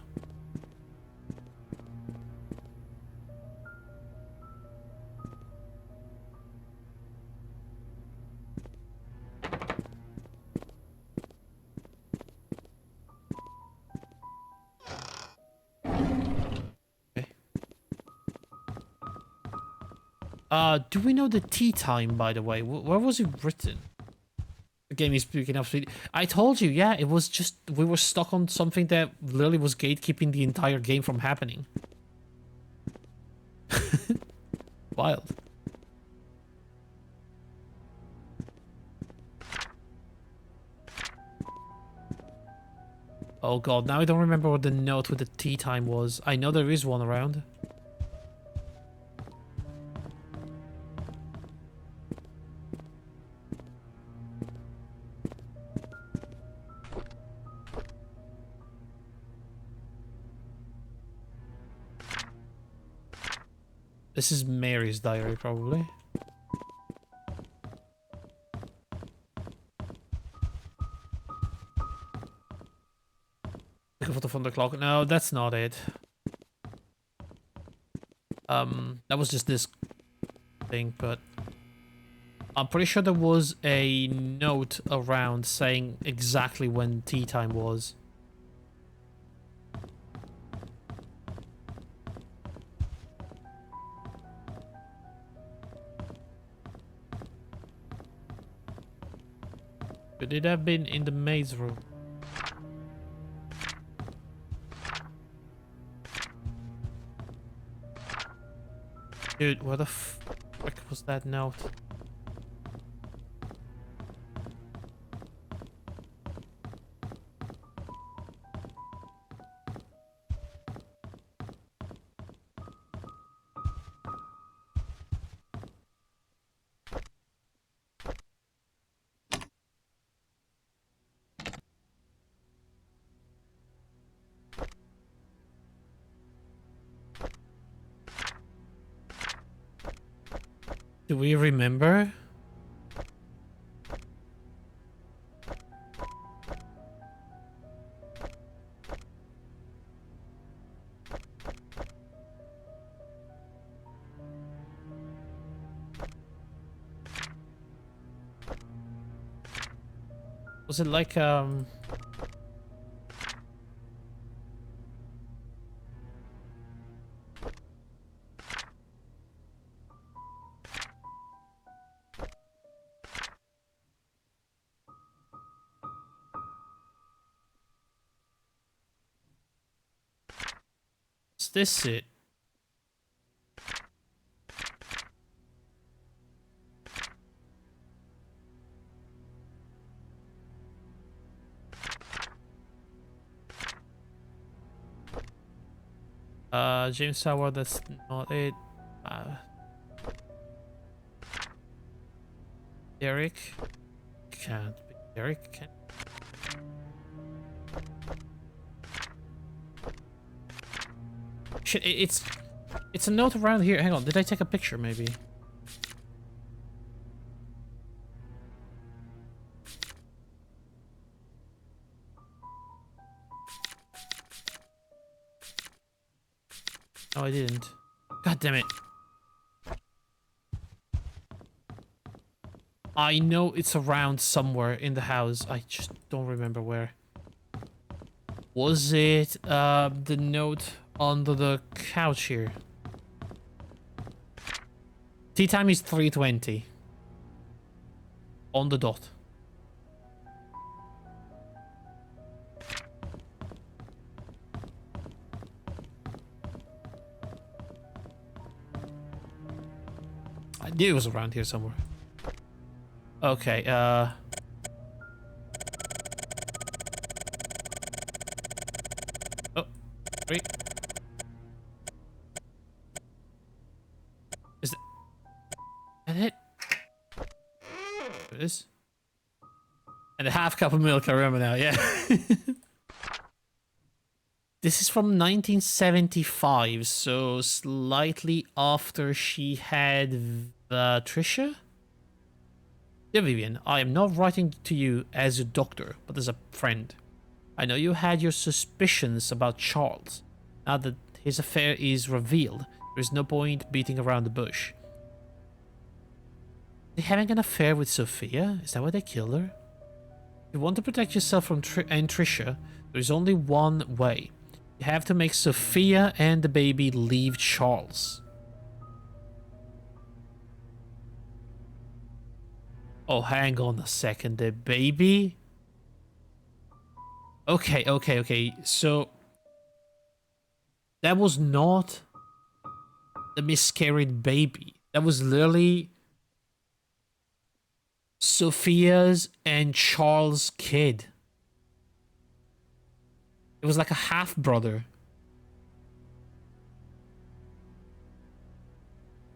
Okay. Do we know the tea time, by the way? Where was it written? The game is speaking absolutely. I told you, yeah, it was just we were stuck on something that literally was gatekeeping the entire game from happening. Wild. Oh god, now I don't remember what the note with the tea time was. I know there is one around. This is Mary's diary, probably. Looking for the thunder clock. No, that's not it. That was just this thing, but I'm pretty sure there was a note around saying exactly when tea time was. Could it have been in the maid's room? Dude, where the frick was that note? Do we remember? Was it like is this it? James Tower, that's not it. Derek? Can't be Derek, can Shit, it's a note around here. Hang on, did I take a picture maybe? No, I didn't. God damn it. I know it's around somewhere in the house. I just don't remember where. Was it the note under the couch here? Tea time is 3:20. On the dot. I knew it was around here somewhere. Okay, oh, wait. Is that it? It is. And a half cup of milk, I remember now, yeah. This is from 1975, so slightly after she had Trisha? Dear Vivian, I am not writing to you as a doctor, but as a friend. I know you had your suspicions about Charles. Now that his affair is revealed, there is no point beating around the bush. Are they having an affair with Sophia? Is that why they killed her? If you want to protect yourself from Trisha, there is only one way. You have to make Sophia and the baby leave Charles. Oh, hang on a second. The baby? Okay. So, that was not the miscarried baby. That was literally Sophia's and Charles' kid. It was like a half-brother.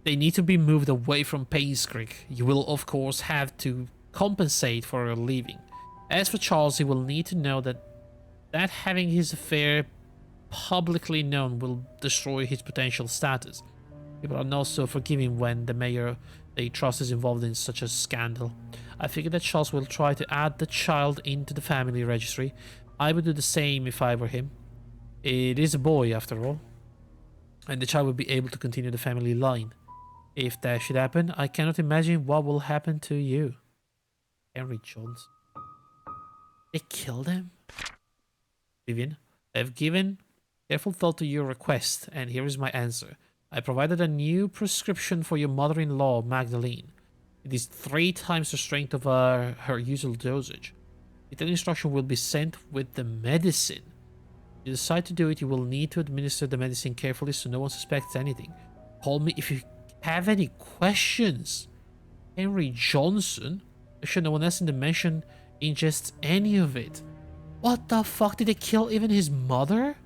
They need to be moved away from Painscreek. You will, of course, have to compensate for her leaving. As for Charles, he will need to know that having his affair publicly known will destroy his potential status. People are not so forgiving when the mayor they trust is involved in such a scandal. I figure that Charles will try to add the child into the family registry. I would do the same if I were him. It is a boy, after all. And the child will be able to continue the family line. If that should happen, I cannot imagine what will happen to you. Henry Jones. They killed him? Vivian, I have given careful thought to your request, and here is my answer. I provided a new prescription for your mother-in-law, Magdalene. It is 3 times the strength of her usual dosage. Detailed instruction will be sent with the medicine. If you decide to do it, you will need to administer the medicine carefully so no one suspects anything. Call me if you have any questions. Henry Johnson? I'm sure no one else in the mansion ingests any of it. What the fuck? Did they kill even his mother?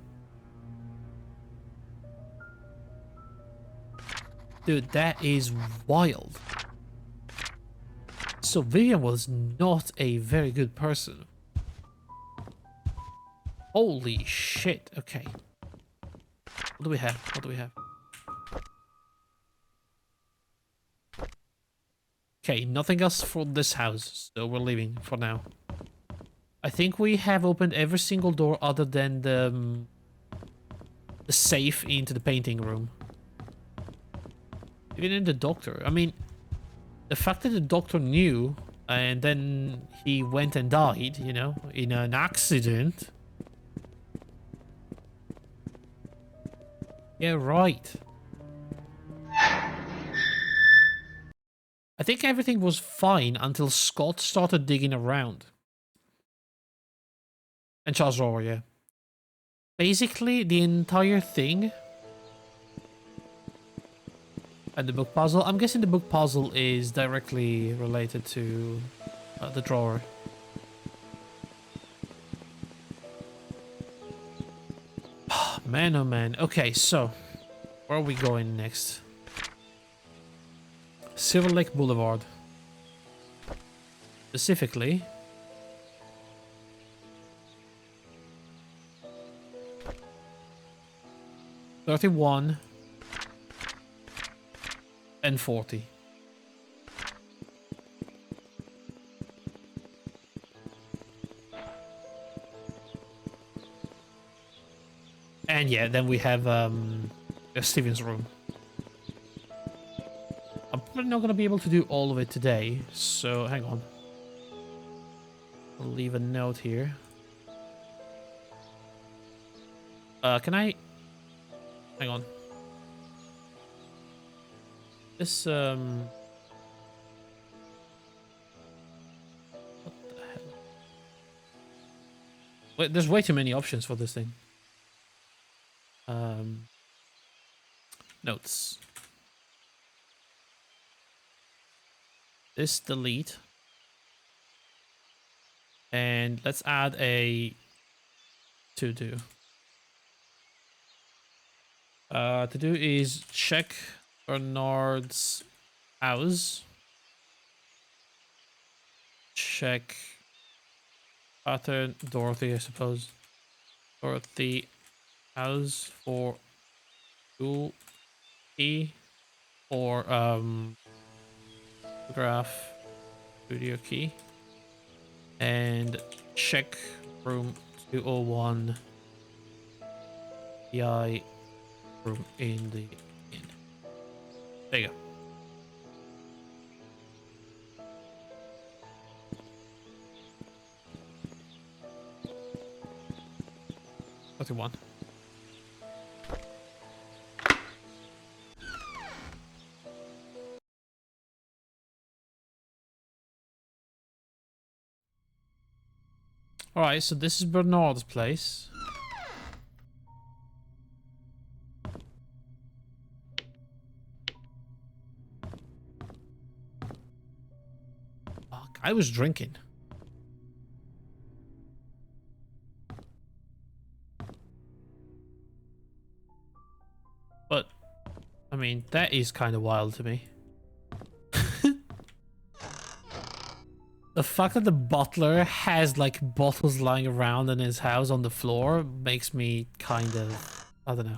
Dude, that is wild. So Vivian was not a very good person. Holy shit. Okay. What do we have? Okay, nothing else for this house, so we're leaving for now. I think we have opened every single door other than the safe into the painting room. Even in the doctor. I mean, the fact that the doctor knew and then he went and died, you know, in an accident. Yeah, right. I think everything was fine until Scott started digging around. And Charles Rower, yeah. Basically, the entire thing... And the book puzzle. I'm guessing the book puzzle is directly related to the drawer. Man, oh man. Okay, so where are we going next? Silver Lake Boulevard. Specifically. $31 and $40. And yeah, then we have Steven's room. I'm probably not gonna be able to do all of it today, so hang on. I'll leave a note here. Can I... Hang on. This, What the hell? Wait, there's way too many options for this thing. Notes. This delete. And let's add a to-do. To-do is check Bernard's house. Check pattern Dorothy, I suppose. Dorothy house for tool key or photograph studio key. And check room 201 PI room in the inn. There you go. What do you want? Alright, so this is Bernard's place. Fuck, I was drinking. But, I mean, that is kind of wild to me. The fact that the butler has like bottles lying around in his house on the floor makes me kind of, I don't know.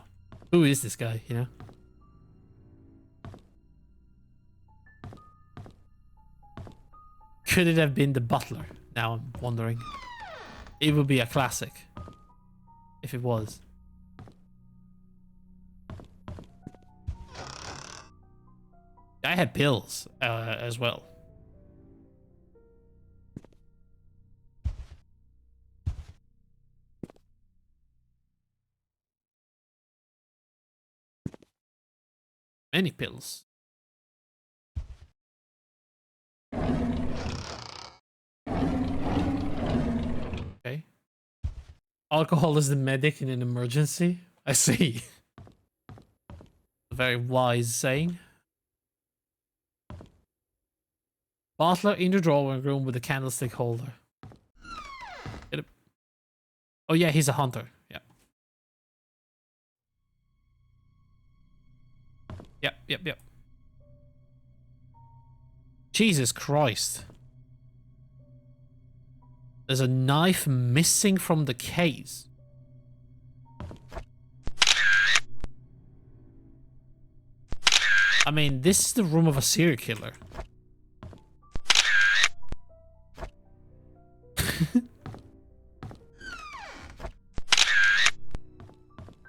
Who is this guy, you know? Could it have been the butler? Now I'm wondering. It would be a classic. If it was. I had pills as well. Many pills. Okay. Alcohol is the medic in an emergency? I see. A very wise saying. Butler in the drawing room with a candlestick holder. Oh yeah, he's a hunter. Yeah. Yep. Jesus Christ. There's a knife missing from the case. I mean, this is the room of a serial killer.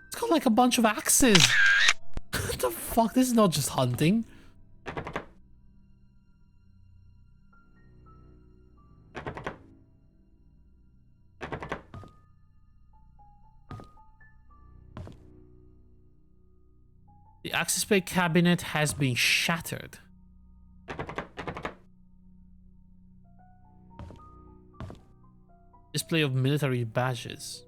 It's got like a bunch of axes. What the fuck? This is not just hunting. The access bay cabinet has been shattered. Display of military badges.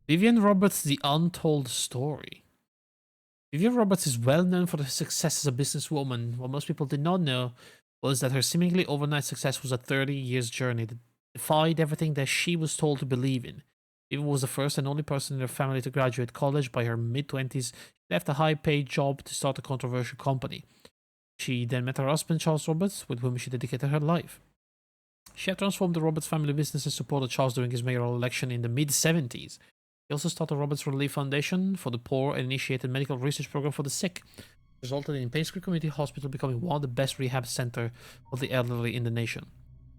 Vivian Roberts' The Untold Story. Vivian Roberts is well known for her success as a businesswoman. What most people did not know was that her seemingly overnight success was a 30 years journey that defied everything that she was told to believe in. Vivian was the first and only person in her family to graduate college. By her mid-20s, she left a high-paid job to start a controversial company. She then met her husband, Charles Roberts, with whom she dedicated her life. She had transformed the Roberts family business and supported Charles during his mayoral election in the mid-70s. He also started the Roberts Relief Foundation for the poor and initiated a medical research program for the sick. It resulted in Painscreek Community Hospital becoming one of the best rehab centers for the elderly in the nation.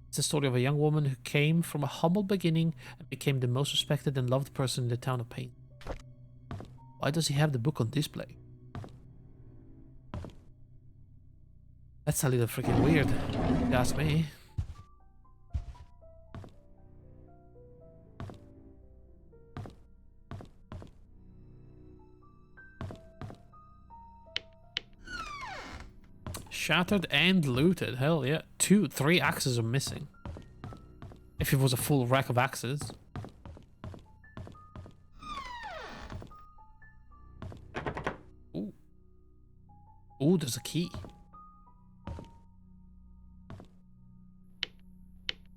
It's the story of a young woman who came from a humble beginning and became the most respected and loved person in the town of Pain. Why does he have the book on display? That's a little freaking weird, if you ask me. Shattered and looted. Hell yeah. 3 axes are missing. If it was a full rack of axes. Ooh. Ooh, there's a key.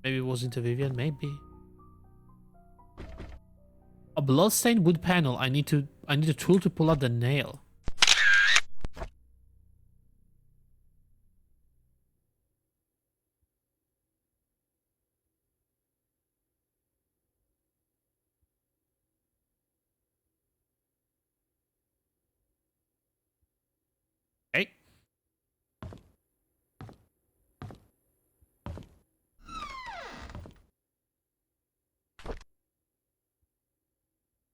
Maybe it was into Vivian, maybe. A bloodstained wood panel. I need a tool to pull out the nail. Okay.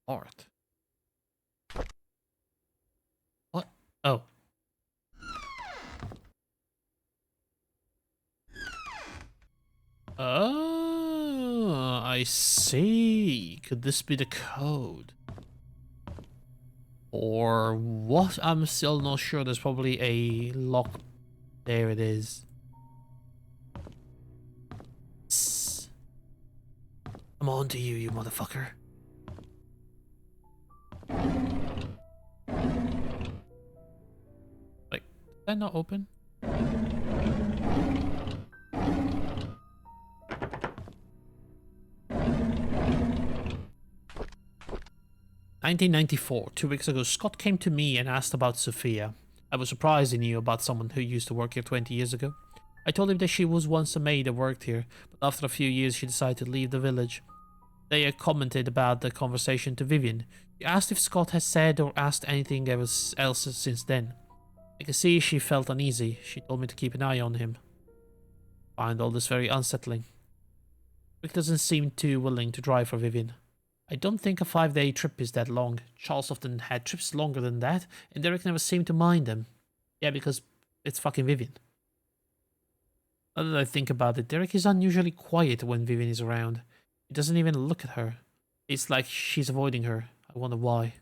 Art. What? Oh. Oh, I see. Could this be the code? Or what? I'm still not sure. There's probably a lock. There it is. I'm on to you, you motherfucker. Like, did that not open? 1994, 2 weeks ago, Scott came to me and asked about Sophia. I was surprised he knew about someone who used to work here 20 years ago. I told him that she was once a maid that worked here, but after a few years she decided to leave the village. They commented about the conversation to Vivian. She asked if Scott had said or asked anything else since then. I could see she felt uneasy. She told me to keep an eye on him. I find all this very unsettling. Rick doesn't seem too willing to drive for Vivian. I don't think a 5-day trip is that long. Charles often had trips longer than that, and Derek never seemed to mind them. Yeah, because it's fucking Vivian. Now that I think about it, Derek is unusually quiet when Vivian is around. He doesn't even look at her. It's like she's avoiding her. I wonder why.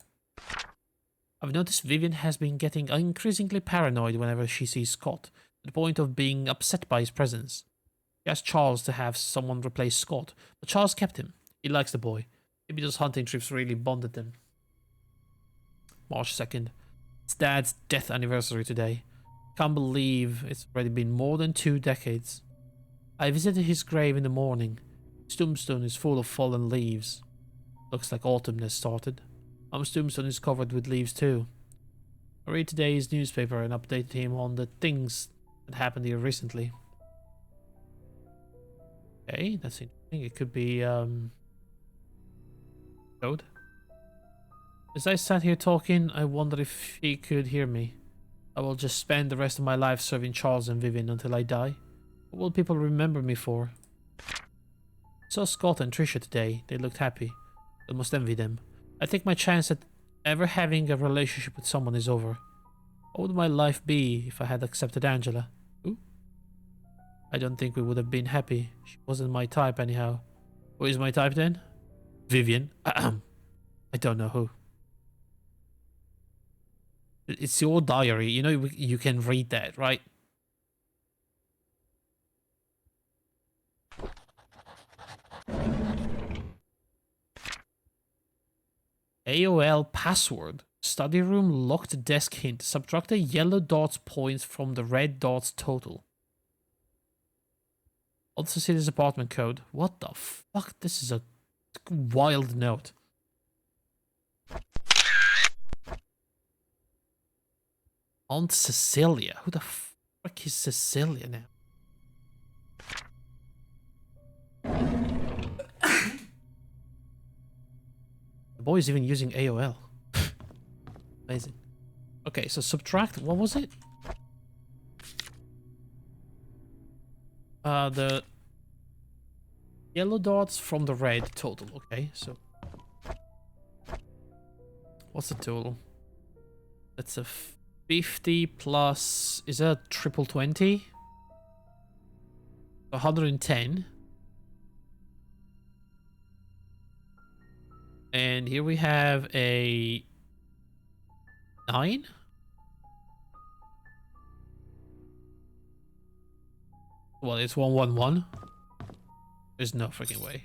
I've noticed Vivian has been getting increasingly paranoid whenever she sees Scott, to the point of being upset by his presence. She asked Charles to have someone replace Scott, but Charles kept him. He likes the boy. Maybe those hunting trips really bonded them. March 2nd. It's Dad's death anniversary today. Can't believe it's already been more than 2 decades. I visited his grave in the morning. His tombstone is full of fallen leaves. Looks like autumn has started. Mom's tombstone is covered with leaves too. I read today's newspaper and updated him on the things that happened here recently. Okay, that's interesting. It could be code. As I sat here talking, I wondered if he could hear me. I will just spend the rest of my life serving Charles and Vivian until I die. What will people remember me for? I saw Scott and Trisha today. They looked happy. I must envy them. I think my chance at ever having a relationship with someone is over. What would my life be if I had accepted Angela? Ooh. I don't think we would have been happy. She wasn't my type anyhow. Who is my type then? Vivian. I don't know who. It's your diary. You know you can read that, right? AOL password. Study room locked desk hint. Subtract the yellow dots points from the red dots total. Also see this apartment code. What the fuck? This is a wild note. Aunt Cecilia. Who the fuck is Cecilia now? The boy is even using AOL. Amazing. Okay, so subtract. What was it? The yellow dots from the red total. Okay, so what's the total? That's a 50 plus. Is that triple 20? 110. And here we have a 9. Well, it's 111. There's no freaking way.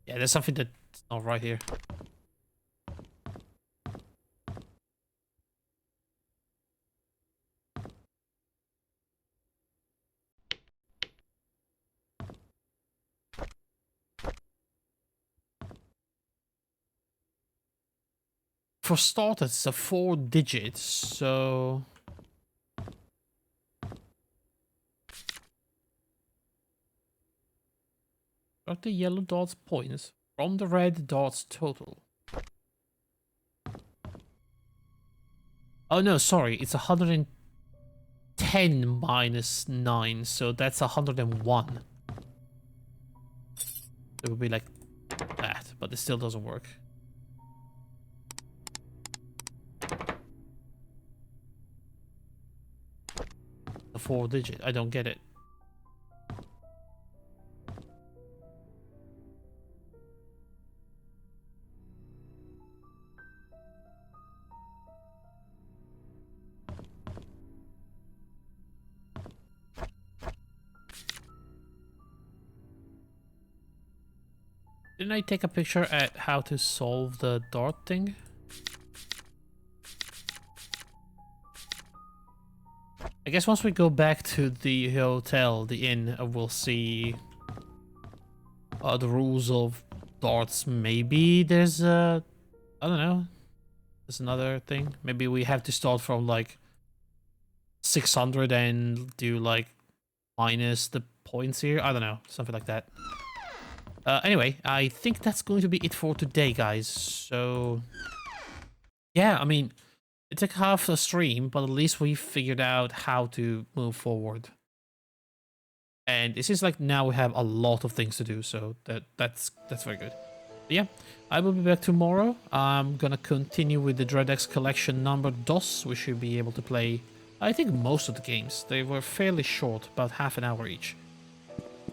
Yeah, there's something that's not right here. For starters, it's a 4 digit, so... Got the yellow dots points from the red dots total. Oh no, sorry, it's 110 minus 9, so that's 101. It would be like that, but it still doesn't work. The 4 digit, I don't get it. Didn't I take a picture at how to solve the dart thing? I guess once we go back to the hotel, the inn, we'll see the rules of darts. Maybe there's I don't know. There's another thing. Maybe we have to start from like 600 and do like minus the points here. I don't know, something like that. Anyway, I think that's going to be it for today, guys. So yeah, I mean, it took half a stream, but at least we figured out how to move forward. And it seems like now we have a lot of things to do, so that's very good. But yeah, I will be back tomorrow. I'm gonna continue with the DreadX collection number DOS. We should be able to play, I think, most of the games. They were fairly short, about half an hour each.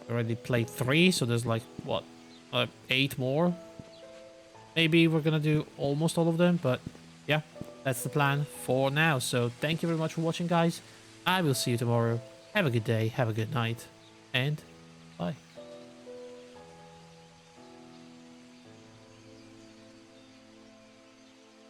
Already played 3, so there's like, what, 8 more? Maybe we're gonna do almost all of them, but yeah, that's the plan for now. So thank you very much for watching, guys. I will see you tomorrow. Have a good day, have a good night, and bye.